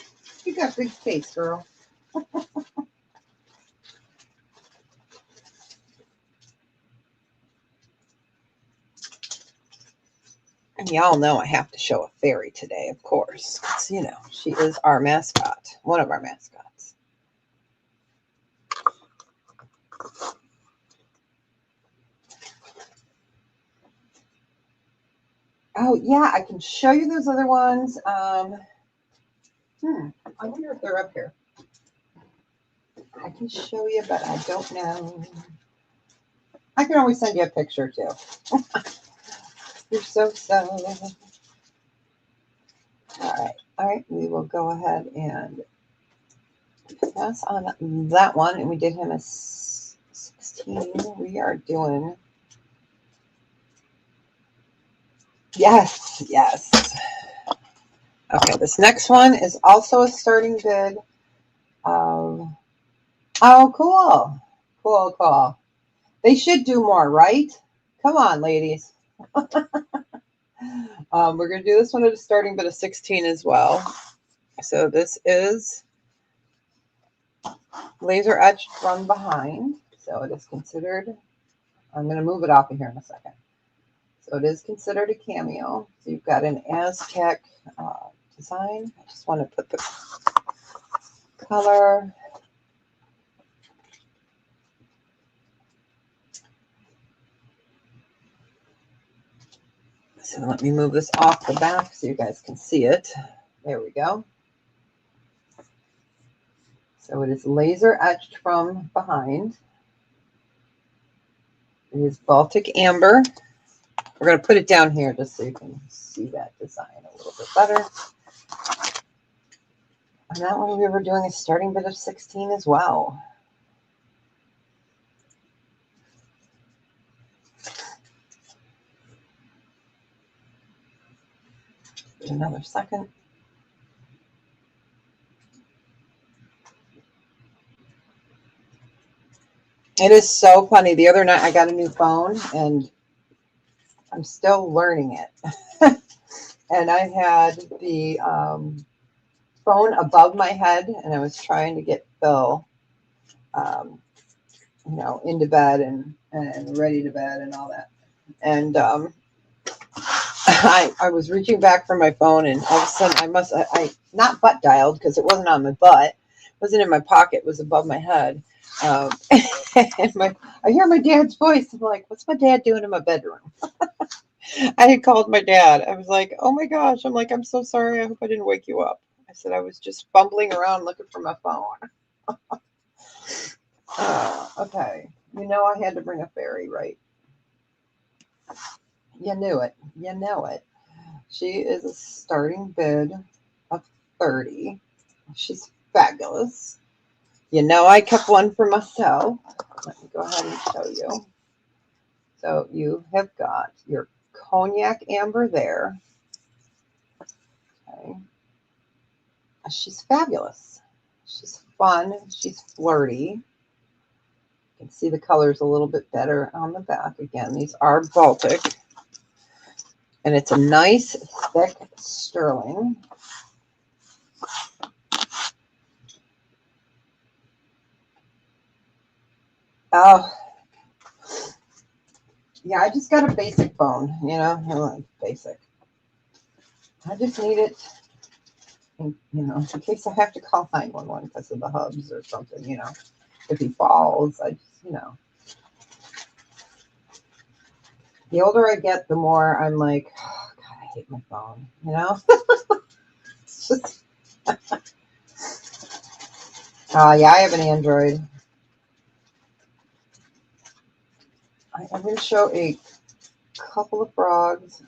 You got big face, girl. And y'all know I have to show a fairy today, of course. You know, she is our mascot, one of our mascots. Oh, yeah, I can show you those other ones. I wonder if they're up here. I can show you, but I don't know. I can always send you a picture, too. You're so. All right. We will go ahead and pass on that one. And we did him a 16. We are doing. Yes. Okay, this next one is also a starting bid of. Oh, cool. They should do more, right? Come on, ladies. We're going to do this one at a starting bid of 16 as well. So this is laser etched from behind. So it is considered, I'm going to move it off of here in a second. So it is considered a cameo. So you've got an Aztec design. I just want to put the color. So let me move this off the back so you guys can see it. There we go. So it is laser etched from behind. It is Baltic amber. We're going to put it down here just so you can see that design a little bit better. And that one we were doing a starting bid of 16 as well. Another second. It is so funny. The other night I got a new phone and I'm still learning it. And I had the phone above my head and I was trying to get Phil, into bed and ready to bed and all that. And I was reaching back for my phone and all of a sudden I not butt dialed because it wasn't on my butt. It wasn't in my pocket. It was above my head. And I hear my dad's voice. I'm like, what's my dad doing in my bedroom? I had called my dad. I was like, oh my gosh. I'm like, I'm so sorry. I hope I didn't wake you up. I said, I was just fumbling around looking for my phone. Okay. You know I had to bring a fairy, right? You knew it. You know it. She is a starting bid of 30. She's fabulous. You know I kept one for myself. Let me go ahead and show you. So you have got your cognac amber there. Okay. She's fabulous. She's fun. She's flirty. You can see the colors a little bit better on the back. Again, these are Baltic. And it's a nice, thick sterling. Oh, yeah, I just got a basic phone, basic. I just need it, in case I have to call 911 because of the hubs or something, if he falls, I just, The older I get, the more I'm like, oh, God, I hate my phone, It's just... Yeah, I have an Android. I'm going to show a couple of frogs.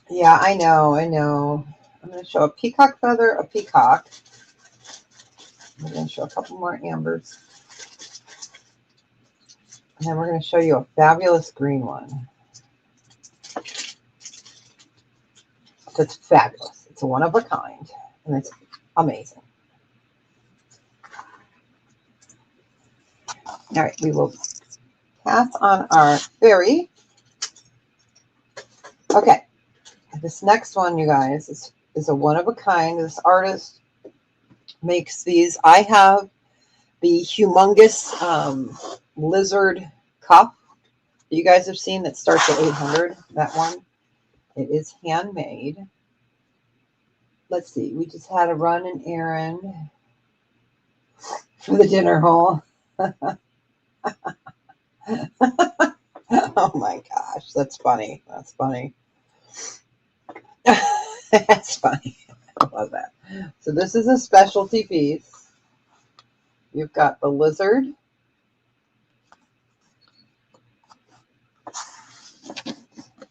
Yeah, I know. I'm going to show a peacock feather, a peacock. I'm going to show a couple more ambers. And then we're going to show you a fabulous green one. It's fabulous. It's a one of a kind. And it's amazing. All right, we will pass on our fairy. Okay, this next one, you guys, is a one of a kind. This artist makes these. I have the humongous lizard cup you guys have seen that starts at 800. That one, it is handmade. Let's see, we just had to run an errand for the dinner hole. Oh my gosh, that's funny. That's funny. That's funny. I love that. So this is a specialty piece. You've got the lizard.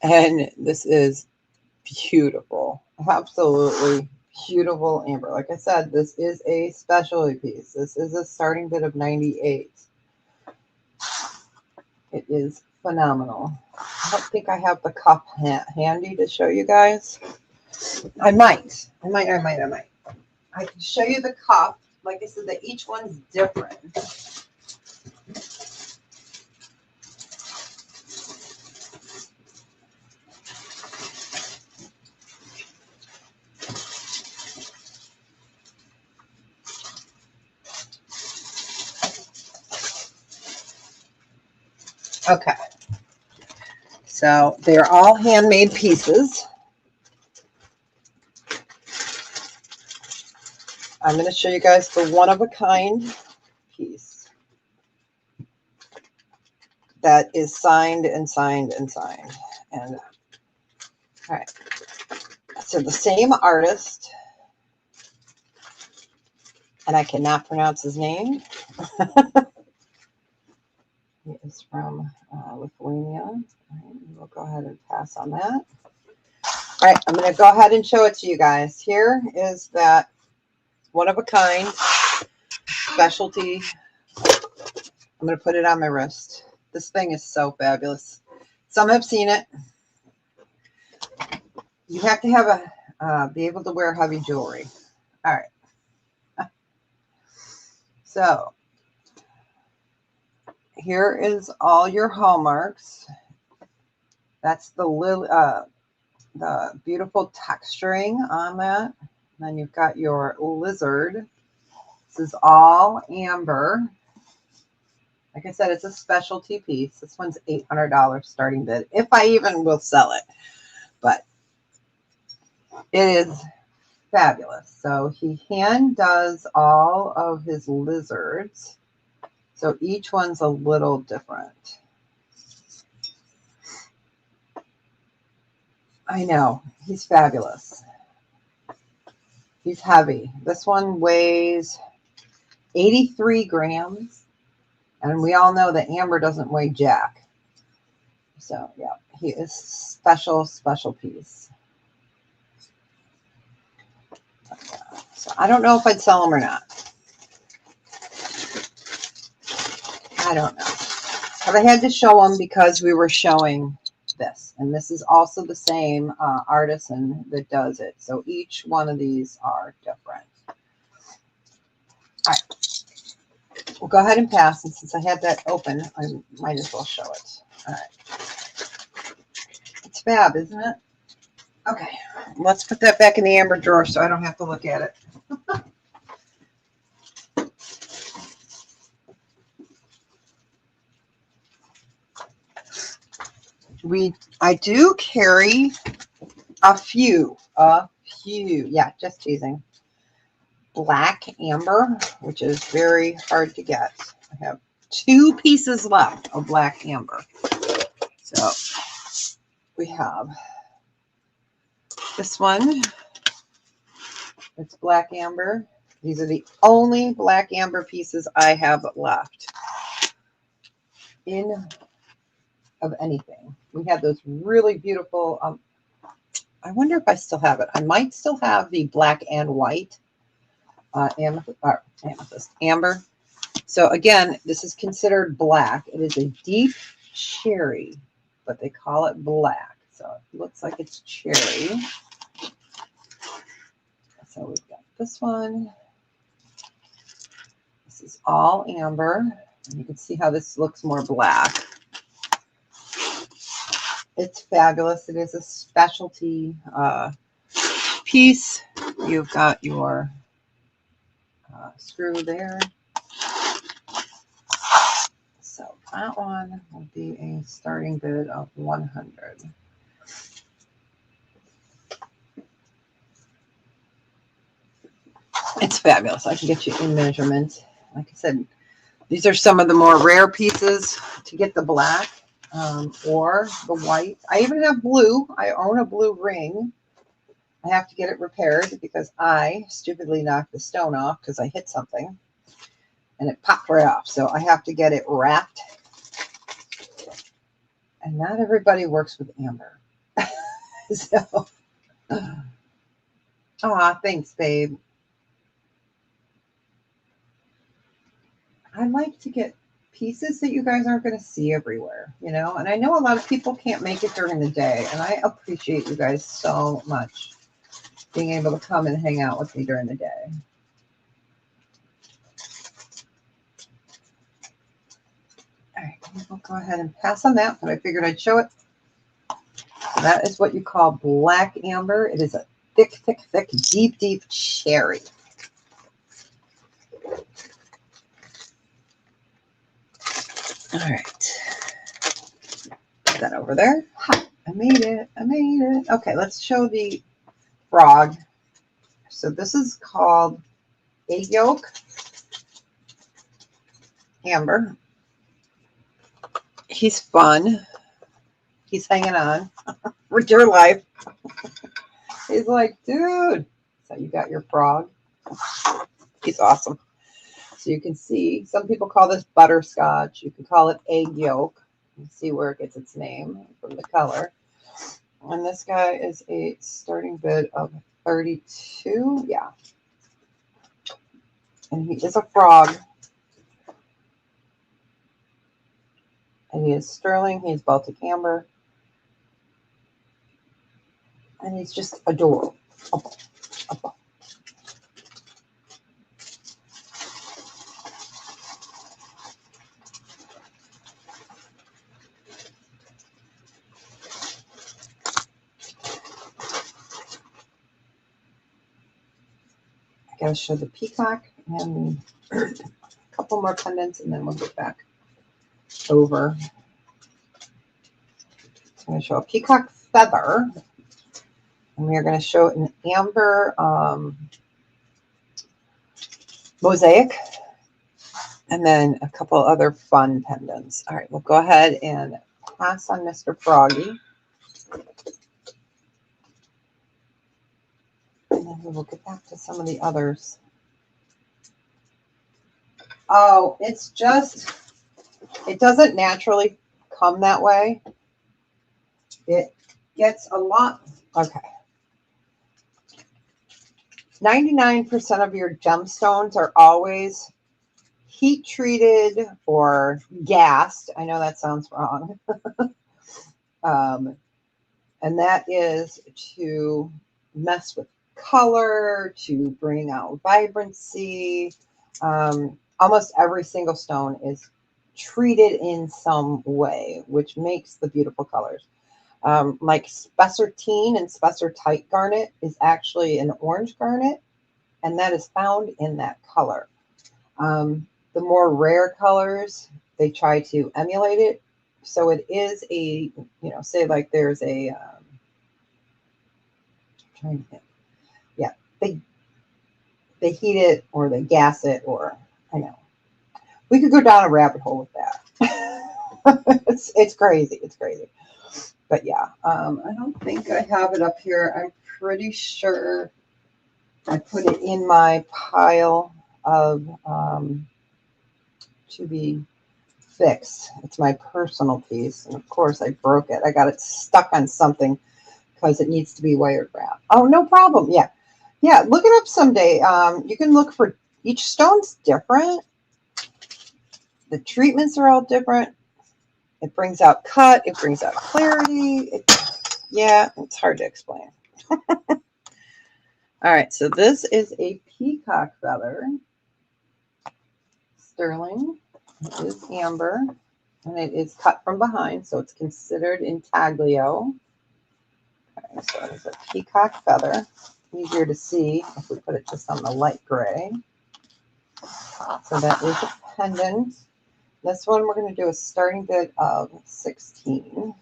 And this is beautiful. Absolutely beautiful amber. Like I said, this is a specialty piece. This is a starting bid of 98. It is phenomenal. I don't think I have the cup handy to show you guys. I might. I can show you the cup. Like I said, that each one's different. Okay. So they're all handmade pieces. I'm going to show you guys the one of a kind piece that is signed and signed and signed. And all right. So the same artist, and I cannot pronounce his name. He is from Lithuania. All right, we'll go ahead and pass on that. All right, I'm going to go ahead and show it to you guys. Here is that one of a kind specialty. I'm going to put it on my wrist. This thing is so fabulous. Some have seen it. You have to have be able to wear heavy jewelry. All right. So here is all your hallmarks. That's the beautiful texturing on that. And then you've got your lizard. This is all amber. Like I said, it's a specialty piece. This one's $800 starting bid, if I even will sell it. But it is fabulous. So he hand does all of his lizards. So each one's a little different. I know. He's fabulous. He's heavy. This one weighs 83 grams. And we all know that amber doesn't weigh jack. So, yeah, he is special piece. So I don't know if I'd sell him or not. I don't know. But I had to show him because we were showing this. And this is also the same artisan that does it. So each one of these are different. All right. We'll go ahead and pass. And since I had that open, I might as well show it. All right. It's fab, isn't it? Okay. Let's put that back in the amber drawer so I don't have to look at it. I do carry a few, yeah, just teasing. Black amber, which is very hard to get. I have 2 pieces left of black amber. So we have This one, it's black amber. These are the only black amber pieces I have left of anything. We had those really beautiful, I wonder if I still have it. I might still have the black and white amber. So again, this is considered black. It is a deep cherry, but they call it black. So it looks like it's cherry. So we've got this one. This is all amber. And you can see how this looks more black. It's fabulous. It is a specialty piece. You've got your screw there. So that one will be a starting bid of 100. It's fabulous. I can get you in measurement. Like I said, these are some of the more rare pieces to get the black or the white. I even have blue. I own a blue ring. I have to get it repaired because I stupidly knocked the stone off because I hit something and it popped right off. So I have to get it wrapped. And not everybody works with amber. So, thanks, babe. I like to get pieces that you guys aren't going to see everywhere, you know? And I know a lot of people can't make it during the day, and I appreciate you guys so much being able to come and hang out with me during the day. All right, we'll go ahead and pass on that, but I figured I'd show it. So that is what you call black amber. It is a thick, thick, thick, deep, deep cherry. All right. Put that over there. Ha, I made it. I made it. Okay, let's show the frog. So this is called egg yolk amber. He's fun. He's hanging on for dear life. He's like, dude. So you got your frog. He's awesome. So you can see, some people call this butterscotch. You can call it egg yolk. You can see where it gets its name from the color. And this guy is a starting bid of 32. Yeah. And he is a frog. And he is sterling. He's Baltic amber. And he's just adorable. I gotta show the peacock and a couple more pendants, and then we'll get back over. I'm going to show a peacock feather, and we are going to show an amber mosaic, and then a couple other fun pendants. All right, we'll go ahead and pass on Mr. Froggy. And then we will get back to some of the others. Oh, it's just, it doesn't naturally come that way. It gets a lot, okay. 99% of your gemstones are always heat treated or gassed. I know that sounds wrong. And that is to mess with color, to bring out vibrancy. Almost every single stone is treated in some way, which makes the beautiful colors. Like spessartine and spessartite garnet is actually an orange garnet, and that is found in that color. The more rare colors, they try to emulate it. So it is a, you know, say like there's a, I'm trying to think. Yeah, they heat it or they gas it, or I know. We could go down a rabbit hole with that. It's crazy. It's crazy. But yeah, I don't think I have it up here. I'm pretty sure I put it in my pile of to be fixed. It's my personal piece. And of course I broke it. I got it stuck on something because it needs to be wire wrapped. Oh, no problem. Yeah. Yeah. Look it up someday. You can look for each stone's different. The treatments are all different. It brings out cut. It brings out clarity. Yeah, it's hard to explain. All right. So this is a peacock feather. Sterling. It is amber. And it is cut from behind, so it's considered intaglio. Okay, so it's a peacock feather. Easier to see if we put it just on the light gray. So that is a pendant. This one we're going to do a starting bid of 16.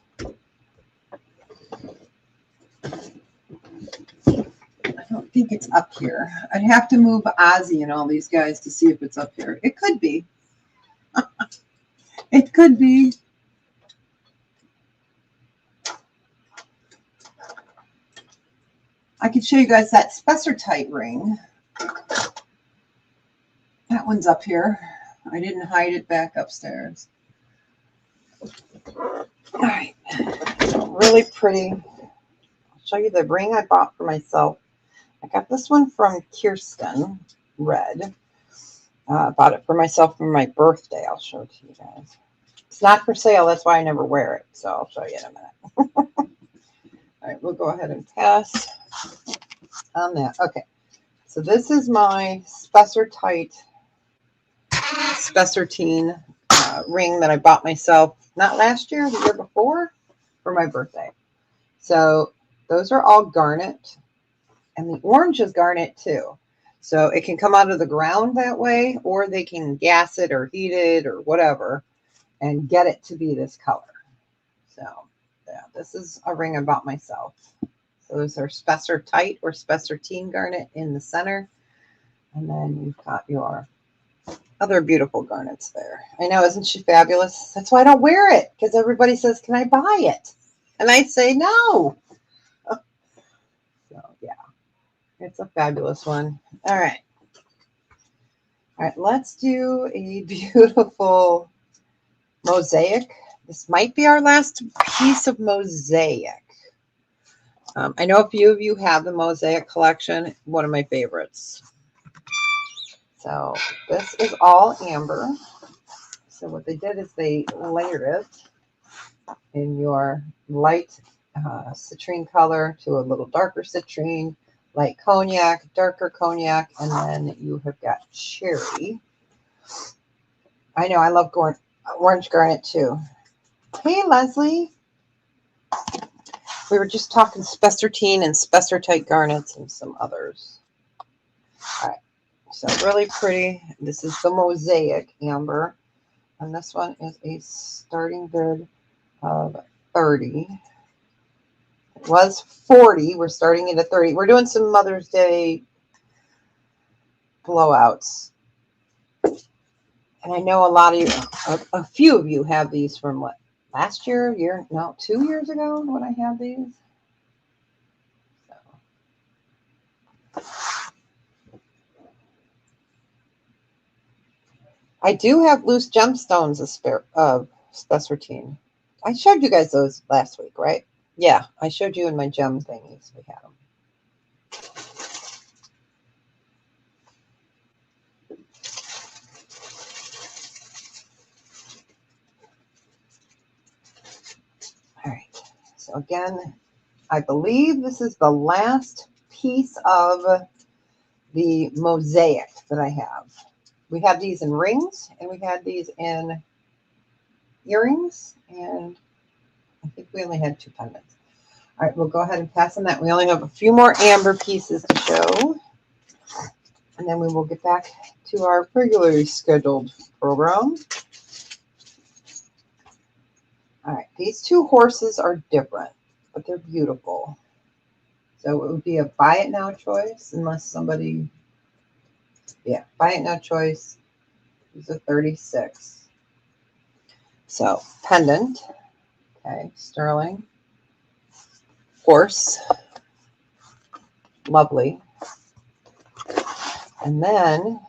I don't think it's up here. I'd have to move Ozzy and all these guys to see if it's up here. It could be. It could be. I could show you guys that Spessartite ring. That one's up here. I didn't hide it back upstairs. All right. Really pretty. I'll show you the ring I bought for myself. I got this one from Kirsten, red. I bought it for myself for my birthday. I'll show it to you guys. It's not for sale. That's why I never wear it. So I'll show you in a minute. All right. We'll go ahead and pass on that. Okay. So this is my Spessartine ring that I bought myself, not last year, the year before, for my birthday. So those are all garnet, and the orange is garnet too. So it can come out of the ground that way, or they can gas it or heat it or whatever and get it to be this color. So yeah, this is a ring I bought myself. So those are Spessartite or Spessartine garnet in the center. And then you've got your other beautiful garnets there. I know, isn't she fabulous? That's why I don't wear it, because everybody says, can I buy it? And I say no. So yeah, it's a fabulous one. All right. All right, let's do a beautiful mosaic. This might be our last piece of mosaic. I know a few of you have the mosaic collection, one of my favorites. So this is all amber. So what they did is they layered it in your light citrine color to a little darker citrine, light cognac, darker cognac, and then you have got cherry. I know, I love orange garnet too. Hey, Leslie. We were just talking Spessartine and Spessartite garnets and some others. All right, so really pretty. This is the mosaic amber, and this one is a starting bid of 30. It was 40. We're starting it at 30. We're doing some Mother's Day blowouts. And I know a lot of you, a few of you have these from what? Last year, 2 years ago when I had these. So. I do have loose gemstones of Spessartine. I showed you guys those last week, right? Yeah, I showed you in my gem thingies. We had them. All right. So again, I believe this is the last piece of the mosaic that I have. We have these in rings, and we had these in earrings, and I think we only had 2 pendants. All right, we'll go ahead and pass on that. We only have a few more amber pieces to show, and then we will get back to our regularly scheduled program. All right, these 2 horses are different, but they're beautiful. So it would be a buy it now choice, unless somebody, yeah, buy it now choice. These are 36. So pendant, okay, sterling, horse, Lovely. And then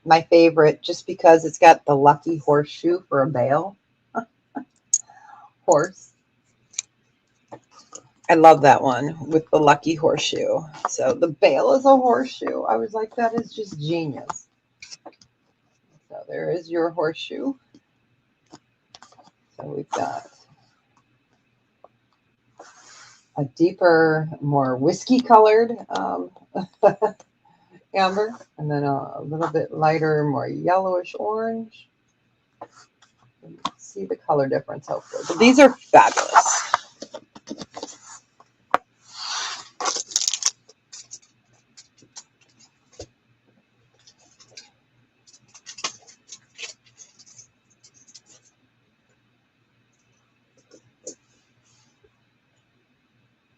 my favorite, just because it's got the lucky horseshoe for a bail. Horse. I love that one with the lucky horseshoe. So the bail is a horseshoe. I was like, that is just genius. So there is your horseshoe. So we've got a deeper, more whiskey colored amber, and then a little bit lighter, more yellowish orange. See the color difference, hopefully. But these are fabulous.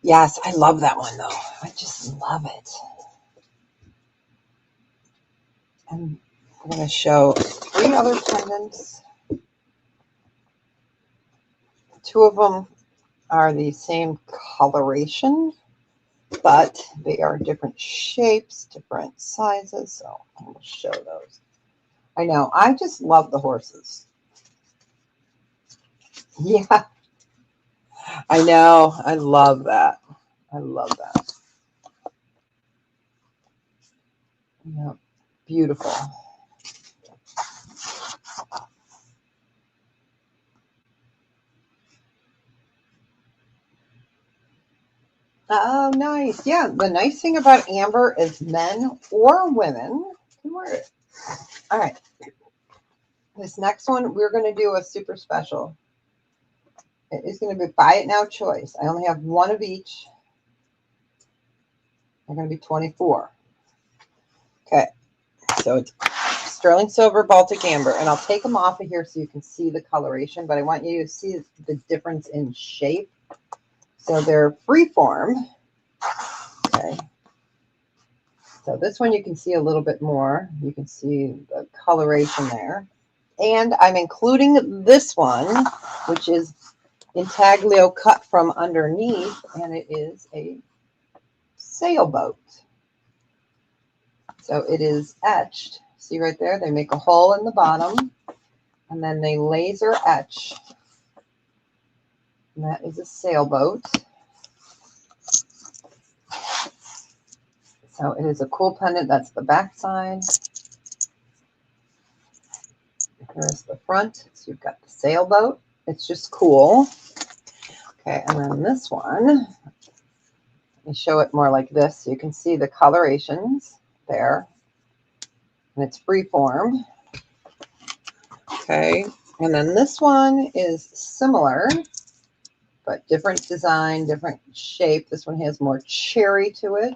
Yes, I love that one though. I just love it. And I'm going to show 3 other pendants. 2 of them are the same coloration, but they are different shapes, different sizes. So I will show those. I know. I just love the horses. Yeah, I know. I love that. I love that. Yeah, beautiful. Oh, nice. Yeah, the nice thing about amber is men or women can wear it. All right. This next one, we're going to do a super special. It is going to be buy it now choice. I only have 1 of each. They're going to be 24. Okay. So it's sterling silver, Baltic amber. And I'll take them off of here so you can see the coloration. But I want you to see the difference in shape. So they're freeform. Okay. So this one you can see a little bit more. You can see the coloration there. And I'm including this one, which is intaglio cut from underneath, and it is a sailboat. So it is etched. See right there? They make a hole in the bottom, and then they laser etch. And that is a sailboat. So it is a cool pendant. That's the back side. Here's the front. So you've got the sailboat. It's just cool. Okay, and then this one, let me show it more like this so you can see the colorations there. And it's freeform. Okay, and then this one is similar, but different design, different shape. This one has more cherry to it.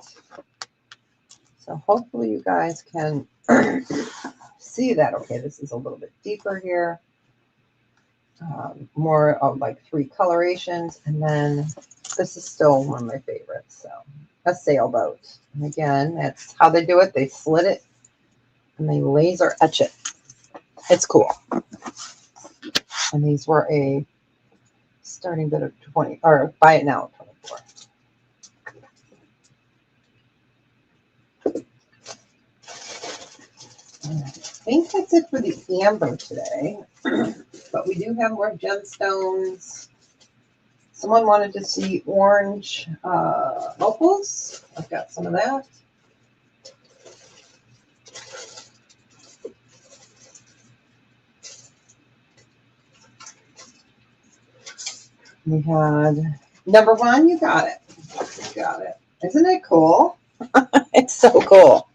So hopefully you guys can see that. Okay, this is a little bit deeper here. More of like 3 colorations. And then this is still one of my favorites. So a sailboat. And again, that's how they do it. They slit it and they laser etch it. It's cool. And these were a starting bid of 20, or buy it now, 24. I think that's it for the amber today. But we do have more gemstones. Someone wanted to see orange opals. I've got some of that. We had number 1. You got it. You got it. Isn't it cool? It's so cool.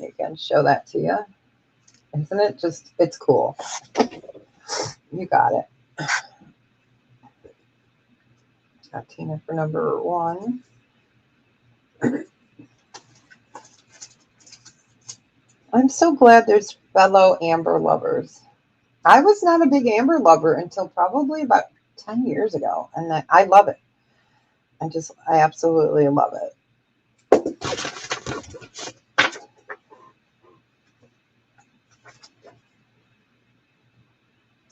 I can show that to you. Isn't it just, it's cool. You got it. Got Tina for number 1. I'm so glad there's fellow amber lovers. I was not a big amber lover until probably about 10 years ago. And I love it. I absolutely love it.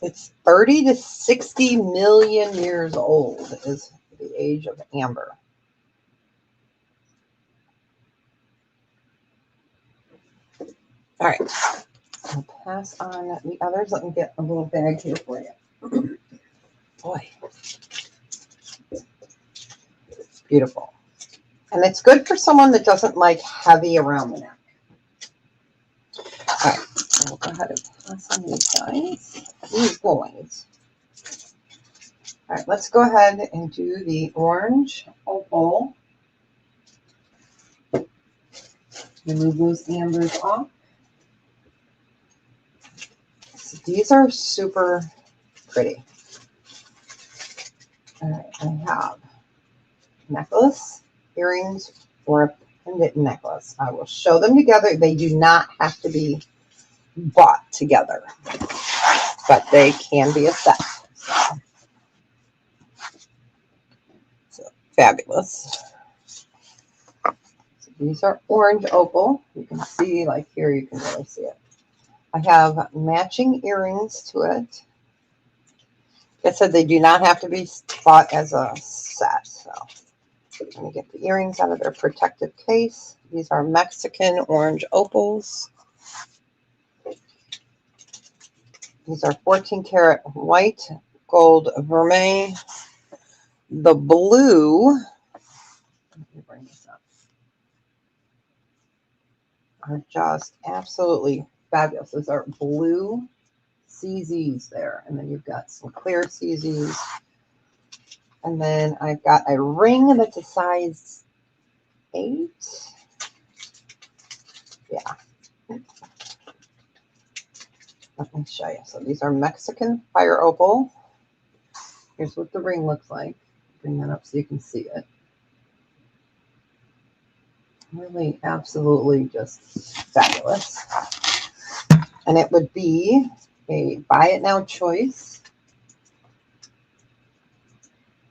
It's 30 to 60 million years old is the age of amber. All right. I'll pass on the others. Let me get a little bag here for you. Boy, beautiful. And it's good for someone that doesn't like heavy around the neck. All right, so we'll go ahead and pass on these guys. These boys. All right, let's go ahead and do the orange opal. Remove those ambers off. So these are super pretty. All right, I have necklace, earrings, or a pendant necklace. I will show them together. They do not have to be bought together, but they can be a set. So fabulous. So these are orange opal. You can see, like here, you can really see it. I have matching earrings to it. Like I said, they do not have to be bought as a set. So let me get the earrings out of their protective case. These are Mexican orange opals. These are 14 karat white gold vermeil. The blue, let me bring this up, are just absolutely fabulous. Those are blue CZs there. And then you've got some clear CZs. And then I've got a ring that's a size 8. Yeah. Let me show you. So these are Mexican fire opal. Here's what the ring looks like. Bring that up so you can see it. Really, absolutely just fabulous. And it would be a buy it now choice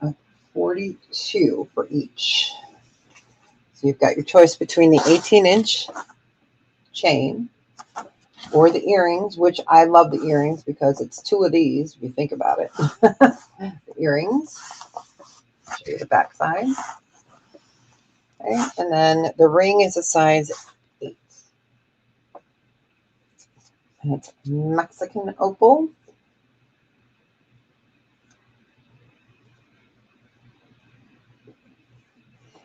of 42 for each. So you've got your choice between the 18-inch chain or the earrings, which I love the earrings because it's 2 of these, if you think about it. The earrings. Show you the back side. Okay. And then the ring is a size 8. And it's Mexican opal.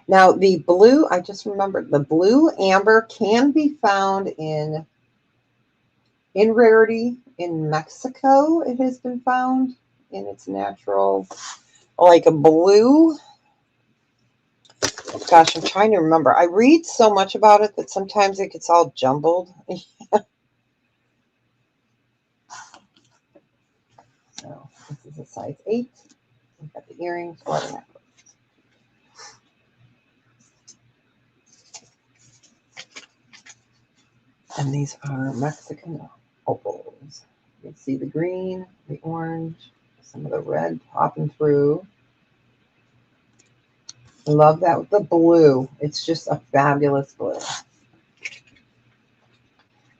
Now the blue, I just remembered, the blue amber can be found in rarity in Mexico. It has been found in its natural, like a blue. Gosh, I'm trying to remember. I read so much about it that sometimes it gets all jumbled. So this is a size 8. We've got the earrings or the necklace. And these are Mexican opals. You can see the green, the orange, some of the red popping through. I love that with the blue. It's just a fabulous blue.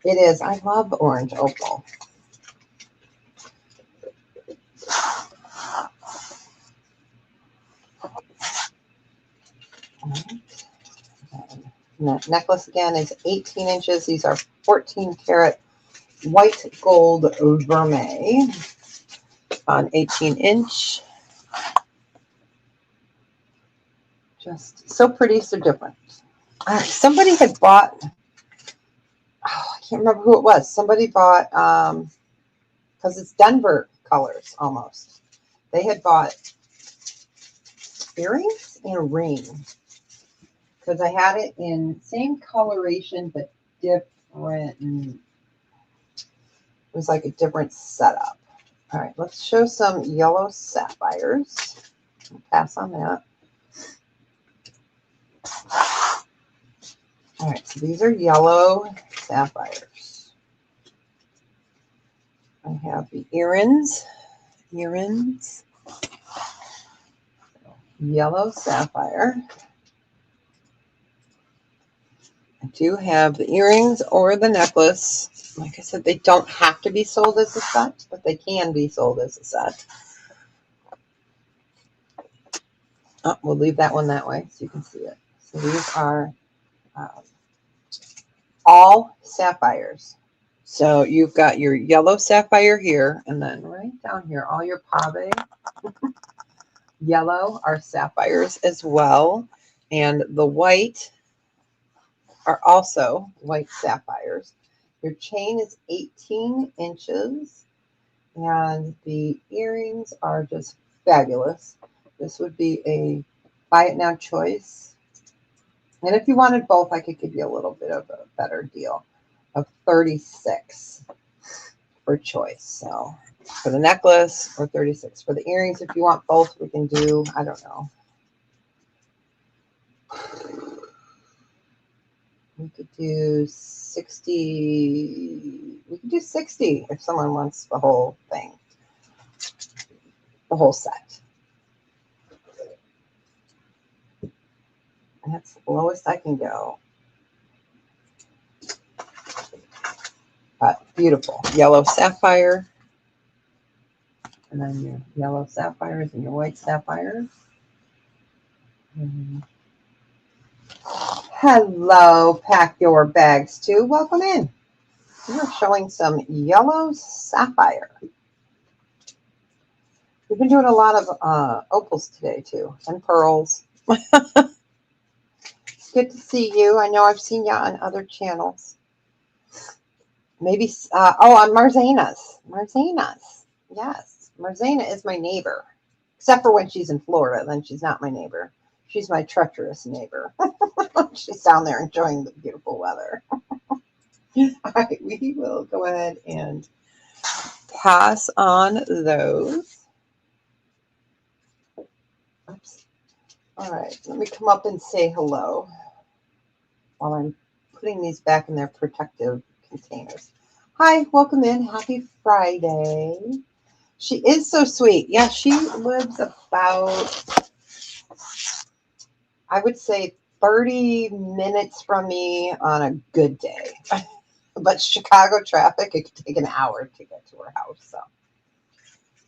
It is. I love orange opal. And that necklace again is 18 inches. These are 14 karat white gold vermeil on 18-inch. Just so pretty, so different. Somebody had bought, I can't remember who it was. Somebody bought, because it's Denver colors almost. They had bought earrings and a ring. Because I had it in same coloration, but different. It was like a different setup. All right, let's show some yellow sapphires. I'll pass on that. All right, so these are yellow sapphires. I have the earrings, yellow sapphire. I do have the earrings or the necklace. Like I said, they don't have to be sold as a set, but they can be sold as a set. Oh, we'll leave that one that way so you can see it. So these are all sapphires. So you've got your yellow sapphire here, and then right down here, all your pave yellow are sapphires as well. And the white are also white sapphires. Your chain is 18 inches, and the earrings are just fabulous. This would be a buy it now choice. And if you wanted both, I could give you a little bit of a better deal of 36 for choice. So for the necklace or 36 for the earrings. If you want both, we can do, I don't know. We could do 60. We could do 60 if someone wants the whole thing, the whole set. And that's the lowest I can go. But beautiful yellow sapphire. And then your yellow sapphires and your white sapphires. Hello, pack your bags too. Welcome in. We're showing some yellow sapphire. We've been doing a lot of opals today too, and pearls. Good to see you. I know I've seen you on other channels. Maybe, on Marzena's. Marzena's. Yes, Marzena is my neighbor. Except for when she's in Florida, then she's not my neighbor. She's my treacherous neighbor. She's down there enjoying the beautiful weather. All right, we will go ahead and pass on those. Oops. All right, let me come up and say hello while I'm putting these back in their protective containers. Hi, welcome in. Happy Friday. She is so sweet. Yeah, she lives about, I would say, 30 minutes from me on a good day. But Chicago traffic, it could take an hour to get to her house. So,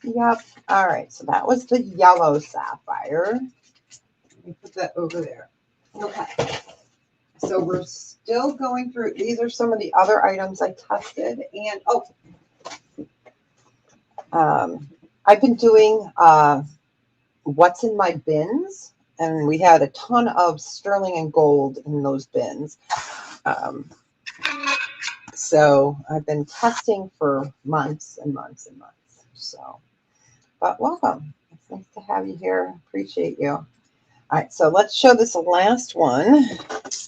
yep. All right. So that was the yellow sapphire. Let me put that over there. Okay. So we're still going through. These are some of the other items I tested. And, I've been doing what's in my bins. And we had a ton of sterling and gold in those bins. So I've been testing for months and months and months. So, but welcome. It's nice to have you here. Appreciate you. All right, so let's show this last one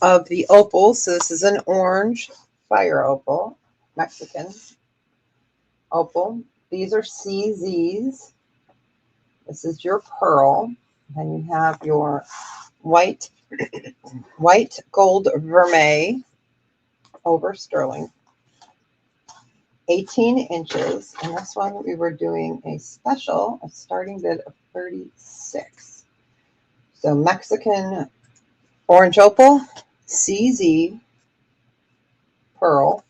of the opals. So this is an orange fire opal, Mexican opal. These are CZs. This is your pearl. Then you have your white gold vermeil over sterling. 18 inches, and this one we were doing a starting bid of 36. So Mexican orange opal, CZ pearl,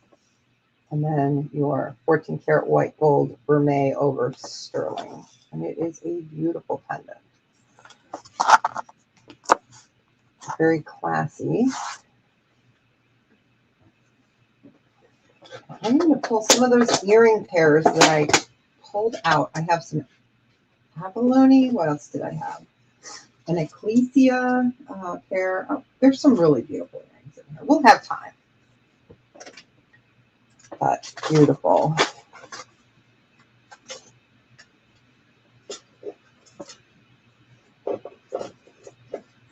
and then your 14 karat white gold vermeil over sterling. And it is a beautiful pendant. Very classy. I'm going to pull some of those earring pairs that I pulled out. I have some abalone. What else did I have? An ecclesia pair. Oh, there's some really beautiful earrings in here. We'll have time. But beautiful.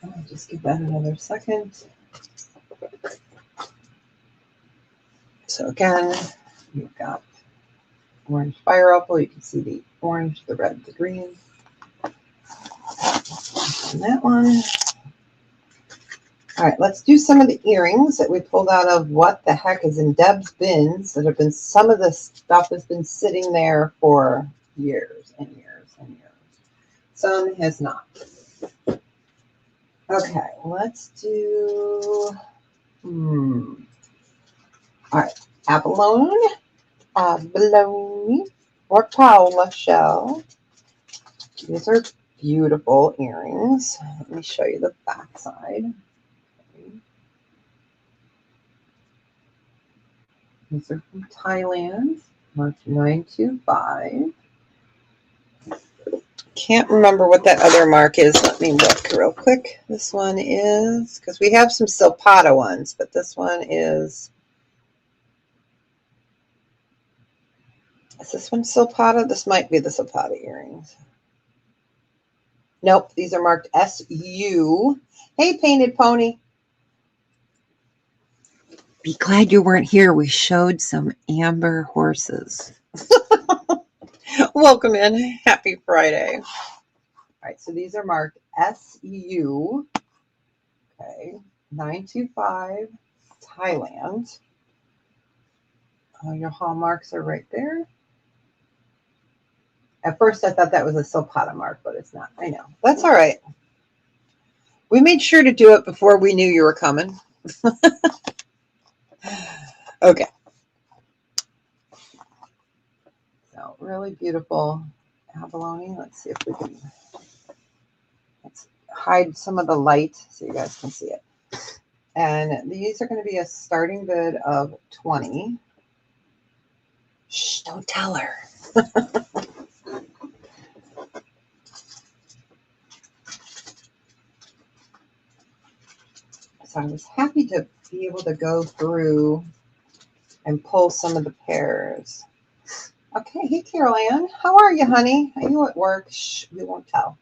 I'll just give that another second. So again, you've got orange fire opal. You can see the orange, the red, the green. And that one. All right, let's do some of the earrings that we pulled out of what the heck is in Deb's bins that have been, some of this stuff has been sitting there for years and years and years. Some has not. Okay, let's do, all right, abalone or Paula shell. These are beautiful earrings. Let me show you the back side. These are from Thailand, marked 925. Can't remember what that other mark is. Let me look real quick. This one is, because we have some Silpata ones, but this one is this one Silpata? This might be the Silpata earrings. Nope, these are marked SU. Hey, Painted Pony. Be glad you weren't here. We showed some amber horses. Welcome in. Happy Friday. All right, so these are marked SU. Okay, 925 Thailand. Your hallmarks are right there. At first, I thought that was a Silpata mark, but it's not. I know. That's all right. We made sure to do it before we knew you were coming. Okay. So, really beautiful abalone. Let's see if we can... Let's hide some of the light so you guys can see it. And these are going to be a starting bid of 20. Shh, don't tell her. So I was happy to be able to go through and pull some of the pairs. Okay, hey Carol Ann, how are you, honey? Are you at work? Shh, we won't tell.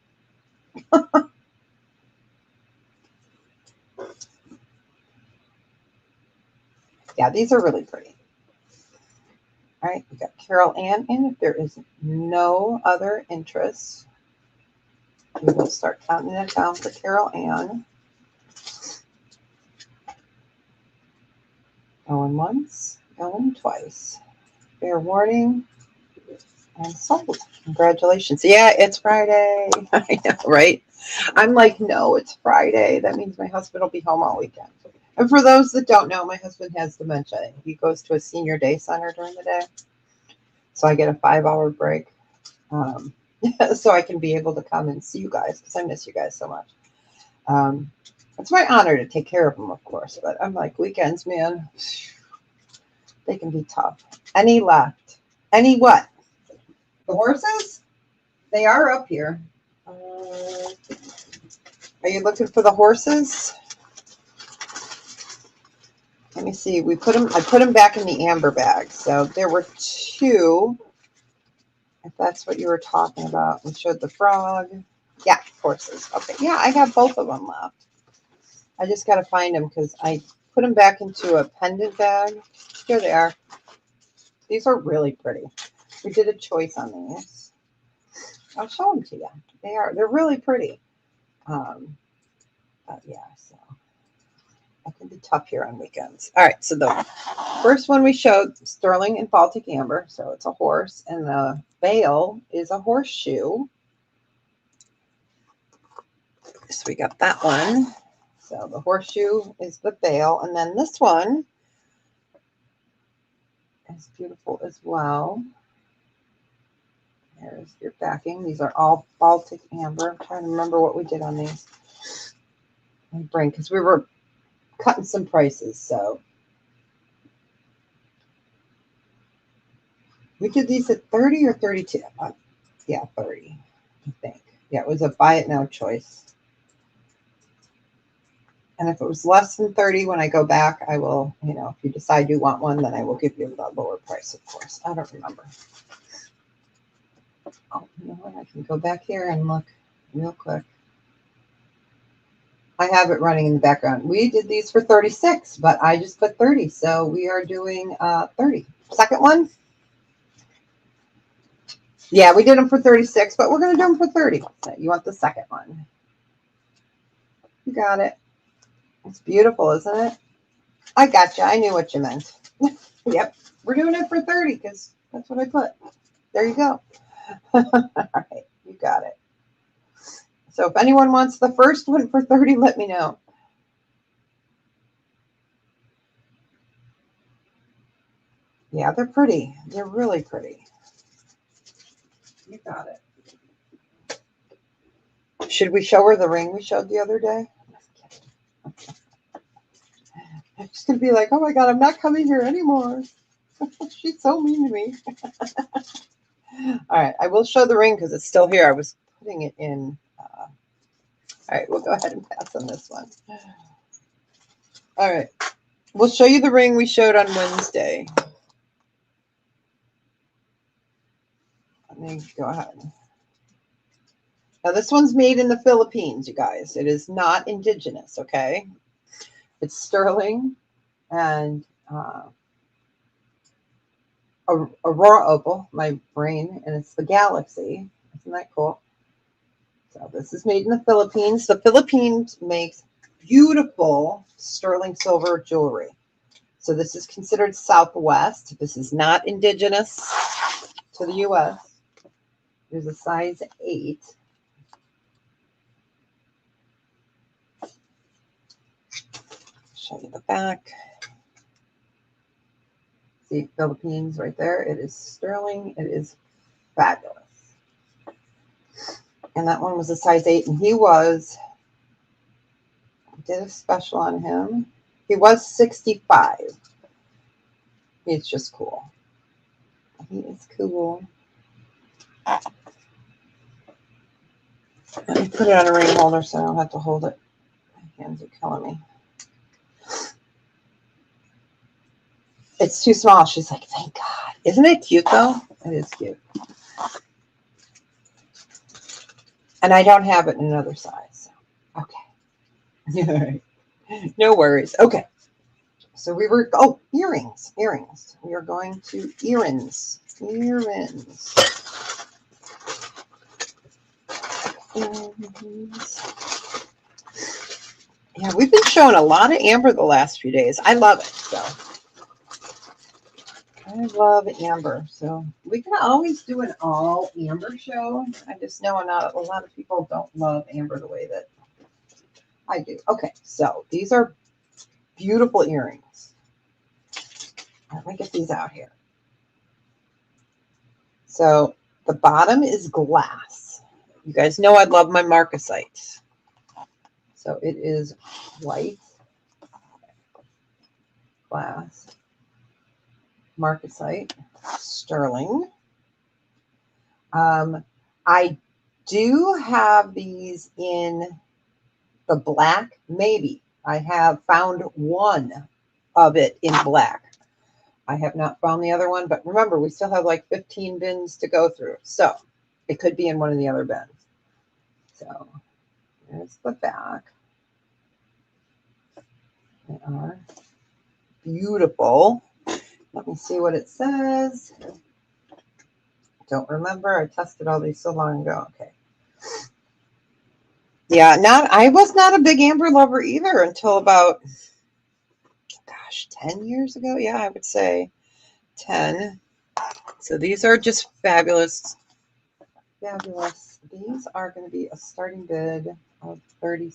Yeah, these are really pretty. All right, we got Carol Ann in. If there is no other interest, we will start counting it down for Carol Ann. Going once, going twice. Fair warning. And sold. Congratulations. Yeah, it's Friday. I know, right? I'm like, no, it's Friday. That means my husband will be home all weekend. And for those that don't know, my husband has dementia. He goes to a senior day center during the day. So I get a 5-hour break. So I can be able to come and see you guys because I miss you guys so much. It's my honor to take care of them, of course. But I'm like, weekends, man, they can be tough. Any left? Any what? The horses? They are up here. Are you looking for the horses? Let me see. I put them back in the amber bag. So there were 2. If that's what you were talking about. We showed the frog. Yeah, horses. Okay. Yeah, I have both of them left. I just got to find them because I put them back into a pendant bag. Here they are. These are really pretty. We did a choice on these. I'll show them to you. They're really pretty. Yeah, so that can be tough here on weekends. All right, so the first one we showed, sterling and Baltic amber, so it's a horse, and the veil is a horseshoe. So we got that one. So the horseshoe is the veil, and then this one is beautiful as well. There's your backing. These are all Baltic amber. I'm trying to remember what we did on these. My brain, because we were cutting some prices, so we did these at 30 or 32. Yeah, 30, I think. Yeah, it was a buy it now choice. And if it was less than 30 when I go back, I will, if you decide you want one, then I will give you the lower price, of course. I don't remember. Oh, you know what? I can go back here and look real quick. I have it running in the background. We did these for 36, but I just put 30. So we are doing 30. Second one? Yeah, we did them for 36, but we're going to do them for 30. So you want the second one. You got it. It's beautiful, isn't it? I got you. I knew what you meant. Yep. We're doing it for 30 because that's what I put. There you go. All right. You got it. So if anyone wants the first one for 30, let me know. Yeah, they're pretty. They're really pretty. You got it. Should we show her the ring we showed the other day? I'm just going to be like, oh my God, I'm not coming here anymore. She's so mean to me. All right, I will show the ring because it's still here. I was putting it in. All right, we'll go ahead and pass on this one. All right, we'll show you the ring we showed on Wednesday. Let me go ahead. Now, this one's made in the Philippines, you guys. It is not indigenous, okay? It's sterling and Aurora opal, my brain, and it's the galaxy. Isn't that cool? So this is made in the Philippines. The Philippines makes beautiful sterling silver jewelry. So this is considered Southwest. This is not indigenous to the U.S. There's a size 8. Show you the back. See, Philippines right there. It is sterling. It is fabulous. And that one was a size 8. And he was, I did a special on him. He was 65. He's just cool. He is cool. Let me put it on a ring holder so I don't have to hold it. My hands are killing me. It's too small. She's like, thank God. Isn't it cute, though? It is cute. And I don't have it in another size. So. Okay. No worries. Okay. So we were, earrings. We are going to earrings. Yeah, we've been showing a lot of amber the last few days. I love it. So I love amber. So we can always do an all amber show. I just know not a lot of people don't love amber the way that I do. Okay, so these are beautiful earrings. Let me get these out here. So the bottom is glass. You guys know I love my marcasite. So it is white glass, marcasite, sterling. I do have these in the black, maybe. I have found one of it in black. I have not found the other one, but remember, we still have like 15 bins to go through. So it could be in one of the other bins. So there's the back. They are beautiful. Let me see what it says. Don't remember. I tested all these so long ago. Okay. Yeah, I was not a big amber lover either until about, 10 years ago. Yeah, I would say 10. So these are just fabulous. Fabulous. These are going to be a starting bid of 30.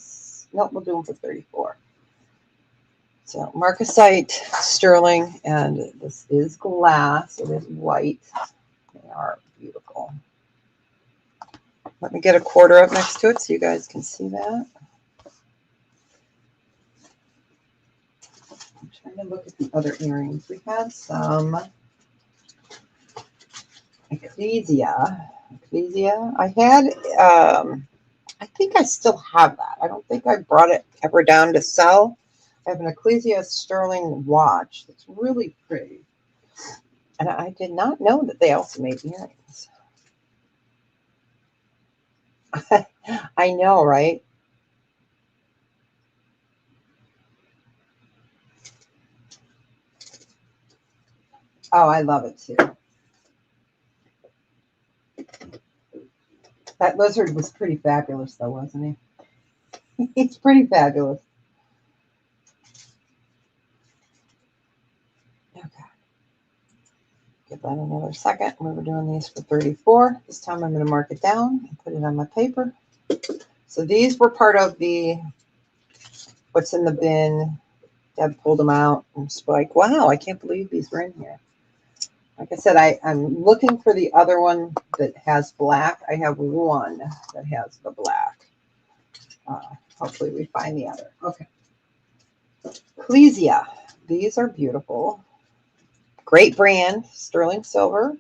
Nope, we'll do them for 34. So marcasite, sterling, and this is glass. It is white. They are beautiful. Let me get a quarter up next to it so you guys can see that. I'm trying to look at the other earrings. We had some Ecclesia. I had, I think I still have that. I don't think I brought it ever down to sell. I have an Ecclesia sterling watch that's really pretty. And I did not know that they also made earrings. I know, right? Oh, I love it too. That lizard was pretty fabulous though, wasn't he? He's pretty fabulous. Okay. Give that another second. We were doing these for 34. This time I'm going to mark it down and put it on my paper. So these were part of the what's in the bin. Deb pulled them out and was like, wow, I can't believe these were in here. Like I said, I'm looking for the other one that has black. I have one that has the black. Hopefully we find the other. Okay. Ecclesia. These are beautiful. Great brand, sterling silver.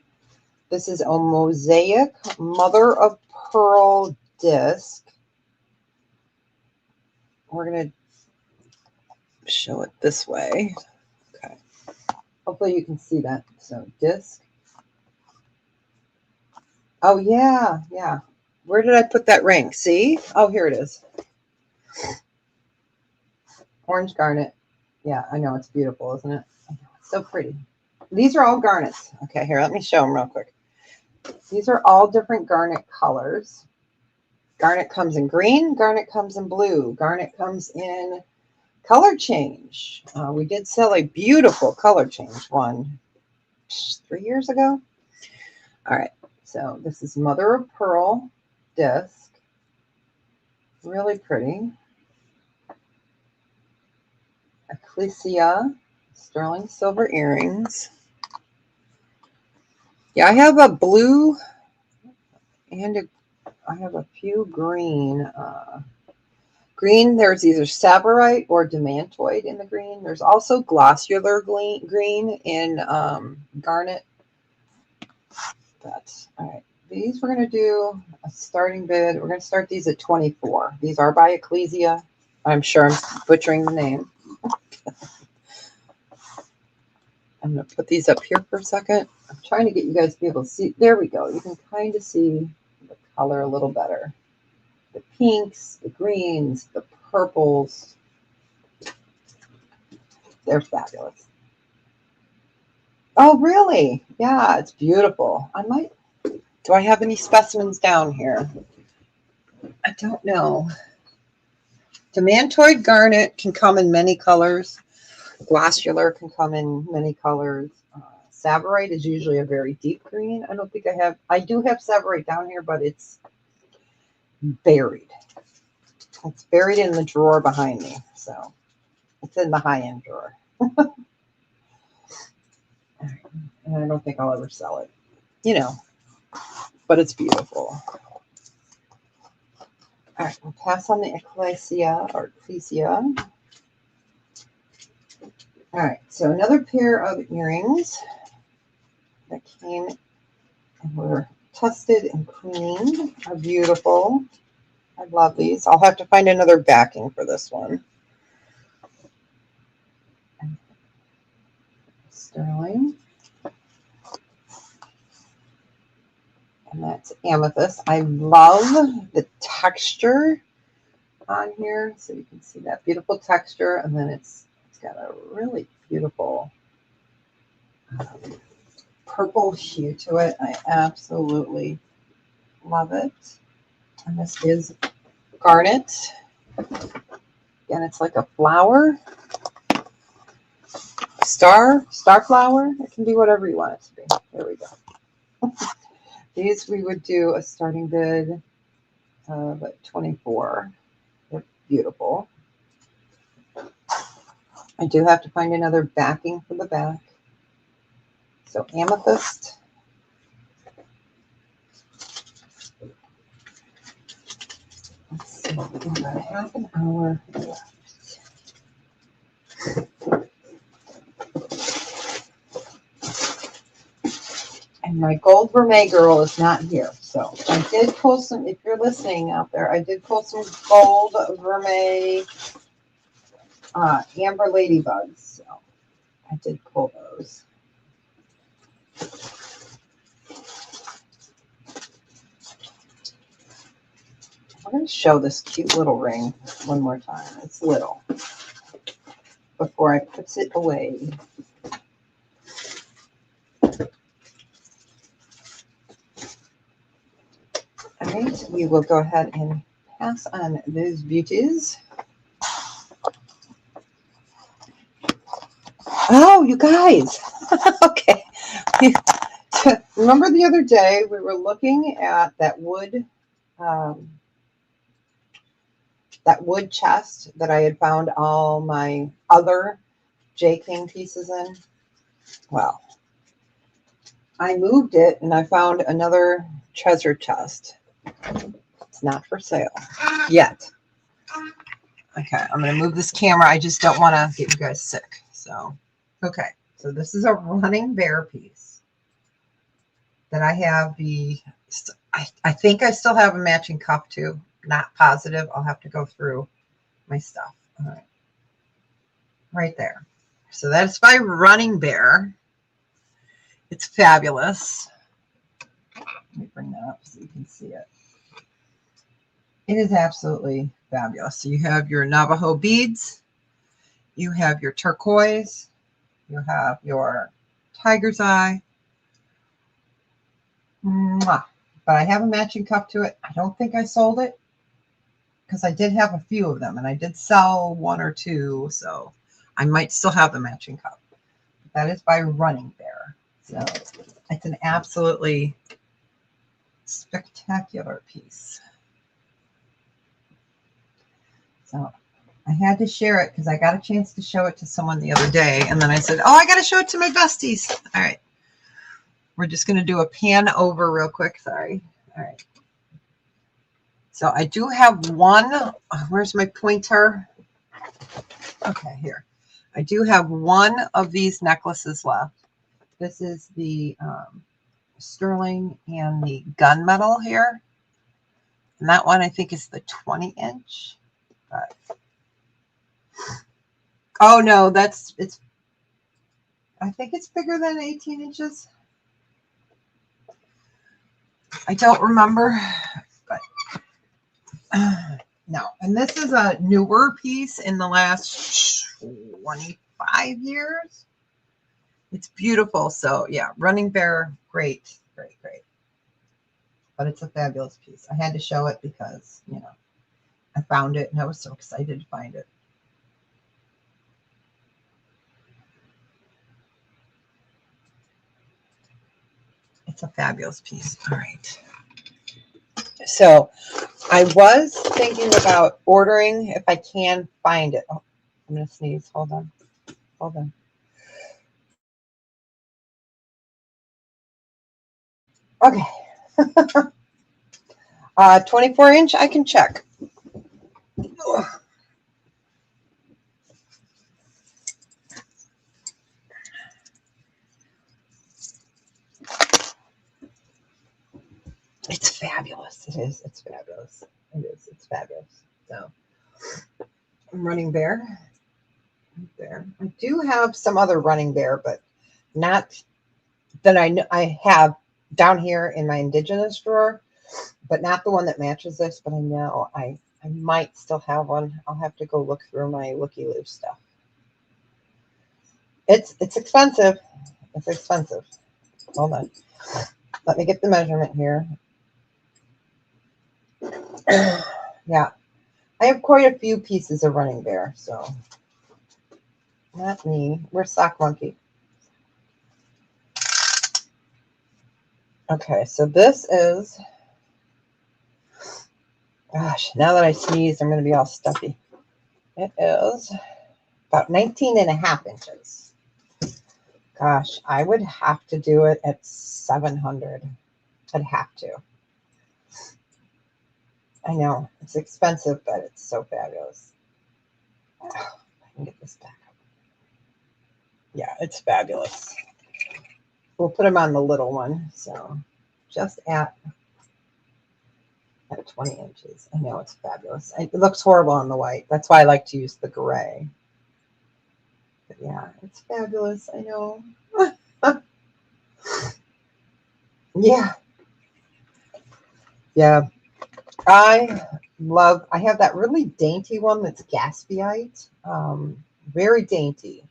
This is a mosaic mother of pearl disc. We're going to show it this way. Okay. Hopefully you can see that. So disc. Oh, yeah. Yeah. Where did I put that ring? See? Oh, here it is. Orange garnet. Yeah, I know. It's beautiful, isn't it? It's so pretty. These are all garnets. Okay, here, let me show them real quick. These are all different garnet colors. Garnet comes in green. Garnet comes in blue. Garnet comes in color change. We did sell a beautiful color change one 3 years ago. All right, so this is mother of pearl disc. Really pretty. Ecclesia sterling silver earrings. Yeah, I have a blue and I have a few green. Green, there's either savorite or demantoid in the green. There's also glossular green in garnet. That's all right. These we're going to do a starting bid. We're going to start these at 24. These are by Ecclesia. I'm sure I'm butchering the name. I'm going to put these up here for a second. I'm trying to get you guys to be able to see. There we go. You can kind of see the color a little better. The pinks, the greens, the purples. They're fabulous. Oh, really? Yeah, it's beautiful. Do I have any specimens down here? I don't know. Demantoid garnet can come in many colors. Glossular can come in many colors. Savorite is usually a very deep green. I don't think I do have savorite down here, but it's buried. It's buried in the drawer behind me. So it's in the high-end drawer. And I don't think I'll ever sell it. But it's beautiful. All right, we'll pass on the Ecclesia. All right, so another pair of earrings that came and were tested and cleaned are beautiful. I love these. I'll have to find another backing for this one. Sterling. And that's amethyst. I love the texture on here. So you can see that beautiful texture. And then it's got a really beautiful purple hue to it. I absolutely love it. And this is garnet. Again, it's like a flower. Star flower. It can be whatever you want it to be. There we go. These we would do a starting bid of 24. They're beautiful. I do have to find another backing for the back. So amethyst. Let's see, we have about half an hour left. And my gold vermeil girl is not here. So I did pull some, if you're listening out there, I did pull some gold vermeil amber ladybugs. So I did pull those. I'm going to show this cute little ring one more time. It's little. Before I put it away. All right, we will go ahead and pass on those beauties. Oh, you guys. Okay. Remember the other day we were looking at that wood chest that I had found all my other J. King pieces in? Well, I moved it and I found another treasure chest. It's not for sale yet. Okay, I'm going to move this camera. I just don't want to get you guys sick. So, okay. So So this is a running bear piece that I have I think I still have a matching cuff too. Not positive. I'll have to go through my stuff. All right. Right there. So that's by Running Bear. It's fabulous. Let me bring that up so you can see it. It is absolutely fabulous. So you have your Navajo beads. You have your turquoise. You have your tiger's eye. Mwah. But I have a matching cuff to it. I don't think I sold it because I did have a few of them and I did sell one or two. So I might still have the matching cuff. That is by Running Bear. So it's an absolutely spectacular piece. So I had to share it because I got a chance to show it to someone the other day. And then I said, oh, I got to show it to my besties. All right. We're just going to do a pan over real quick. Sorry. All right. So I do have one. Where's my pointer? Okay, here. I do have one of these necklaces left. This is the sterling and the gunmetal here. And that one I think is the 20-inch. But oh no, it's I think it's bigger than 18 inches. I don't remember, but no. And this is a newer piece in the last 25 years. It's beautiful. So yeah, Running Bear, great, great, great. But it's a fabulous piece. I had to show it because, you know, I found it and I was so excited to find it. It's a fabulous piece. All right. So I was thinking about ordering if I can find it. Oh, I'm going to sneeze. Hold on. Hold on. Okay. 24-inch, I can check. Ugh. It's fabulous. It is. It's fabulous. It is. It's fabulous. So I'm Running Bear. There. I do have some other Running Bear, but not that I have down here in my indigenous drawer, but not the one that matches this. But I know I might still have one. I'll have to go look through my looky-loo stuff. It's expensive. It's expensive. Hold on. Let me get the measurement here. Yeah, I have quite a few pieces of Running Bear, so not me. Where's Sock Monkey? Okay, so this is, gosh, now that I sneezed, I'm going to be all stuffy. It is about 19.5 inches. Gosh, I would have to do it at 700. I'd have to. I know, it's expensive, but it's so fabulous. Oh, I can get this back up. Yeah, it's fabulous. We'll put them on the little one, so just at 20 inches. I know, it's fabulous. It looks horrible on the white. That's why I like to use the gray. But yeah, it's fabulous. I know. Yeah. Yeah. I have that really dainty one that's Gatsbyite. Very dainty.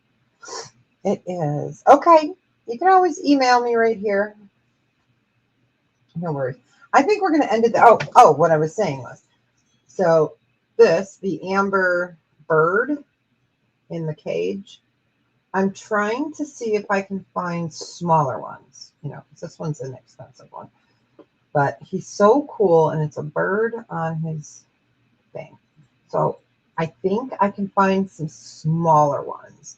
It is. Okay. You can always email me right here. No worries. I think we're going to end it. Oh, what I was saying was, so the amber bird in the cage, I'm trying to see if I can find smaller ones, you know, because this one's an expensive one, but he's so cool and it's a bird on his thing. So I think I can find some smaller ones.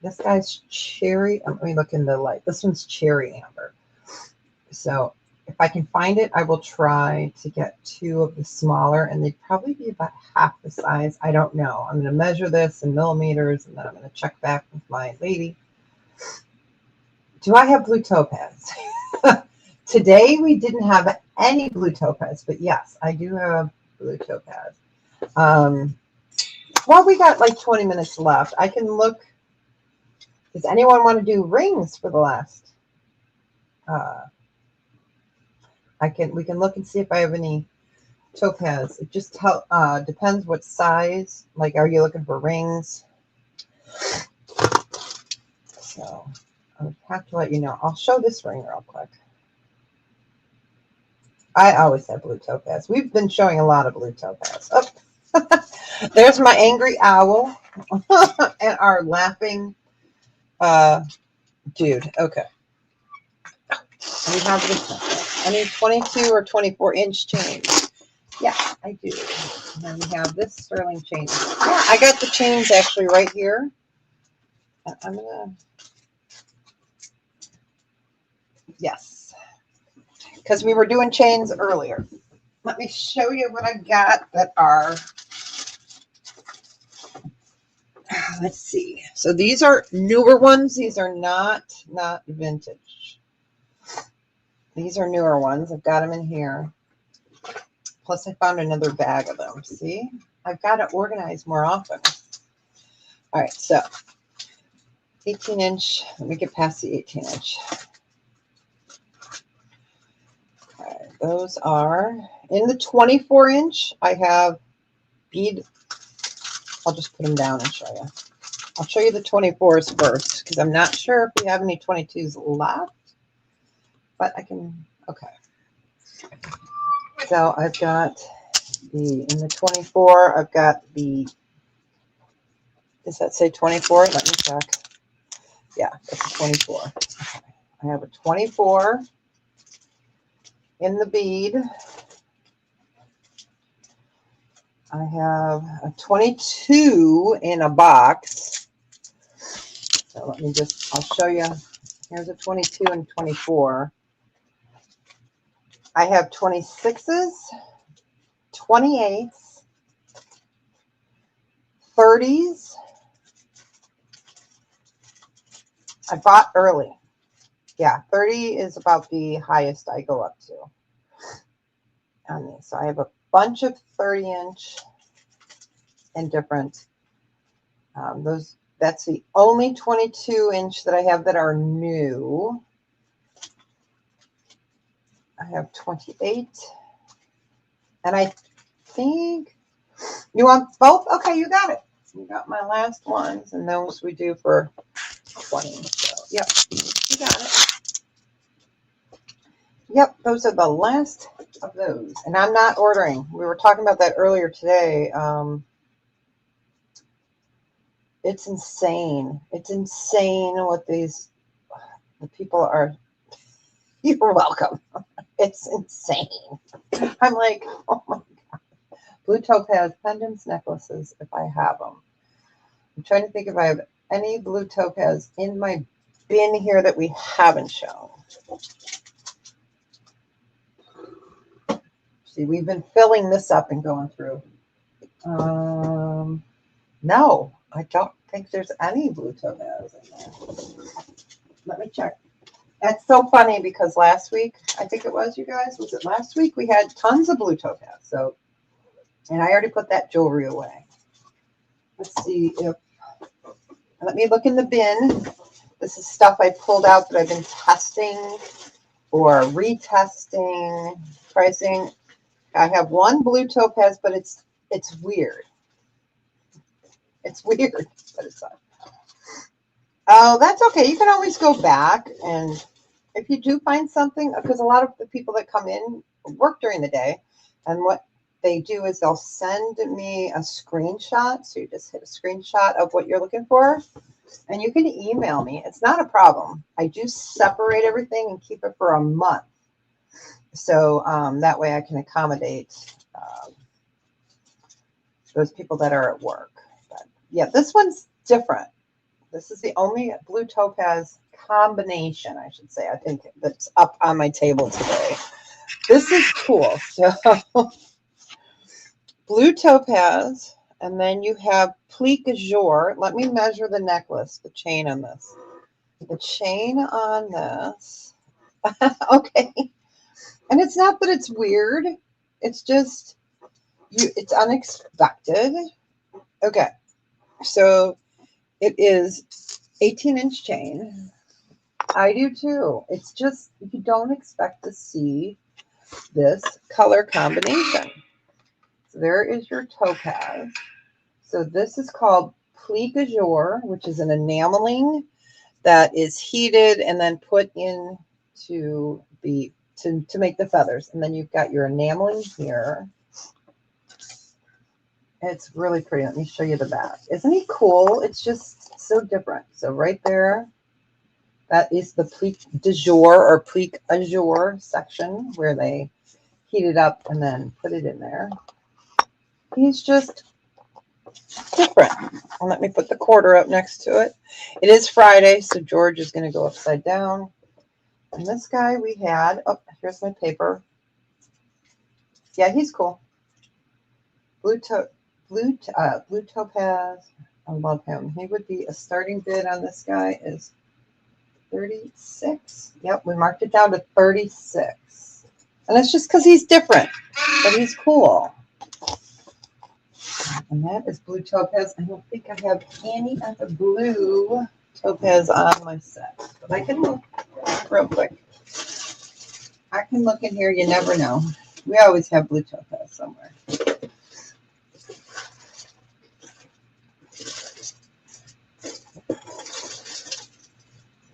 This guy's cherry. Let me look in the light. This one's cherry amber. So if I can find it, I will try to get two of the smaller, and they'd probably be about half the size. I don't know. I'm going to measure this in millimeters, and then I'm going to check back with my lady Do I have blue topaz? Today we didn't have any blue topaz, but yes, I do have blue topaz. Well, we got like 20 minutes left. I can look. Does anyone want to do rings for the last? We can look and see if I have any topaz. It just depends what size. Like, are you looking for rings? So I have to let you know. I'll show this ring real quick. I always have blue topaz. We've been showing a lot of blue topaz. Oh. There's my angry owl and our laughing dude. Okay. And we have this necklace. I need 22 or 24-inch chains. Yeah, I do. And then we have this sterling chain. Yeah, I got the chains actually right here. I'm gonna. Yes, because we were doing chains earlier. Let me show you what I got that are. Let's see. So these are newer ones. These are not vintage. These are newer ones. I've got them in here. Plus, I found another bag of them. See, I've got to organize more often. All right, so 18-inch. Let me get past the 18-inch. All right, those are in the 24-inch. I have bead. I'll just put them down and show you. I'll show you the 24s first because I'm not sure if we have any 22s left, but I can. Okay. So I've got in the 24. I've got the. Does that say 24? Let me check. Yeah, it's a 24. Okay. I have a 24 in the bead. I have a 22 in a box. So let me I'll show you. Here's a 22 and 24. I have 26s, 28s, 30s. I bought early. Yeah, 30 is about the highest I go up to on these. So I have a bunch of 30-inch and different. That's the only 22-inch that I have that are new. I have 28. And I think you want both? Okay, you got it. You got my last ones, and those we do for 20. So, yep, you got it. Yep, those are the last of those. And I'm not ordering. We were talking about that earlier today. It's insane. It's insane what the people are. You're welcome. It's insane. I'm like, oh my God. Blue topaz pendants, necklaces, if I have them. I'm trying to think if I have any blue topaz in my bin here that we haven't shown. See, we've been filling this up and going through. No, I don't think there's any blue topaz in there. Let me check. That's so funny because last week, I think it was, you guys, was it last week? We had tons of blue topaz. So, and I already put that jewelry away. Let's see if, let me look in the bin. This is stuff I pulled out that I've been testing or retesting, pricing. I have one blue topaz, but it's weird. It's weird, but it's not. Oh, that's okay. You can always go back, and if you do find something, because a lot of the people that come in work during the day, and what they do is they'll send me a screenshot. So you just hit a screenshot of what you're looking for, and you can email me. It's not a problem. I do separate everything and keep it for a month. So that way I can accommodate those people that are at work. But yeah, this one's different. This is the only blue topaz combination, I should say, I think, that's up on my table today. This is cool. So blue topaz, and then you have plique azure. Let me measure the necklace, the chain on this. The chain on this. Okay. And it's not that it's weird. It's just it's unexpected. Okay. So it is 18-inch chain. I do too. It's just you don't expect to see this color combination. So there is your topaz. So this is called plique azure, which is an enameling that is heated and then put in to make the feathers. And then you've got your enameling here. It's really pretty. Let me show you the back. Isn't he cool? It's just so different. So right there, that is the plique de jour or plique azure section where they heat it up and then put it in there. He's just different. And let me put the quarter up next to it. It is Friday, so George is going to go upside down. And this guy we had, oh, here's my paper. Yeah, he's cool. Blue topaz. I love him. He would be a starting bid on this guy is 36. Yep, we marked it down to 36. And it's just because he's different, but he's cool. And that is blue topaz. I don't think I have any of the blue topaz on my set, but I can look real quick. I can look in here. You never know. We always have blue topaz somewhere.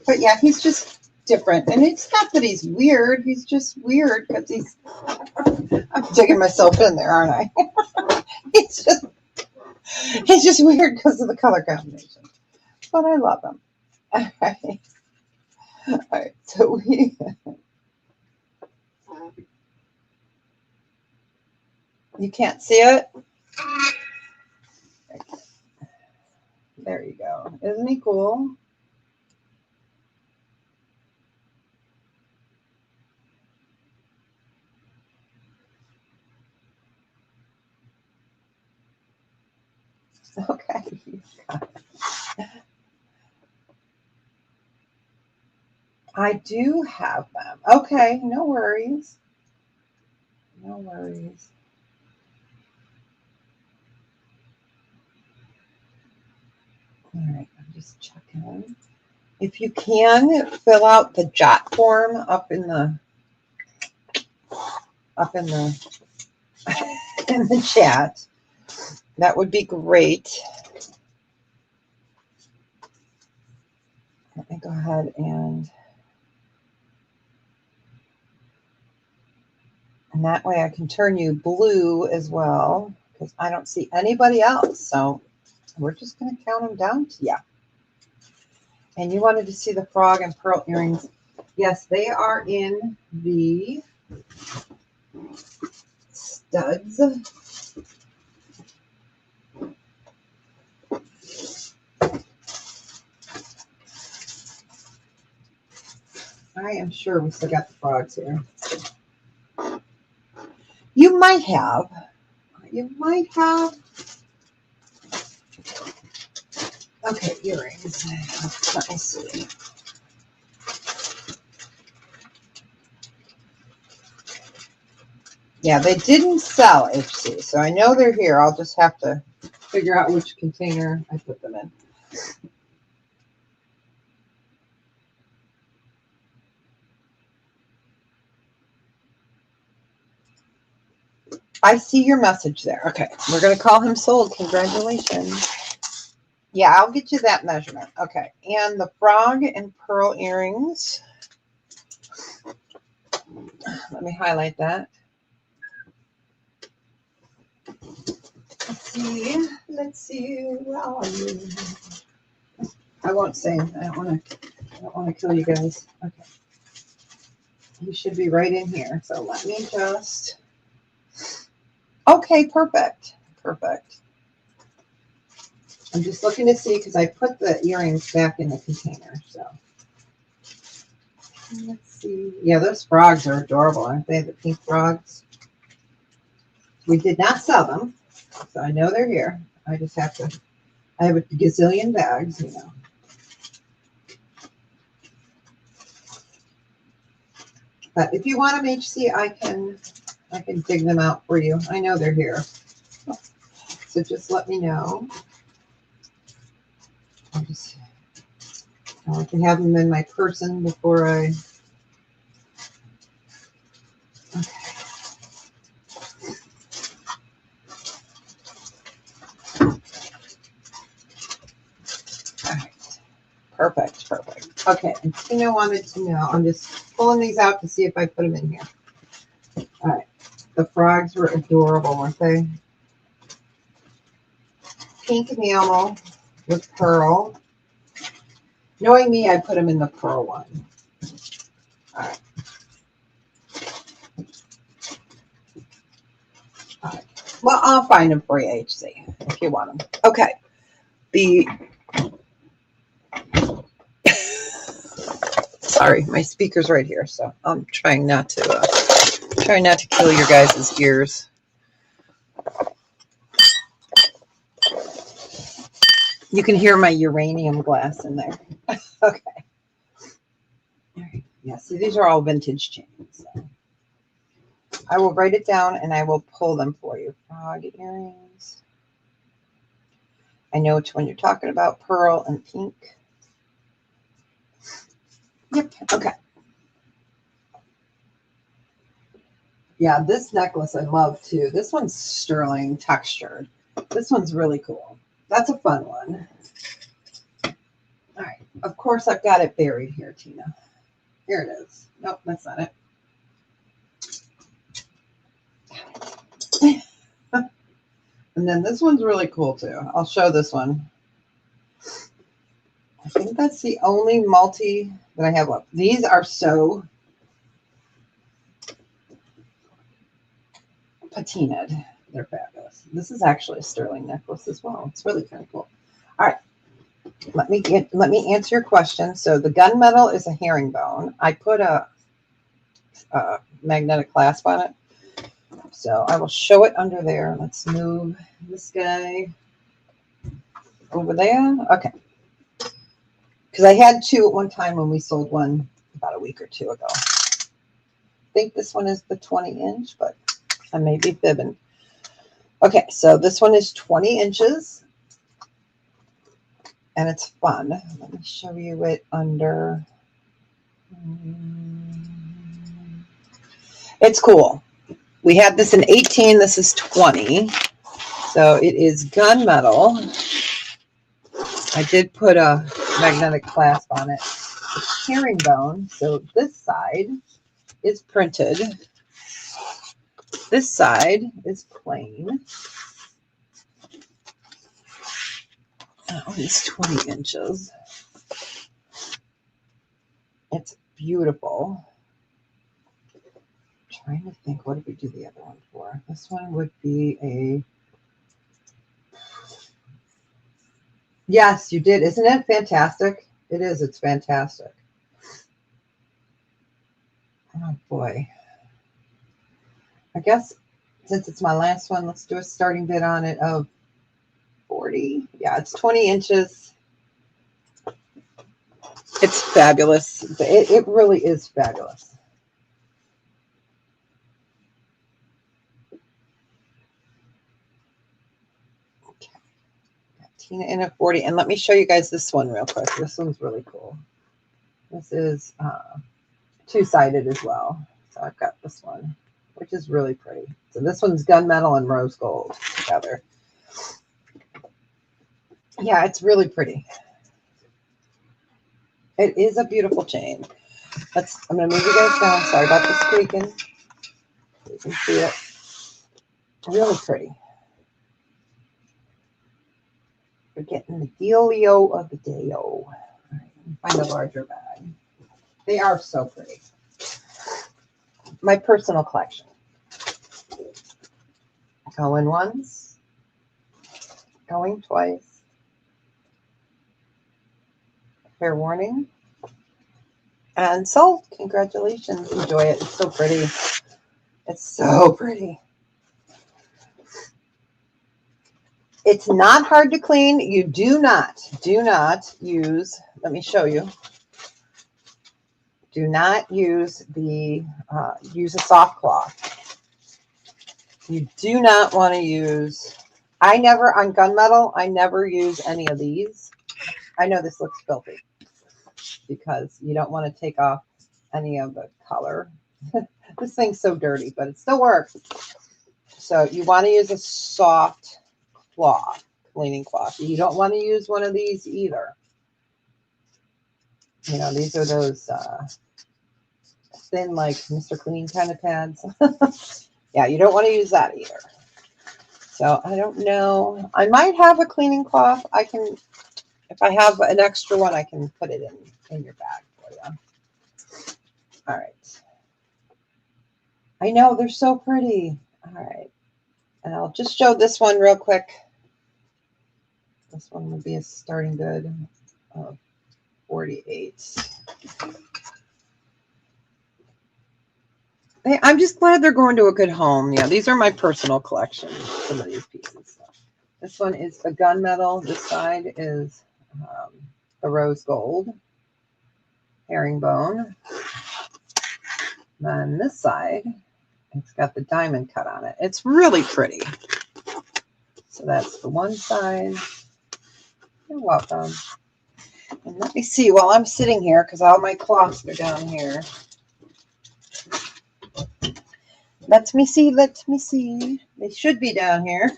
But yeah, he's just different. And it's not that he's weird. He's just weird because he's, I'm digging myself in there, aren't I? He's just weird because of the color combination. But I love him. All right. All right. So you can't see it? There you go. Isn't he cool? Okay. I do have them. Okay. No worries. No worries. All right. I'm just checking. If you can fill out the Jotform up in the in the chat, that would be great. Let me go ahead and that way I can turn you blue as well because I don't see anybody else. So we're just going to count them down to you. And you wanted to see the frog and pearl earrings. Yes, they are in the studs. I am sure we still got the frogs here. You might have. You might have. Okay, earrings. Let me see. Yeah, they didn't sell HC, so I know they're here. I'll just have to figure out which container I put them in. I see your message there. Okay, we're going to call him sold. Congratulations. Yeah, I'll get you that measurement. Okay, and the frog and pearl earrings. Let me highlight that. Let's see. Where are you? I won't say. I don't want to kill you guys. Okay. You should be right in here. So let me just. Okay, perfect. Perfect. I'm just looking to see because I put the earrings back in the container. So let's see. Yeah, those frogs are adorable, aren't they? The pink frogs. We did not sell them, so I know they're here. I just have to. I have a gazillion bags, you know. But if you want them HC, I can dig them out for you. I know they're here. So just let me know. I can have them in my person before I. Okay. All right. Perfect. Perfect. Okay. And Tina wanted to know. I'm just pulling these out to see if I put them in here. All right. The frogs were adorable, weren't they? Pink enamel with pearl. Knowing me, I put them in the pearl one. All right. All right. Well, I'll find them for you, HC, if you want them. Okay. Sorry, my speaker's right here, so I'm trying not to kill your guys' ears. You can hear my uranium glass in there. Okay. All right. Yeah, see, these are all vintage chains. So I will write it down and I will pull them for you. Frog earrings. I know which one you're talking about, pearl and pink. Yep, okay. Yeah, this necklace I love too. This one's sterling textured. This one's really cool. That's a fun one. All right. Of course, I've got it buried here, Tina. Here it is. Nope, that's not it. And then this one's really cool too. I'll show this one. I think that's the only multi that I have left. These are so patinaed. They're fabulous. This is actually a sterling necklace as well. It's really kind of cool. All right. Let me answer your question. So the gunmetal is a herringbone. I put a magnetic clasp on it. So I will show it under there. Let's move this guy over there. Okay. Because I had two at one time when we sold one about a week or two ago. I think this one is the 20-inch, but I may be fibbing. Okay, so this one is 20 inches. And it's fun. Let me show you it under. It's cool. We had this in 18. This is 20. So it is gunmetal. I did put a magnetic clasp on it. It's herringbone. So this side is printed. This side is plain. Oh, it's 20 inches. It's beautiful. I'm trying to think, what did we do the other one for? This one would be a. Yes, you did. Isn't it fantastic? It is. It's fantastic. Oh, boy. I guess since it's my last one, let's do a starting bid on it of 40. Yeah, it's 20 inches. It's fabulous. It really is fabulous. Okay. Got Tina in at 40. And let me show you guys this one real quick. This one's really cool. This is two-sided as well. So I've got this one, which is really pretty. So this one's gunmetal and rose gold together. Yeah, it's really pretty. It is a beautiful chain. I'm going to move you guys down. Sorry about the squeaking. You can see it. Really pretty. We're getting the dealio of the day-o. Right, find a larger bag. They are so pretty. My personal collection. Going once. Going twice. Fair warning. And sold. Congratulations. Enjoy it. It's so pretty. It's so pretty. It's not hard to clean. You do not use, let me show you. Do not use use a soft cloth. You do not want to use, on gunmetal, I never use any of these. I know this looks filthy because you don't want to take off any of the color. This thing's so dirty, but it still works. So you want to use a soft cloth, cleaning cloth. You don't want to use one of these either. You know, these are those thin, like Mr. Clean kind of pads. Yeah, you don't want to use that either. So I don't know. I might have a cleaning cloth. I can, if I have an extra one, I can put it in your bag for you. All right. I know, they're so pretty. All right. And I'll just show this one real quick. This one would be a starting bid of 48. I'm just glad they're going to a good home. Yeah, these are my personal collection, some of these pieces. This one is a gunmetal. This side is the rose gold herringbone. Then this side, it's got the diamond cut on it. It's really pretty. So that's the one side. You're welcome. And let me see while I'm sitting here, because all my cloths are down here. Let me see. Let me see. They should be down here.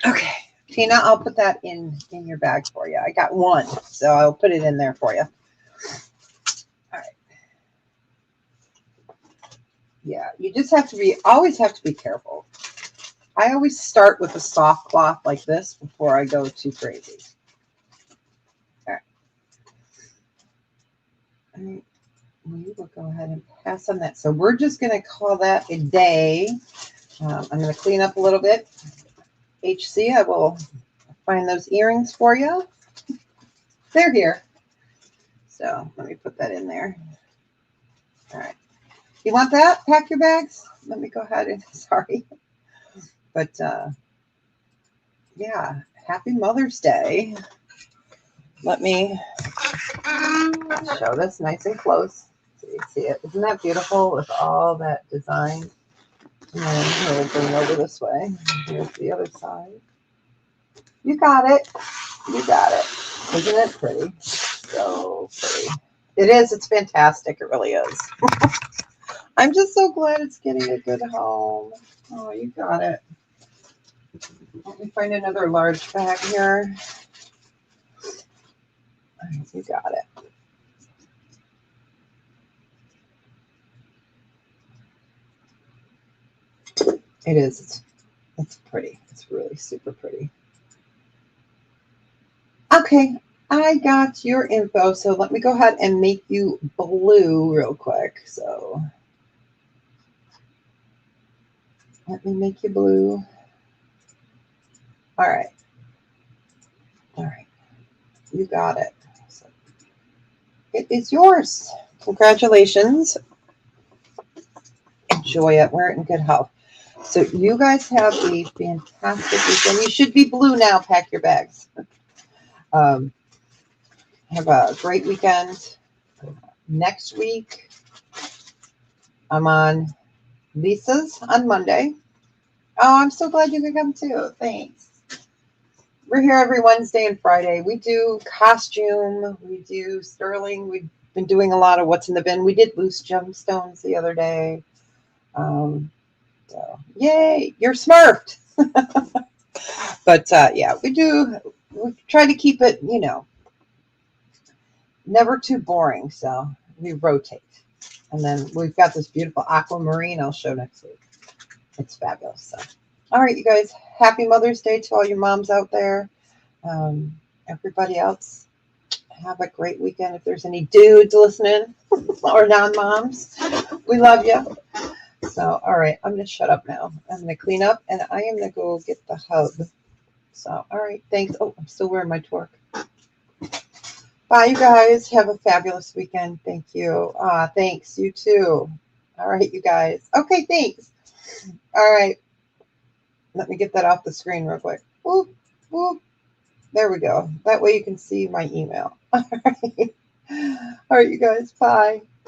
Okay, Tina, I'll put that in your bag for you. I got one, so I'll put it in there for you. All right. Yeah, you just have to be, always have to be careful. I always start with a soft cloth like this before I go too crazy. All right. All right. We will go ahead and pass on that. So we're just going to call that a day. I'm going to clean up a little bit. HC, I will find those earrings for you. They're here. So let me put that in there. All right. You want that? Pack your bags. Let me go ahead and, sorry. But yeah, happy Mother's Day. Let me show this nice and close so you see it. Isn't that beautiful with all that design? And then we'll bring over this way. Here's the other side. You got it. You got it. Isn't it pretty? So pretty. It is. It's fantastic. It really is. I'm just so glad it's getting a good home. Oh, you got it. Let me find another large bag here. You got it. It is. It's pretty. It's really super pretty. Okay, I got your info. So let me go ahead and make you blue real quick. So let me make you blue. All right. All right. You got it. So it is yours. Congratulations. Enjoy it. Wear it in good health. So you guys have a fantastic weekend. You should be blue now. Pack your bags. Have a great weekend. Next week, I'm on Lisa's on Monday. Oh, I'm so glad you could come too. Thanks. We're here every Wednesday and Friday. We do costume. We do sterling. We've been doing a lot of what's in the bin. We did loose gemstones the other day. So, yay, you're smart. But yeah, we try to keep it, you know, never too boring. So we rotate. And then we've got this beautiful aquamarine I'll show next week. It's fabulous. So, all right, you guys, happy Mother's Day to all your moms out there. Everybody else, have a great weekend. If there's any dudes listening or non-moms, we love you. So, all right, I'm going to shut up now. I'm going to clean up, and I am going to go get the hub. So, all right, thanks. Oh, I'm still wearing my torque. Bye, you guys. Have a fabulous weekend. Thank you. Thanks. You too. All right, you guys. Okay, thanks. All right. Let me get that off the screen real quick. Whoop, whoop. There we go. That way you can see my email. All right. All right, you guys. Bye.